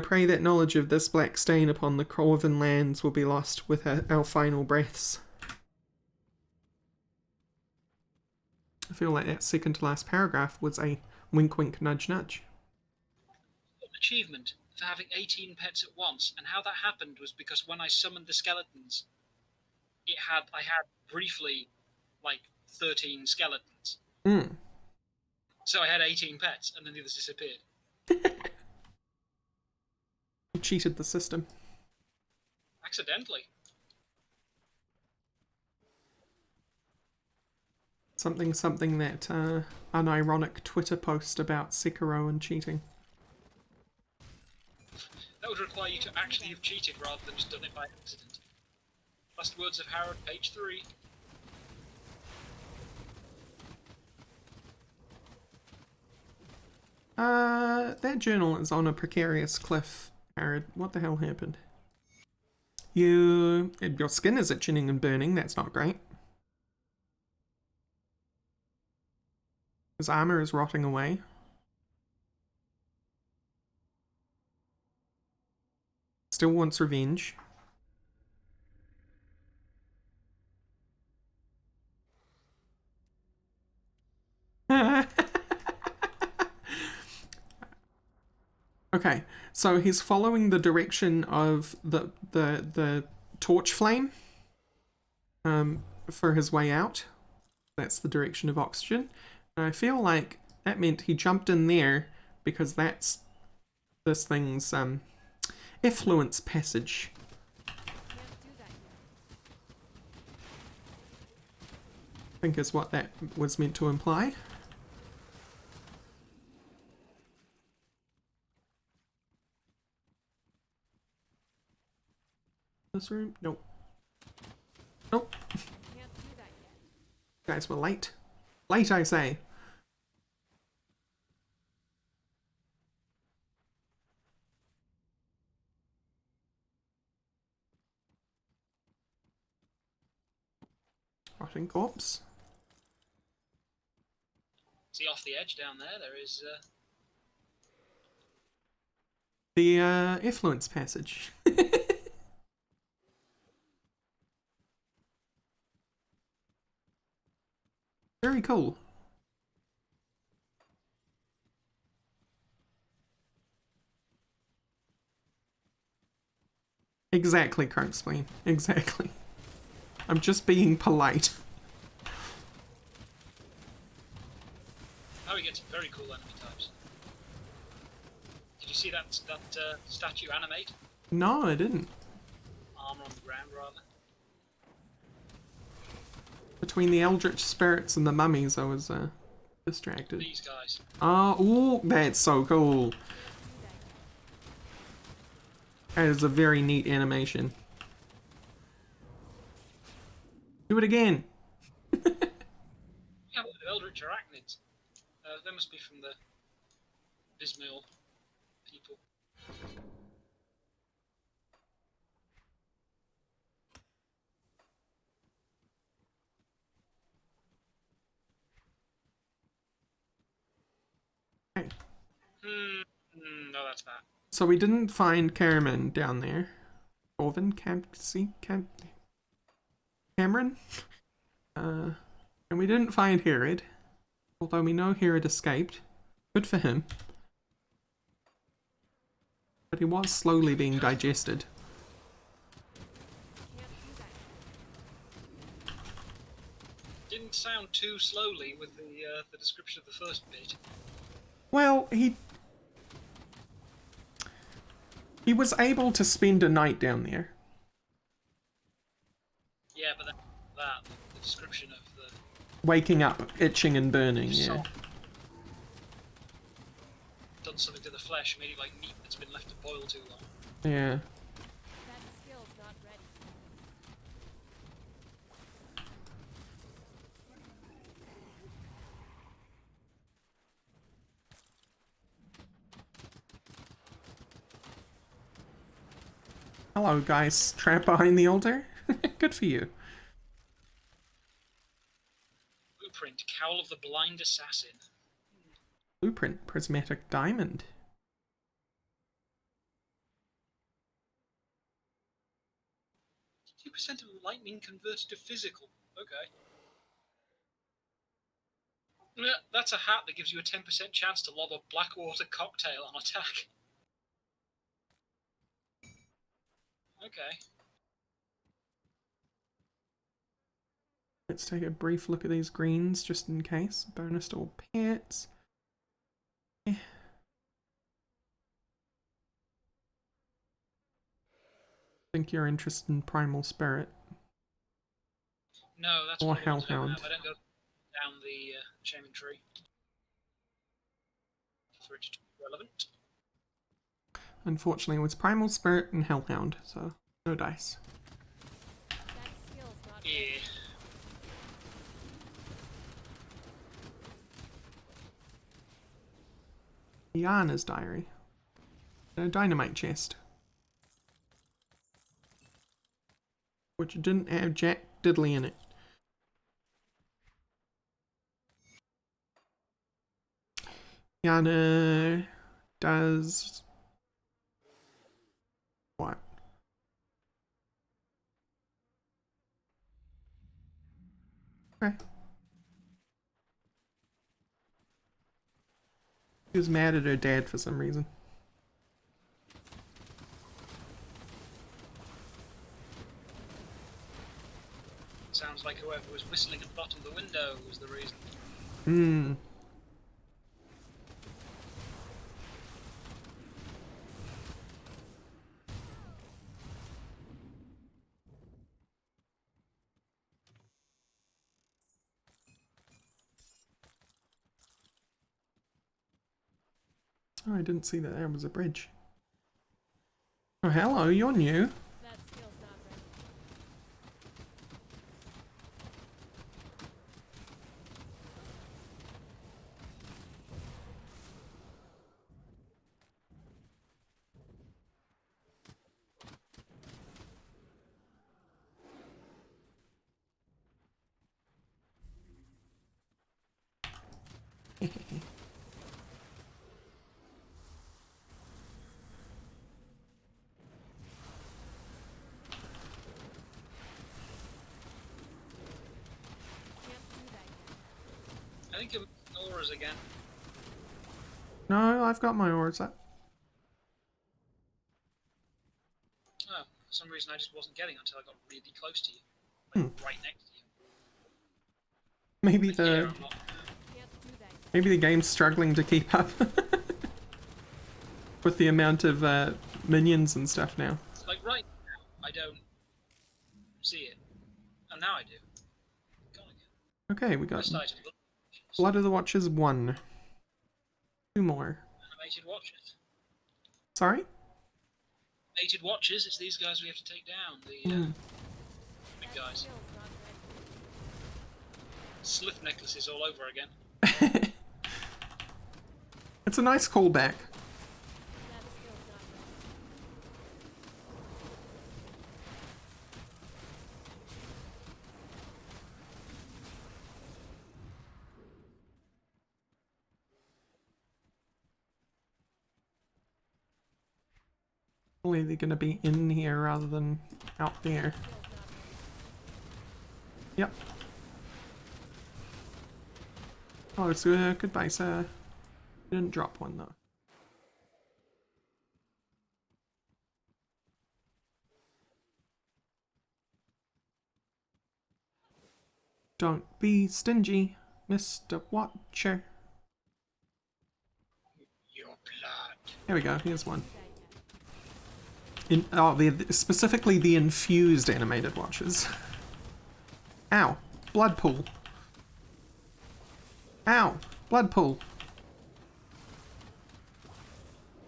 S1: pray that knowledge of this black stain upon the Corvin lands will be lost with our final breaths. I feel like that second to last paragraph was a wink wink nudge nudge.
S2: Achievement for having 18 pets at once, and how that happened was because when I summoned the skeletons, I had briefly like 13 skeletons. So I had 18 pets, and then the others disappeared.
S1: You cheated the system.
S2: Accidentally.
S1: Something that unironic Twitter post about Sekiro and cheating.
S2: That would require you to actually have cheated rather than just done it by accident. Last words of Howard, page 3.
S1: That journal is on a precarious cliff, Harrod. What the hell happened? Your skin is itching and burning, that's not great. His armor is rotting away. still wants revenge. Okay, so he's following the direction of the torch flame for his way out. That's the direction of oxygen. And I feel like that meant he jumped in there because that's this thing's effluence passage.
S6: Can't do that yet.
S1: I think is what that was meant to imply. This room? Nope. Nope.
S6: Can't do that yet.
S1: Guys, we're late. Late, I say. Rotting corpse.
S2: See, off the edge down there, there is.
S1: The effluence passage. Very cool. Exactly, Crunkspleen. Exactly. I'm just being polite.
S2: Oh, we get some very cool enemy types. Did you see that statue animate?
S1: No, I didn't.
S2: Armor on the ground, rather.
S1: Between the eldritch spirits and the mummies, I was distracted.
S2: These guys.
S1: Oh, ooh, that's so cool. That is a very neat animation. Do it again.
S2: Yeah, what the Eldritch Arachnids? They must be from the Bismill people.
S1: Okay.
S2: No, that's bad.
S1: So we didn't find Caraman down there. Corvin? Cameron? And we didn't find Herod. Although we know Herod escaped. Good for him. But he was slowly being digested.
S6: Can't do that yet.
S2: Didn't sound too slowly with the description of the first bit.
S1: Well, he was able to spend a night down there.
S2: Yeah, but the description of the
S1: Waking up, itching and burning, yeah.
S2: salt done something to the flesh, made it like meat that's been left to boil too long.
S1: Yeah.
S6: That skill's not ready.
S1: Hello, guys. Trapped behind the altar? Good for you.
S2: Blueprint, Cowl of the Blind Assassin.
S1: Blueprint, prismatic diamond.
S2: 2% of lightning converted to physical. Okay. Yeah, that's a hat that gives you a 10% chance to lob a Blackwater cocktail on attack. Okay.
S1: Let's take a brief look at these greens just in case. Bonus to all pets. Eh. Think you're interested in Primal Spirit.
S2: No, that's
S1: Or
S2: what I want to do
S1: Hellhound.
S2: now. I don't go down the shaman tree. For it to be relevant.
S1: Unfortunately, it was Primal Spirit and Hellhound, so no dice.
S6: That skill's not
S2: Yeah.
S6: ready.
S1: Yana's diary. A dynamite chest. Which didn't have Jack Diddley in it. Yana does what? Okay. She was mad at her dad for some reason.
S2: Sounds like whoever was whistling at the bottom of the window was the reason.
S1: Hmm. Oh, I didn't see that there was a bridge. Oh, hello, you're new.
S6: That skill's not ready. Can't do that yet.
S2: I think you're auras again.
S1: No, I've got my oars up.
S2: Oh, for some reason I just wasn't getting until I got really close to you. Like, right next to you.
S1: Maybe
S2: Like,
S1: the
S2: yeah, I'm not.
S6: Can't do that yet.
S1: maybe the game's struggling to keep up with the amount of minions and stuff now.
S2: Like, right now, I don't see it. And now I do. Gone again.
S1: Okay, we got
S2: Quest item.
S1: Blood of the Watchers 1. 2 more.
S2: Animated watches.
S1: Sorry?
S2: Animated watches, it's these guys we have to take down. The big
S6: That
S2: guys.
S6: skill's not ready.
S2: Slith necklaces all over again.
S1: It's a nice callback.
S6: That skill's not ready.
S1: Hopefully they're gonna be in here rather than out there.
S6: Skill's not ready.
S1: Yep. Oh, it's goodbye, sir. Didn't drop one though. Don't be stingy, Mr. Watcher.
S2: Your blood.
S1: Here we go. Here's one.
S6: Do that yet.
S1: Specifically the infused animated watches. Ow! Blood pool. Ow! Blood pool.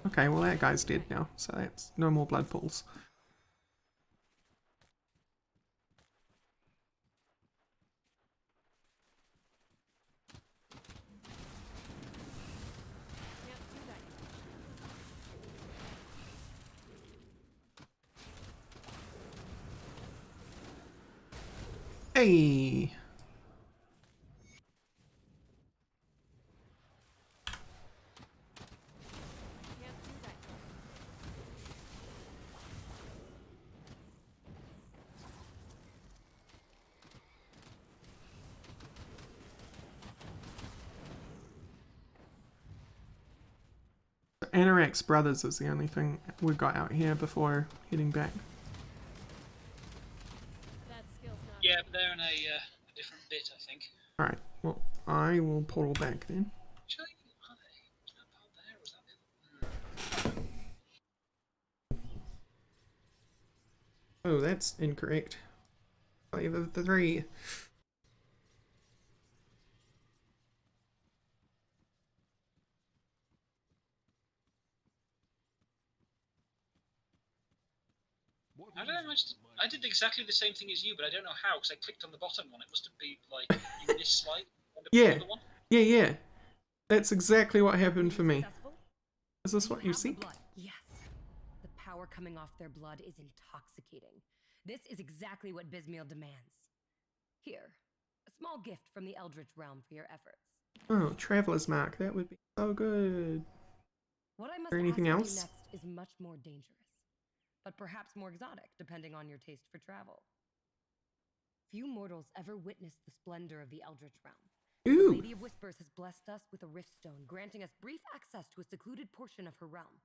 S1: Okay, well that guy's dead now, so that's no more blood pools.
S6: Can't do that yet.
S1: Hey!
S6: Can't do that yet.
S1: Rorax Brothers is the only thing we've got out here before heading back.
S6: That skill's not
S2: Yeah,
S6: ready.
S2: but they're in a different bit, I think.
S1: Alright, well, I will portal back then.
S2: Actually, are they? Was that part there, or was that the other?
S1: Oh, that's incorrect. Flavor of the 3.
S2: I don't know. I did exactly the same thing as you, but I don't know how because I clicked on the bottom one. It must have been like you missed slide.
S1: Yeah.
S2: The one.
S1: Yeah. That's exactly what happened for me.
S9: Successful?
S1: Is this what you
S9: have the
S1: seek?
S9: blood. Yes. The power coming off their blood is intoxicating. This is exactly what Bismail demands. Here, a small gift from the Eldritch realm for your efforts.
S1: Oh, Traveler's Mark. That would be so good.
S9: What I must
S1: there
S9: ask
S1: anything
S9: of
S1: else?
S9: you next is much more dangerous, but perhaps more exotic, depending on your taste for travel. Few mortals ever witnessed the splendor of the Eldritch Realm.
S1: Ooh.
S9: The Lady of Whispers has blessed us with a riftstone, granting us brief access to a secluded portion of her realm.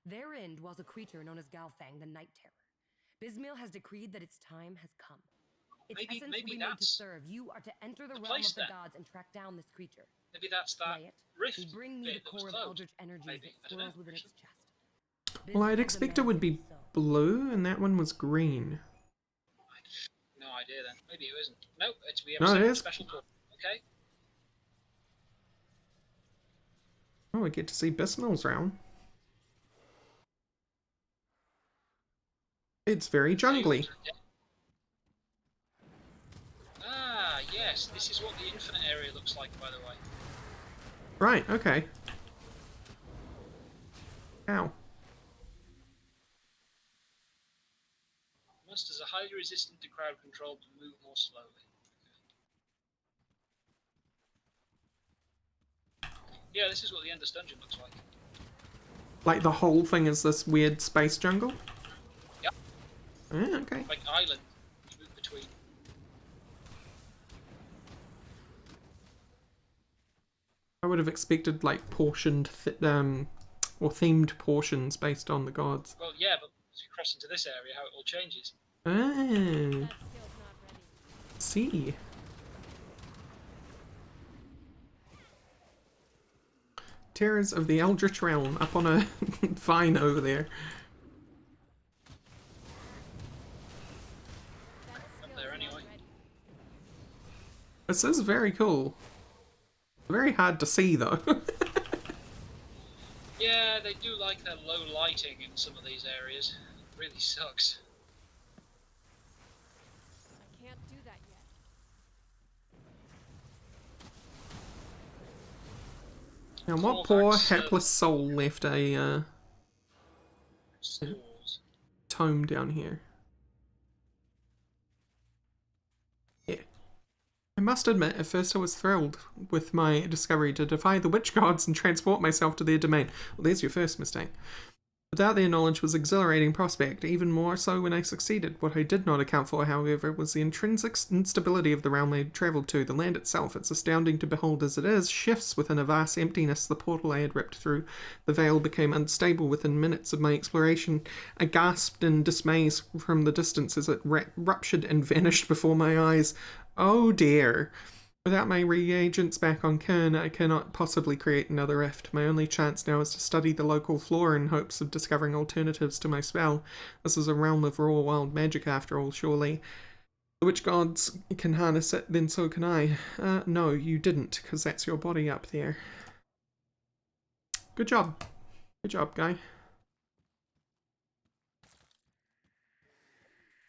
S9: Therein dwells a creature known as Galfang, the Night Terror. Bismail has decreed that its time has come. Its
S2: Maybe-
S9: essence
S2: maybe
S9: will be made to
S2: that's
S9: serve. You are to enter the
S2: the
S9: realm
S2: place
S9: of the
S2: then.
S9: gods and track down this creature.
S2: Maybe that's that
S9: Slay it,
S2: rift
S9: and bring me the
S2: bit that was
S9: core of
S2: closed.
S9: eldritch energies
S2: Maybe.
S9: that
S2: I don't know,
S9: swirls within its
S2: actually.
S9: chest.
S1: Well, I'd
S9: Bismail
S1: expect it would
S9: demands
S1: be
S9: so.
S1: blue, and that one was green.
S2: No idea then. Maybe it isn't. Nope, we have
S1: No,
S2: a
S1: it
S2: second
S1: is.
S2: special call. Okay.
S1: Oh, we get to see Bismail's realm. It's very jungly.
S2: Ah, yes. This is what the infinite area looks like, by the way.
S1: Right, okay. Ow.
S2: Monsters are highly resistant to crowd control but move more slowly. Yeah, this is what the Endless Dungeon looks like.
S1: Like the whole thing is this weird space jungle?
S2: Yep.
S1: Ah, okay.
S2: Like island. You move between.
S1: I would have expected like portioned, or themed portions based on the gods.
S2: Well, yeah, but as you cross into this area, how it all changes.
S1: Ah,
S6: That skill's not ready.
S1: see. Terrors of the Eldritch Realm up on a vine over there.
S6: That
S2: Up
S6: skill's
S2: there
S6: not
S2: anyway.
S6: ready.
S1: This is very cool. Very hard to see though.
S2: Yeah, they do like their low lighting in some of these areas. It really sucks.
S6: I can't do that yet.
S1: Now, what poor
S2: Rorax,
S1: hapless soul left a
S2: Stores.
S1: tome down here? Yeah. I must admit, at first I was thrilled with my discovery to defy the witch gods and transport myself to their domain. Well, there's your first mistake. Without their knowledge was exhilarating prospect, even more so when I succeeded. What I did not account for, however, was the intrinsic instability of the realm I had travelled to. The land itself, it's astounding to behold as it is, shifts within a vast emptiness. The portal I had ripped through the veil became unstable within minutes of my exploration. I gasped in dismay from the distance as it ruptured and vanished before my eyes. Oh dear. Without my reagents back on Kern, I cannot possibly create another rift. My only chance now is to study the local flora in hopes of discovering alternatives to my spell. This is a realm of raw wild magic after all, surely. The witch gods can harness it, then so can I. No, you didn't, because that's your body up there. Good job. Good job, guy.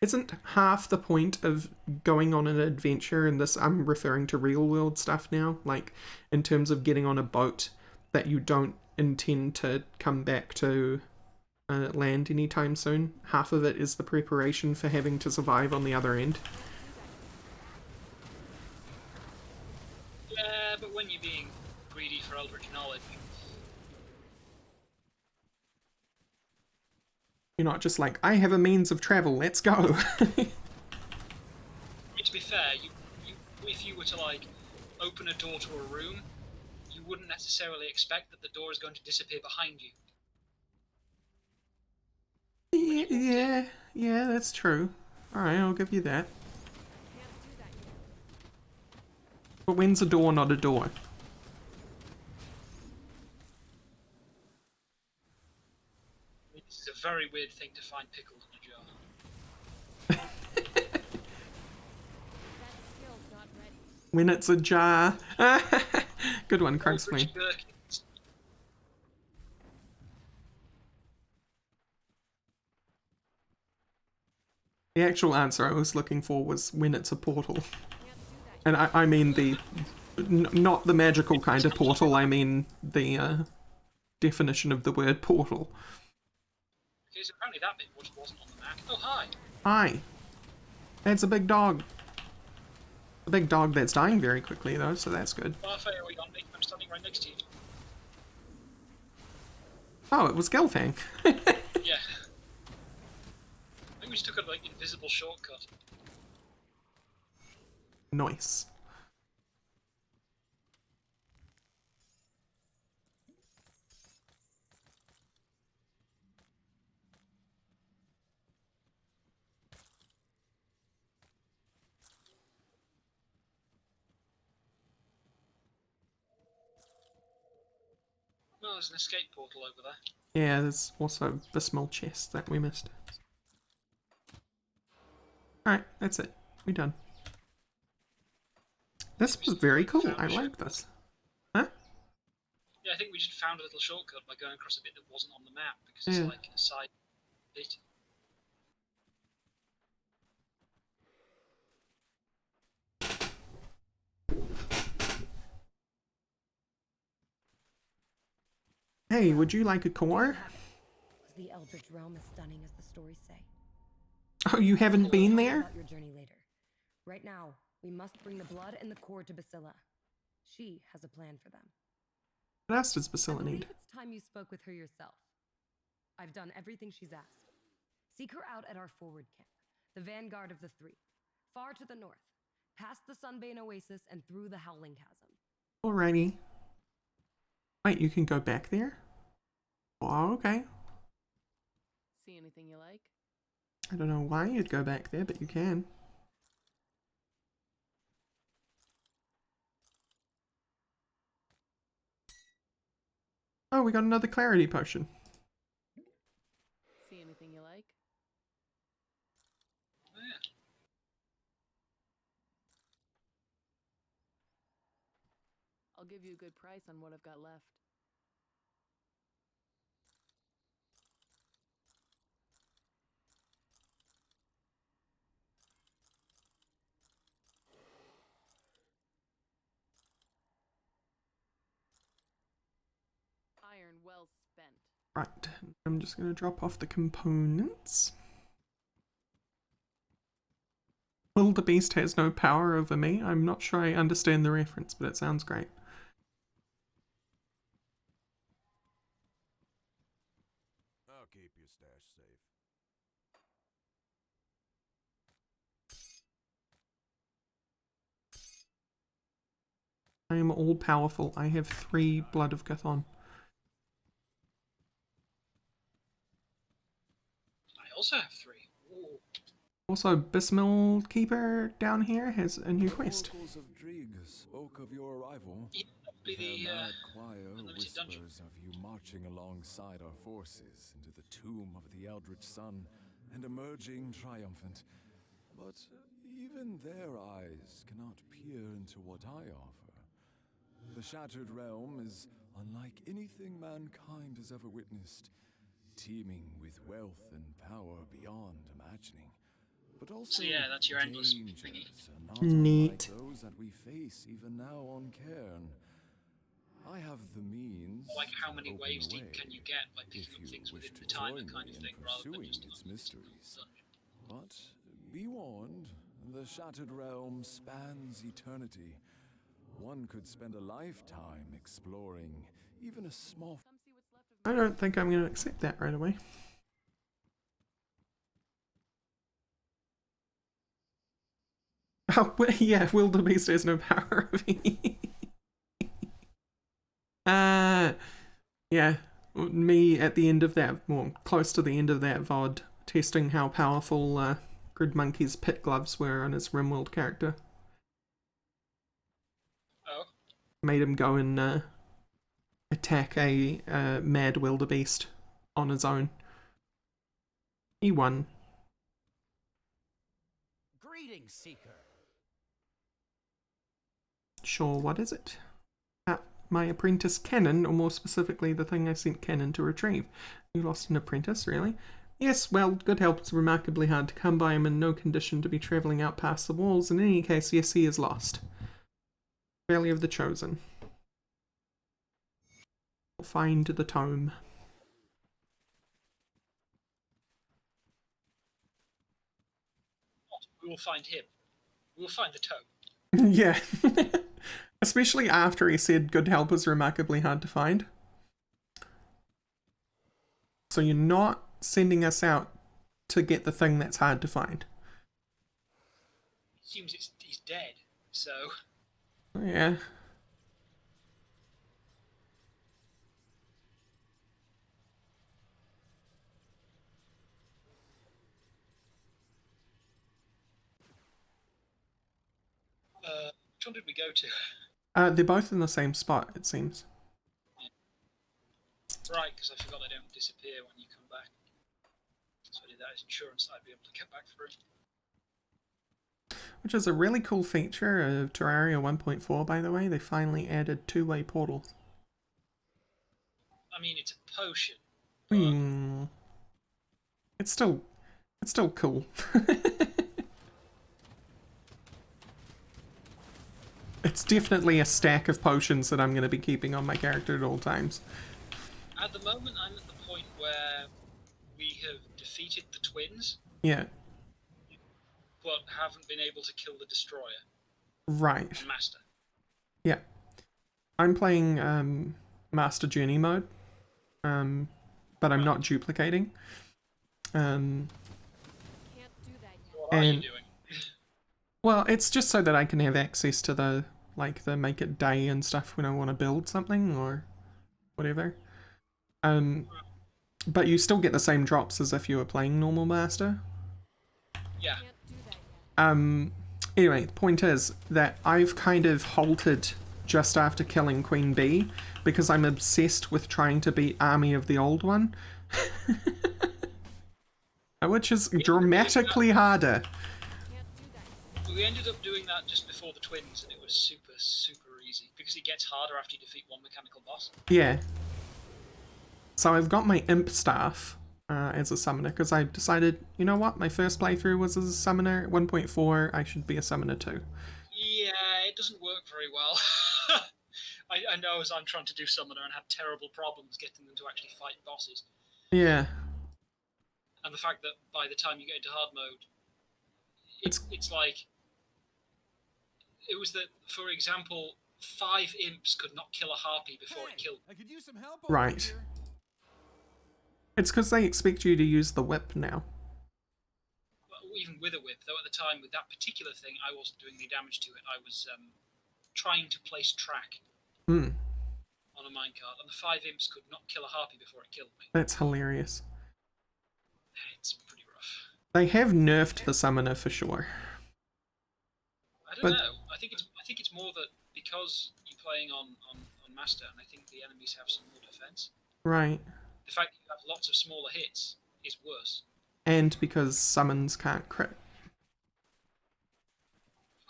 S1: Isn't half the point of going on an adventure, and this I'm referring to real world stuff now, like in terms of getting on a boat that you don't intend to come back to land anytime soon? Half of it is the preparation for having to survive on the other end.
S2: Yeah, but when you're being greedy for eldritch knowledge,
S1: You're not just like, I have a means of travel, let's go.
S2: I mean, to be fair, if you were to like open a door to a room, you wouldn't necessarily expect that the door is going to disappear behind you.
S1: Yeah, that's true. Alright, I'll give you that.
S6: Can't do that yet.
S1: But when's a door not a door?
S2: This is a very weird thing to find pickles in a jar.
S6: That skill's not ready.
S1: When it's a jar. Good one, Crunkspleen.
S2: Eldritch gherkins.
S1: The actual answer I was looking for was when it's a portal.
S6: Can't do that
S1: And I mean the... not the magical kind of portal, I mean the definition of the word portal.
S2: Okay, so apparently that bit wasn't on the map. Oh, hi!
S1: Hi. That's a big dog. A big dog that's dying very quickly though, so that's good.
S2: Barfay, are we on me? I'm standing right next to you.
S1: Oh, it was Gelfang.
S2: Yeah. I think we just took a like invisible shortcut.
S1: Nice.
S2: Well, there's an escape portal over there.
S1: Yeah, there's also the small chest that we missed. Alright, that's it. We're done. This was very cool. I like this. Huh?
S2: Yeah, I think we just found a little shortcut by going across a bit that wasn't on the map, because it's
S1: Yeah.
S2: like a side bit.
S1: Hey, would you like a core?
S9: Was the Eldritch realm as stunning as the stories say?
S1: Oh, you haven't been
S9: Tell me
S1: there?
S9: about your journey later. Right now, we must bring the blood and the core to Basilla. She has a plan for them.
S1: What else does
S9: I
S1: Basilla
S9: believe
S1: need?
S9: it's time you spoke with her yourself. I've done everything she's asked. Seek her out at our forward camp, the vanguard of the three, far to the north, past the Sunbane Oasis and through the Howling Chasm.
S1: Alrighty. Wait, you can go back there? Oh, okay.
S6: See anything you like?
S1: I don't know why you'd go back there, but you can. Oh, we got another clarity potion.
S6: See anything you like?
S2: Oh, yeah.
S6: I'll give you a good price on what I've got left. Iron well spent.
S1: Right, I'm just going to drop off the components. Wildebeest has no power over me. I'm not sure I understand the reference, but it sounds great.
S5: I'll keep your stash safe.
S1: I am all powerful. I have 3 Blood of Chthon.
S2: I also have 3. Ooh.
S1: Also, Bismil Keeper down here has a new quest.
S10: Oracles of Drieg spoke of your arrival.
S2: Yeah, probably the
S10: Their mad choir
S2: unlimited dungeon.
S10: whispers of you marching alongside our forces into the tomb of the Eldritch Sun and emerging triumphant. But even their eyes cannot peer into what I offer. The Shattered Realm is unlike anything mankind has ever witnessed, teeming with wealth and power beyond imagining. But also
S2: So yeah, that's your endless
S10: dangers
S2: thingy.
S10: are not
S1: Neat.
S10: unlike those that we face even now on Cairn. I have the means.
S2: Like how
S10: to
S2: many
S10: open
S2: waves
S10: a
S2: deep
S10: way,
S2: can you get by
S10: if
S2: picking up
S10: you
S2: things
S10: wish
S2: within
S10: to
S2: the timer
S10: join
S2: kind
S10: me
S2: of
S10: in
S2: thing, rather than
S10: pursuing
S2: just
S10: its
S2: a
S10: mysteries.
S2: dungeon.
S10: But be warned, the Shattered Realm spans eternity. One could spend a lifetime exploring even a small.
S6: Come see what's left of
S1: I don't think I'm going to accept that right away. Oh, yeah, Wildebeest has no power over me. Yeah, me at the end of that, well, close to the end of that VOD, testing how powerful Grid Monkey's pit gloves were on his RimWorld character.
S2: Oh,
S1: Made him go and attack a mad wildebeest on his own. He won.
S11: Greetings, Seeker.
S1: Sure, what is it? My apprentice Cannon, or more specifically the thing I sent Cannon to retrieve. You lost an apprentice, really? Yes, well, good help is remarkably hard to come by. I'm in no condition to be travelling out past the walls. In any case, yes, he is lost. Valley of the Chosen. Find the tome.
S2: we will find him. We will find the tome.
S1: Yeah. Especially after he said good help is remarkably hard to find. So you're not sending us out to get the thing that's hard to find.
S2: Seems he's dead. So
S1: Yeah.
S2: which one did we go to?
S1: They're both in the same spot, it seems.
S2: Right, because I forgot they don't disappear when you come back. So I did that as insurance, I'd be able to get back through.
S1: Which is a really cool feature of Terraria 1.4, by the way. They finally added two-way portals.
S2: I mean, it's a potion.
S1: It's still cool. It's definitely a stack of potions that I'm going to be keeping on my character at all times.
S2: At the moment, I'm at the point where we have defeated the twins.
S1: Yeah.
S2: But haven't been able to kill the destroyer.
S1: Right.
S2: And Master.
S1: Yeah. I'm playing Master Journey mode. But I'm not duplicating.
S6: Can't do that yet.
S2: What are you doing?
S1: Well, it's just so that I can have access to the make it day and stuff when I want to build something or whatever. But you still get the same drops as if you were playing normal Master.
S2: Yeah.
S6: Can't do that yet.
S1: Anyway, the point is that I've kind of halted just after killing Queen Bee because I'm obsessed with trying to beat Army of the Old One. Which is dramatically harder.
S2: We ended up doing that just before the twins, and it was super, super easy, because it gets harder after you defeat one mechanical boss.
S1: Yeah. So I've got my Imp Staff as a summoner, because I decided, you know what, my first playthrough was as a summoner. At 1.4, I should be a summoner too.
S2: Yeah, it doesn't work very well. I know, as I'm trying to do summoner and had terrible problems getting them to actually fight bosses.
S1: Yeah.
S2: And the fact that by the time you get into hard mode, it's like... It was that, for example, 5 imps could not kill a harpy before it killed.
S5: I could use some help over
S1: Right.
S5: here.
S1: It's because they expect you to use the whip now.
S2: Well, even with a whip, though, at the time with that particular thing, I wasn't doing any damage to it. I was trying to place track on a minecart, and the 5 imps could not kill a harpy before it killed me.
S1: That's hilarious.
S2: It's pretty rough.
S1: They have nerfed the summoner for sure.
S2: I don't know. I think it's more that because you're playing on Master, and I think the enemies have some more defense.
S1: Right.
S2: The fact that you have lots of smaller hits is worse.
S1: And because summons can't crit.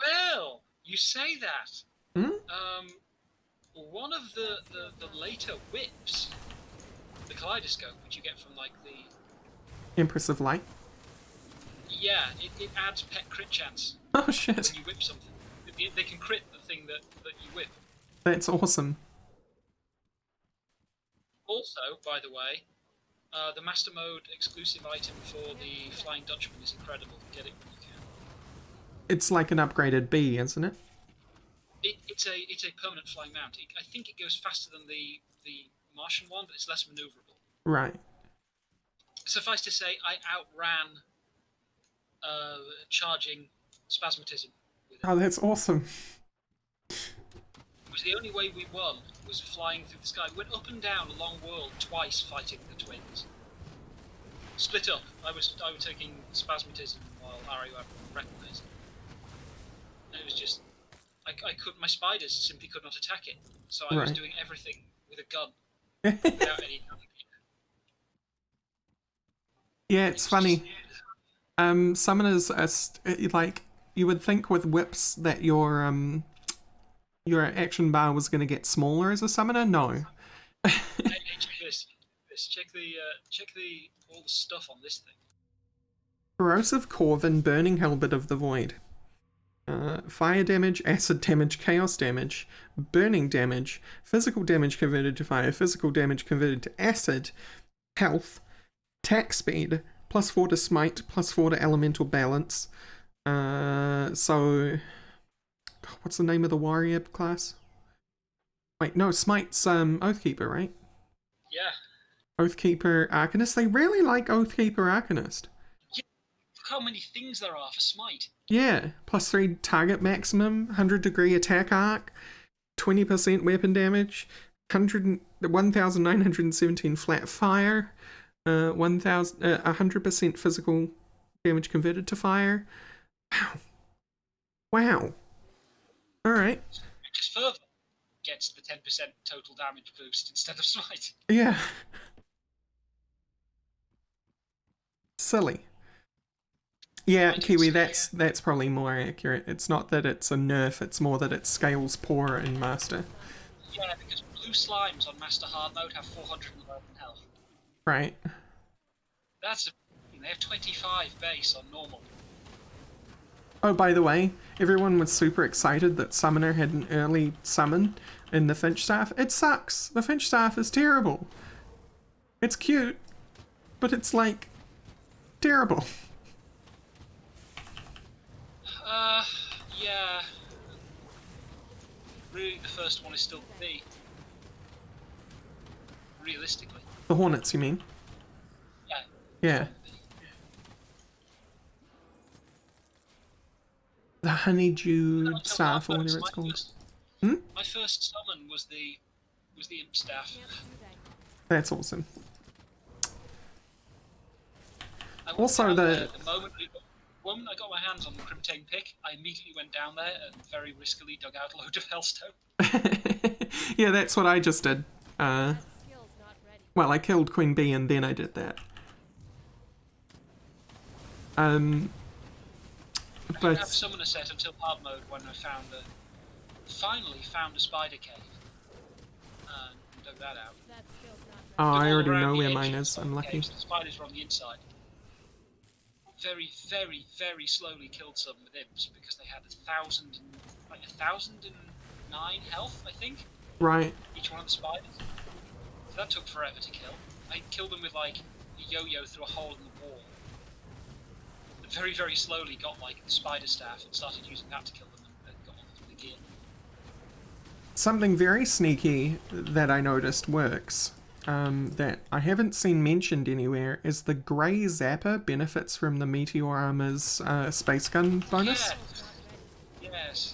S2: Well, you say that.
S1: Hmm?
S2: One of the later whips, the kaleidoscope, which you get from like the
S1: Empress of Light.
S2: Yeah, it adds pet crit chance.
S1: Oh shit.
S2: When you whip something. They can crit the thing that you whip.
S1: That's awesome.
S2: Also, by the way, the Master Mode exclusive item for the Flying Dutchman is incredible. Get it when you can.
S1: It's like an upgraded bee, isn't it?
S2: It's a permanent flying mount. I think it goes faster than the Martian one, but it's less maneuverable.
S1: Right.
S2: Suffice to say, I outran charging Spasmatism with it.
S1: Oh, that's awesome.
S2: It was the only way we won, was flying through the sky. We went up and down a long world twice fighting the twins. Split up. I was taking Spasmatism while Ari recognized. And it was just... I couldn't... My spiders simply could not attack it. So I was doing everything with a gun. Without any gun.
S1: Yeah, it's funny. Summoners are like, you would think with whips that your action bar was going to get smaller as a summoner. No.
S2: Hey, check this. Check all the stuff on this thing.
S1: Corrosive Corvin, Burning Halberd of the Void. Fire damage, acid damage, chaos damage, burning damage, physical damage converted to fire, physical damage converted to acid, health, attack speed, +4 to smite, +4 to elemental balance. So what's the name of the warrior class? Wait, no, smite's Oathkeeper, right?
S2: Yeah.
S1: Oathkeeper, Arcanist. They really like Oathkeeper, Arcanist.
S2: Yeah. Look how many things there are for smite.
S1: Yeah, +3 target maximum, 100-degree attack arc, 20% weapon damage, 1,917 flat fire, 100% physical damage converted to fire. Wow. Alright.
S2: Which is further gets the 10% total damage boost instead of smite.
S1: Yeah. Silly. Yeah, Kiwi, that's probably more accurate. It's not that it's a nerf, it's more that it scales poorer in Master.
S2: Yeah, because blue slimes on Master Hard Mode have 411 health.
S1: Right.
S2: They have 25 base on normal.
S1: Oh, by the way, everyone was super excited that Summoner had an early summon in the Finch Staff. It sucks. The Finch Staff is terrible. It's cute, but it's like terrible.
S2: Yeah. Really, the first one is still the B. Realistically.
S1: The Hornets, you mean?
S2: Yeah.
S1: Yeah. The Honeydewed Staff, or whatever it's called.
S2: My first summon was the Imp Staff.
S1: That's awesome.
S2: Also, the moment I got my hands on the Crimtane pick, I immediately went down there and very riskily dug out a load of Hellstone.
S1: Yeah, that's what I just did. Well, I killed Queen Bee and then I did that.
S2: I didn't have Summoner set until hard mode when I finally found a spider cave. And dug that out.
S1: Oh, I already know where mine is. I'm lucky.
S2: The spiders were on the inside. Very, very, very slowly killed some with imps because they had 1,009 health, I think.
S1: Right.
S2: Each one of the spiders. So that took forever to kill. I killed them with like a yo-yo through a hole in the wall. And very, very slowly got like the spider staff and started using that to kill them and got all the gear.
S1: Something very sneaky that I noticed works. That I haven't seen mentioned anywhere is the Grey Zapper benefits from the Meteor Armor's space gun bonus.
S2: Yes.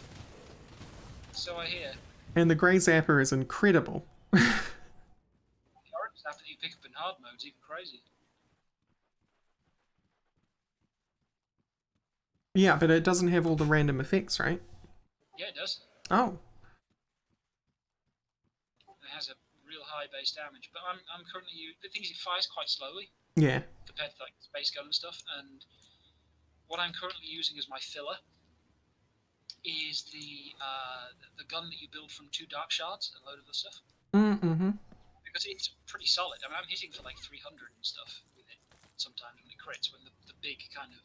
S2: So I hear.
S1: And the Grey Zapper is incredible.
S2: The orange zapper that you pick up in hard mode is even crazy.
S1: Yeah, but it doesn't have all the random effects, right?
S2: Yeah, it does.
S1: Oh.
S2: It has a real high base damage, but I'm currently the thing is it fires quite slowly.
S1: Yeah.
S2: Compared to like space gun and stuff, and what I'm currently using as my filler is the gun that you build from 2 dark shards and a load of other stuff.
S1: Mm-hmm.
S2: Because it's pretty solid. I mean, I'm hitting for like 300 and stuff with it sometimes when it crits, when the big kind of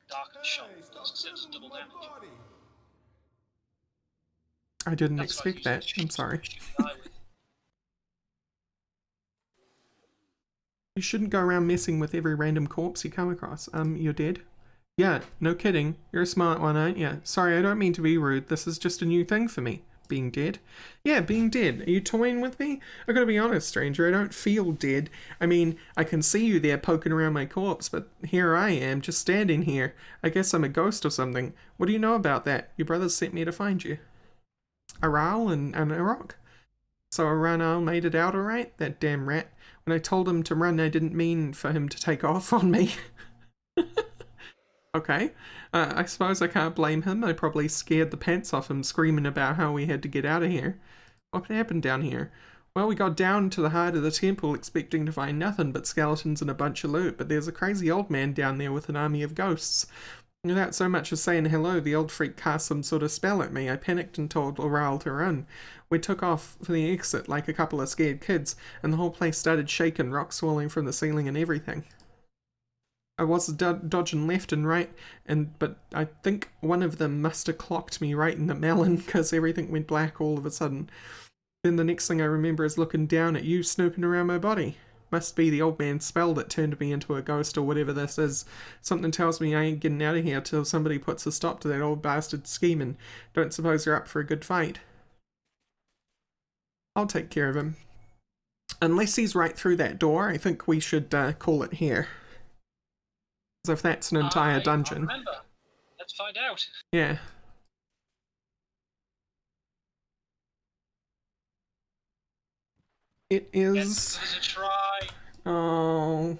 S2: darkened shot does double damage.
S1: I didn't expect that. I'm sorry. You shouldn't go around messing with every random corpse you come across. You're dead? Yeah, no kidding. You're a smart one, aren't you? Sorry, I don't mean to be rude. This is just a new thing for me. Being dead? Yeah, being dead. Are you toying with me? I gotta be honest, stranger, I don't feel dead. I mean, I can see you there poking around my corpse, but here I am, just standing here. I guess I'm a ghost or something. What do you know about that? Your brothers sent me to find you. Aral and Arok. So Aranal made it out alright? That damn rat. When I told him to run, I didn't mean for him to take off on me. Okay. I suppose I can't blame him. I probably scared the pants off him screaming about how we had to get out of here. What happened down here? Well, we got down to the heart of the temple expecting to find nothing but skeletons and a bunch of loot, but there's a crazy old man down there with an army of ghosts. Without so much as saying hello, the old freak cast some sort of spell at me. I panicked and told Oral to run. We took off for the exit like a couple of scared kids, and the whole place started shaking, rocks falling from the ceiling and everything. I was dodging left and right, but I think one of them must have clocked me right in the melon because everything went black all of a sudden. Then the next thing I remember is looking down at you snooping around my body. Must be the old man's spell that turned me into a ghost or whatever this is. Something tells me I ain't getting out of here till somebody puts a stop to that old bastard scheming. Don't suppose you're up for a good fight. I'll take care of him. Unless he's right through that door, I think we should call it here. As if that's an entire dungeon.
S2: Remember, Let's find out.
S1: Yeah. It is.
S2: There's a try.
S1: Oh.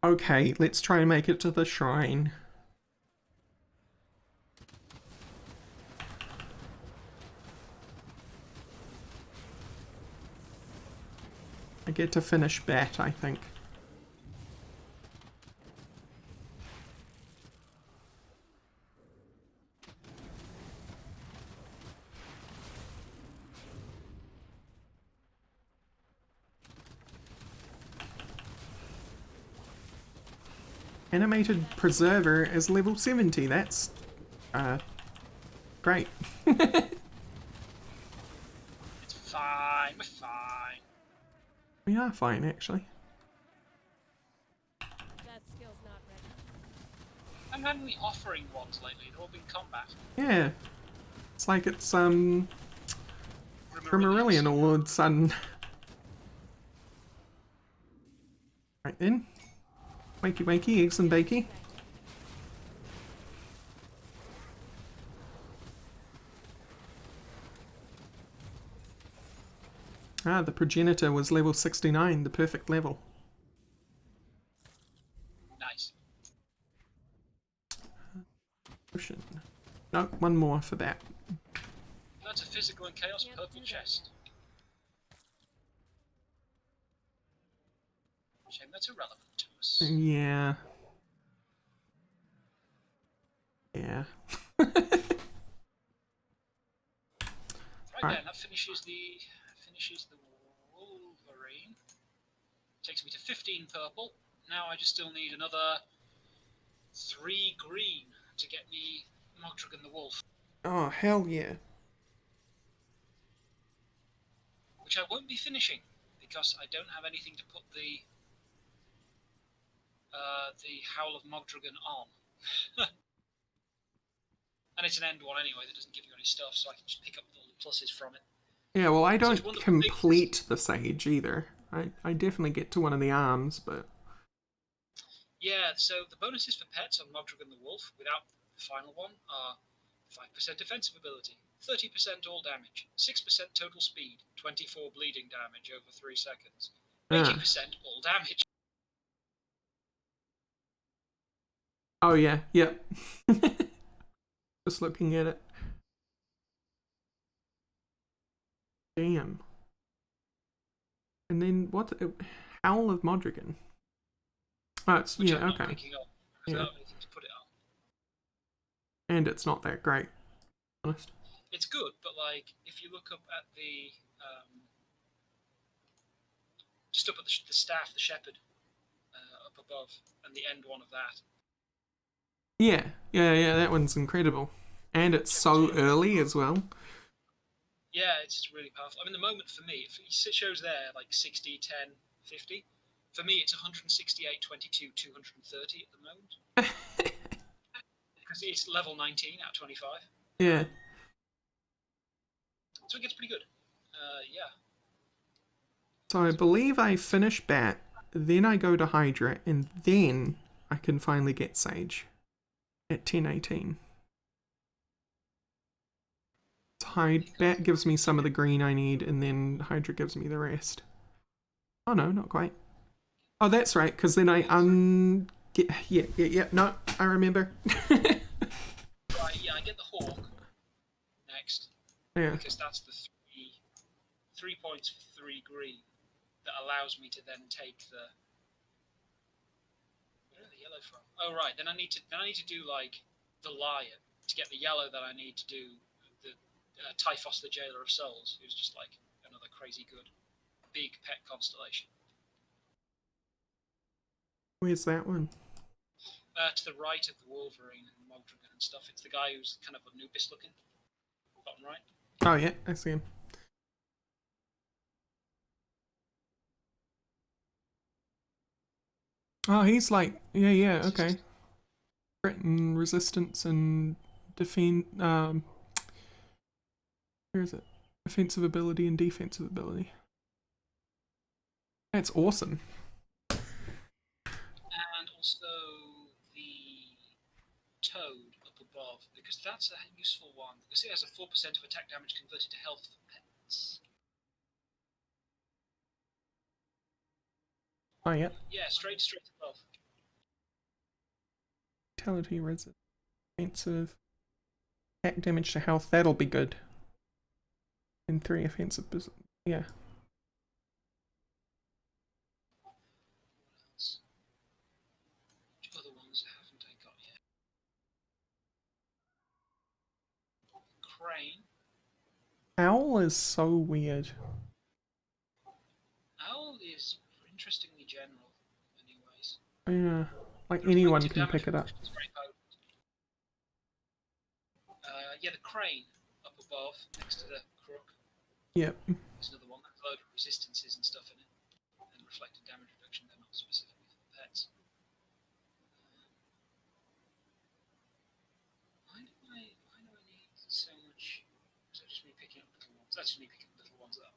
S1: Okay, let's try and make it to the shrine. I get to finish bat, I think. Animated Preserver is level 70. That's great.
S2: It's fine. We're fine.
S1: We are fine, actually.
S6: That skill's not ready.
S2: I'm having the offering ones lately. They've all been combat.
S1: Yeah. It's like it's from Marillion all of a sudden. Right then. Wakey wakey, eggs and bakey. Ah, the progenitor was level 69, the perfect level.
S2: Nice.
S1: Potion. No, one more for that.
S2: That's a physical and chaos purple chest. Shame that's irrelevant to us.
S1: Yeah. Yeah.
S2: Right then, that finishes the Wolverine. Takes me to 15 purple. Now I just still need another 3 green to get me Mogdragon the Wolf.
S1: Oh, hell yeah.
S2: Which I won't be finishing because I don't have anything to put the Howl of Mogdragon on. And it's an end one anyway that doesn't give you any stuff, so I can just pick up all the pluses from it.
S1: Yeah, well, I don't complete the Sage either. I definitely get to one of the arms, but...
S2: Yeah, so the bonuses for pets on Mogdragon the Wolf, without the final one, are 5% defensive ability, 30% all damage, 6% total speed, 24 bleeding damage over 3 seconds, 80% all damage.
S1: Oh yeah, yep. Just looking at it. Damn. And then what? Howl of Modrigan. Oh, it's
S2: Which
S1: yeah,
S2: I'm not
S1: okay.
S2: picking up, because I don't have anything to put it on.
S1: And it's not that great, honest.
S2: It's good, but like if you look up at the just up at the staff, the shepherd up above, and the end one of that.
S1: Yeah, that one's incredible. And it's so early as well.
S2: Yeah, it's really powerful. I mean, the moment for me, it shows there like 60, 10, 50. For me, it's 168, 22, 230 at the moment. Because it's level 19 out of 25.
S1: Yeah.
S2: So it gets pretty good. Yeah.
S1: So I believe I finish Bat, then I go to Hydra, and then I can finally get Sage at 10:18. Bat gives me some of the green I need, and then Hydra gives me the rest. Oh no, not quite. Oh, that's right, because then I yeah, no, I remember.
S2: Right, yeah, I get the Hawk next.
S1: Yeah.
S2: Because that's the 3 points for 3 green that allows me to then take the... Where are the yellow from? Oh, right, then I need to do, like, the Lion to get the yellow that I need to do the Typhos the Jailer of Souls, who's just, like, another crazy good big pet constellation.
S1: Where's that one?
S2: To the right of the Wolverine and Mogdragon and stuff. It's the guy who's kind of Anubis looking. Bottom right.
S1: Oh yeah, I see him. Oh, he's like, yeah, okay. Threat and resistance and defend, where is it? Offensive ability and defensive ability. That's awesome.
S2: And also the above, because that's a useful one. Because it has a 4% of attack damage converted to health for pets.
S1: Oh, yeah.
S2: Yeah, straight above.
S1: Vitality resist. Offensive. Attack damage to health. That'll be good. And 3 offensive. Yeah.
S2: What else? Which other ones haven't I got yet? Crane.
S1: Owl is so weird.
S2: Owl is interestingly general, anyways.
S1: Yeah. Like
S2: The
S1: anyone
S2: reflected
S1: can
S2: damage
S1: pick it up.
S2: is very potent. Yeah, the crane up above, next to the crook.
S1: Yep.
S2: There's another one. There's a load of resistances and stuff in it. And reflected damage reduction, they're not specifically for the pets. Why do I need so much? Is that just me picking up little ones? That's just me picking up little ones up.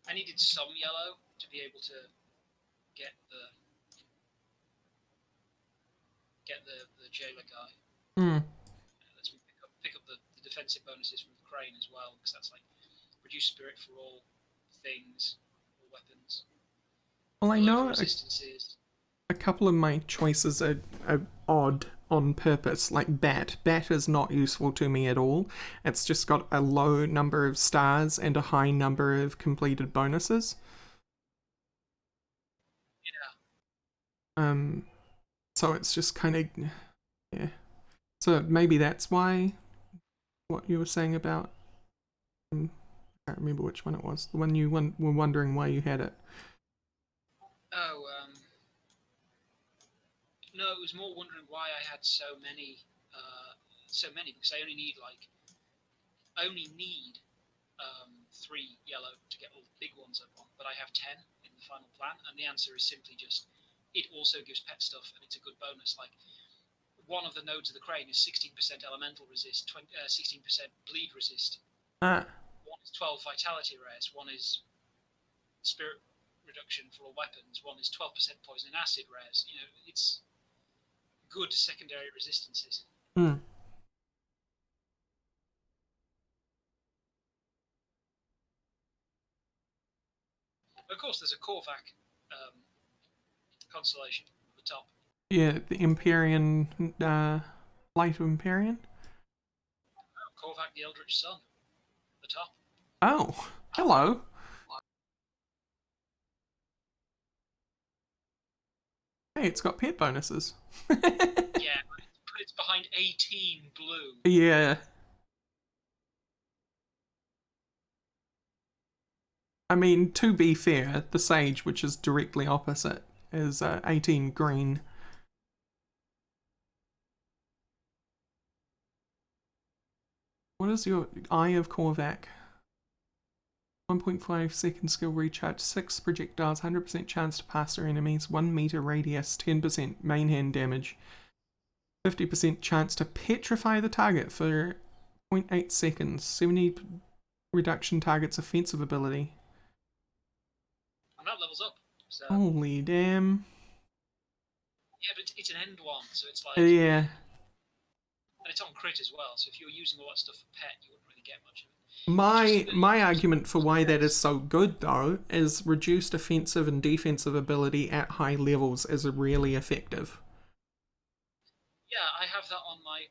S2: I needed some yellow to be able to get the jailer guy. Lets me pick up the defensive bonuses from the crane as well, because that's like reduce spirit for all things, all weapons.
S1: Well, I know
S2: resistances.
S1: a couple of my choices are odd on purpose, like Bat. Bat is not useful to me at all. It's just got a low number of stars and a high number of completed bonuses.
S2: Yeah.
S1: So it's just kind of, yeah. So maybe that's why, what you were saying about, I can't remember which one it was. The one you were wondering why you had it.
S2: Oh, no, it was more wondering why I had so many, because I only need 3 yellow to get all the big ones I want, but I have 10 in the final plan, and the answer is simply just, it also gives pet stuff, and it's a good bonus. Like, one of the nodes of the crane is 16% elemental resist, 16% bleed resist. One is 12 vitality res, one is spirit reduction for all weapons, one is 12% poison and acid res. You know, it's good secondary resistances. Of course, there's a Korvac constellation at the top.
S1: Yeah, the Empyrean, Light of Empyrean?
S2: Korvac the Eldritch Sun, at the top.
S1: Oh, hello. Hey, it's got pet bonuses.
S2: Yeah, but it's behind 18 blue.
S1: Yeah. I mean, to be fair, the Sage, which is directly opposite, is 18 green. What is your Eye of Korvac? 1.5 second skill recharge, 6 projectiles, 100% chance to pass through enemies, 1 meter radius, 10% main hand damage, 50% chance to petrify the target for 0.8 seconds, 70 reduction target's offensive ability.
S2: And that levels up. So.
S1: Holy damn.
S2: Yeah, but it's an end one, so it's like...
S1: Yeah.
S2: And it's on crit as well, so if you're using all that stuff for pet, you wouldn't really get much of it.
S1: My argument for why that is so good, though, is reduced offensive and defensive ability at high levels is really effective.
S2: Yeah, I have that on my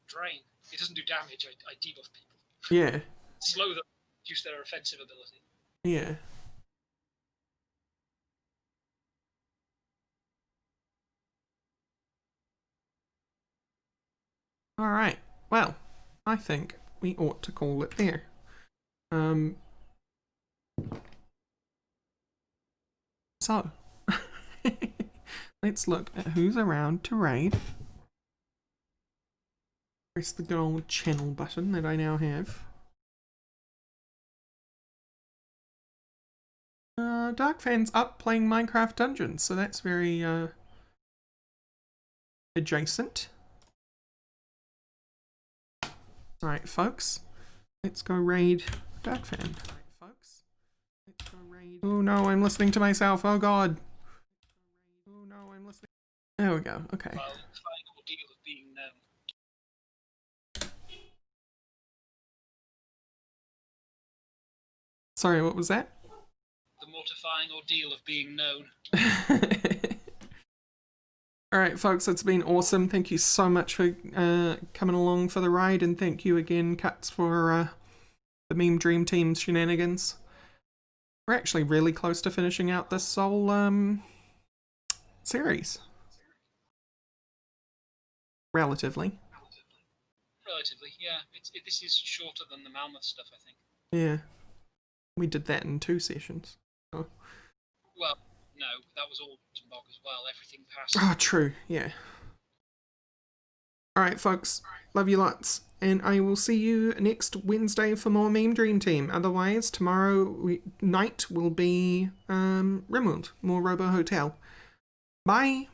S2: drain. It doesn't do damage, I debuff people.
S1: Yeah.
S2: Slow them, reduce their offensive ability.
S1: Yeah. Alright, well, I think we ought to call it there. So, let's look at who's around to raid. Press the good old channel button that I now have. Darkfan's up playing Minecraft Dungeons, so that's very adjacent. Alright, folks, let's go raid Darkfan. Alright, folks, let's go raid. Oh no, I'm listening to myself. Oh god. Oh no, I'm listening. There we go. Okay.
S2: Well, the mortifying ordeal of being known.
S1: Sorry, what was that?
S2: The mortifying ordeal of being known.
S1: Alright, folks, it's been awesome. Thank you so much for coming along for the ride, and thank you again, Cuts, for the Meme Dream Team's shenanigans. We're actually really close to finishing out this whole series. Relatively.
S2: Relatively, yeah. This is shorter than the Mammoth stuff, I think.
S1: Yeah. We did that in 2 sessions. Oh.
S2: Well, no, that was all Bog as well. Everything passed.
S1: Oh, true, yeah. Alright, folks. Love you lots. And I will see you next Wednesday for more Meme Dream Team. Otherwise, tomorrow night will be Rimworld, more Robo Hotel. Bye!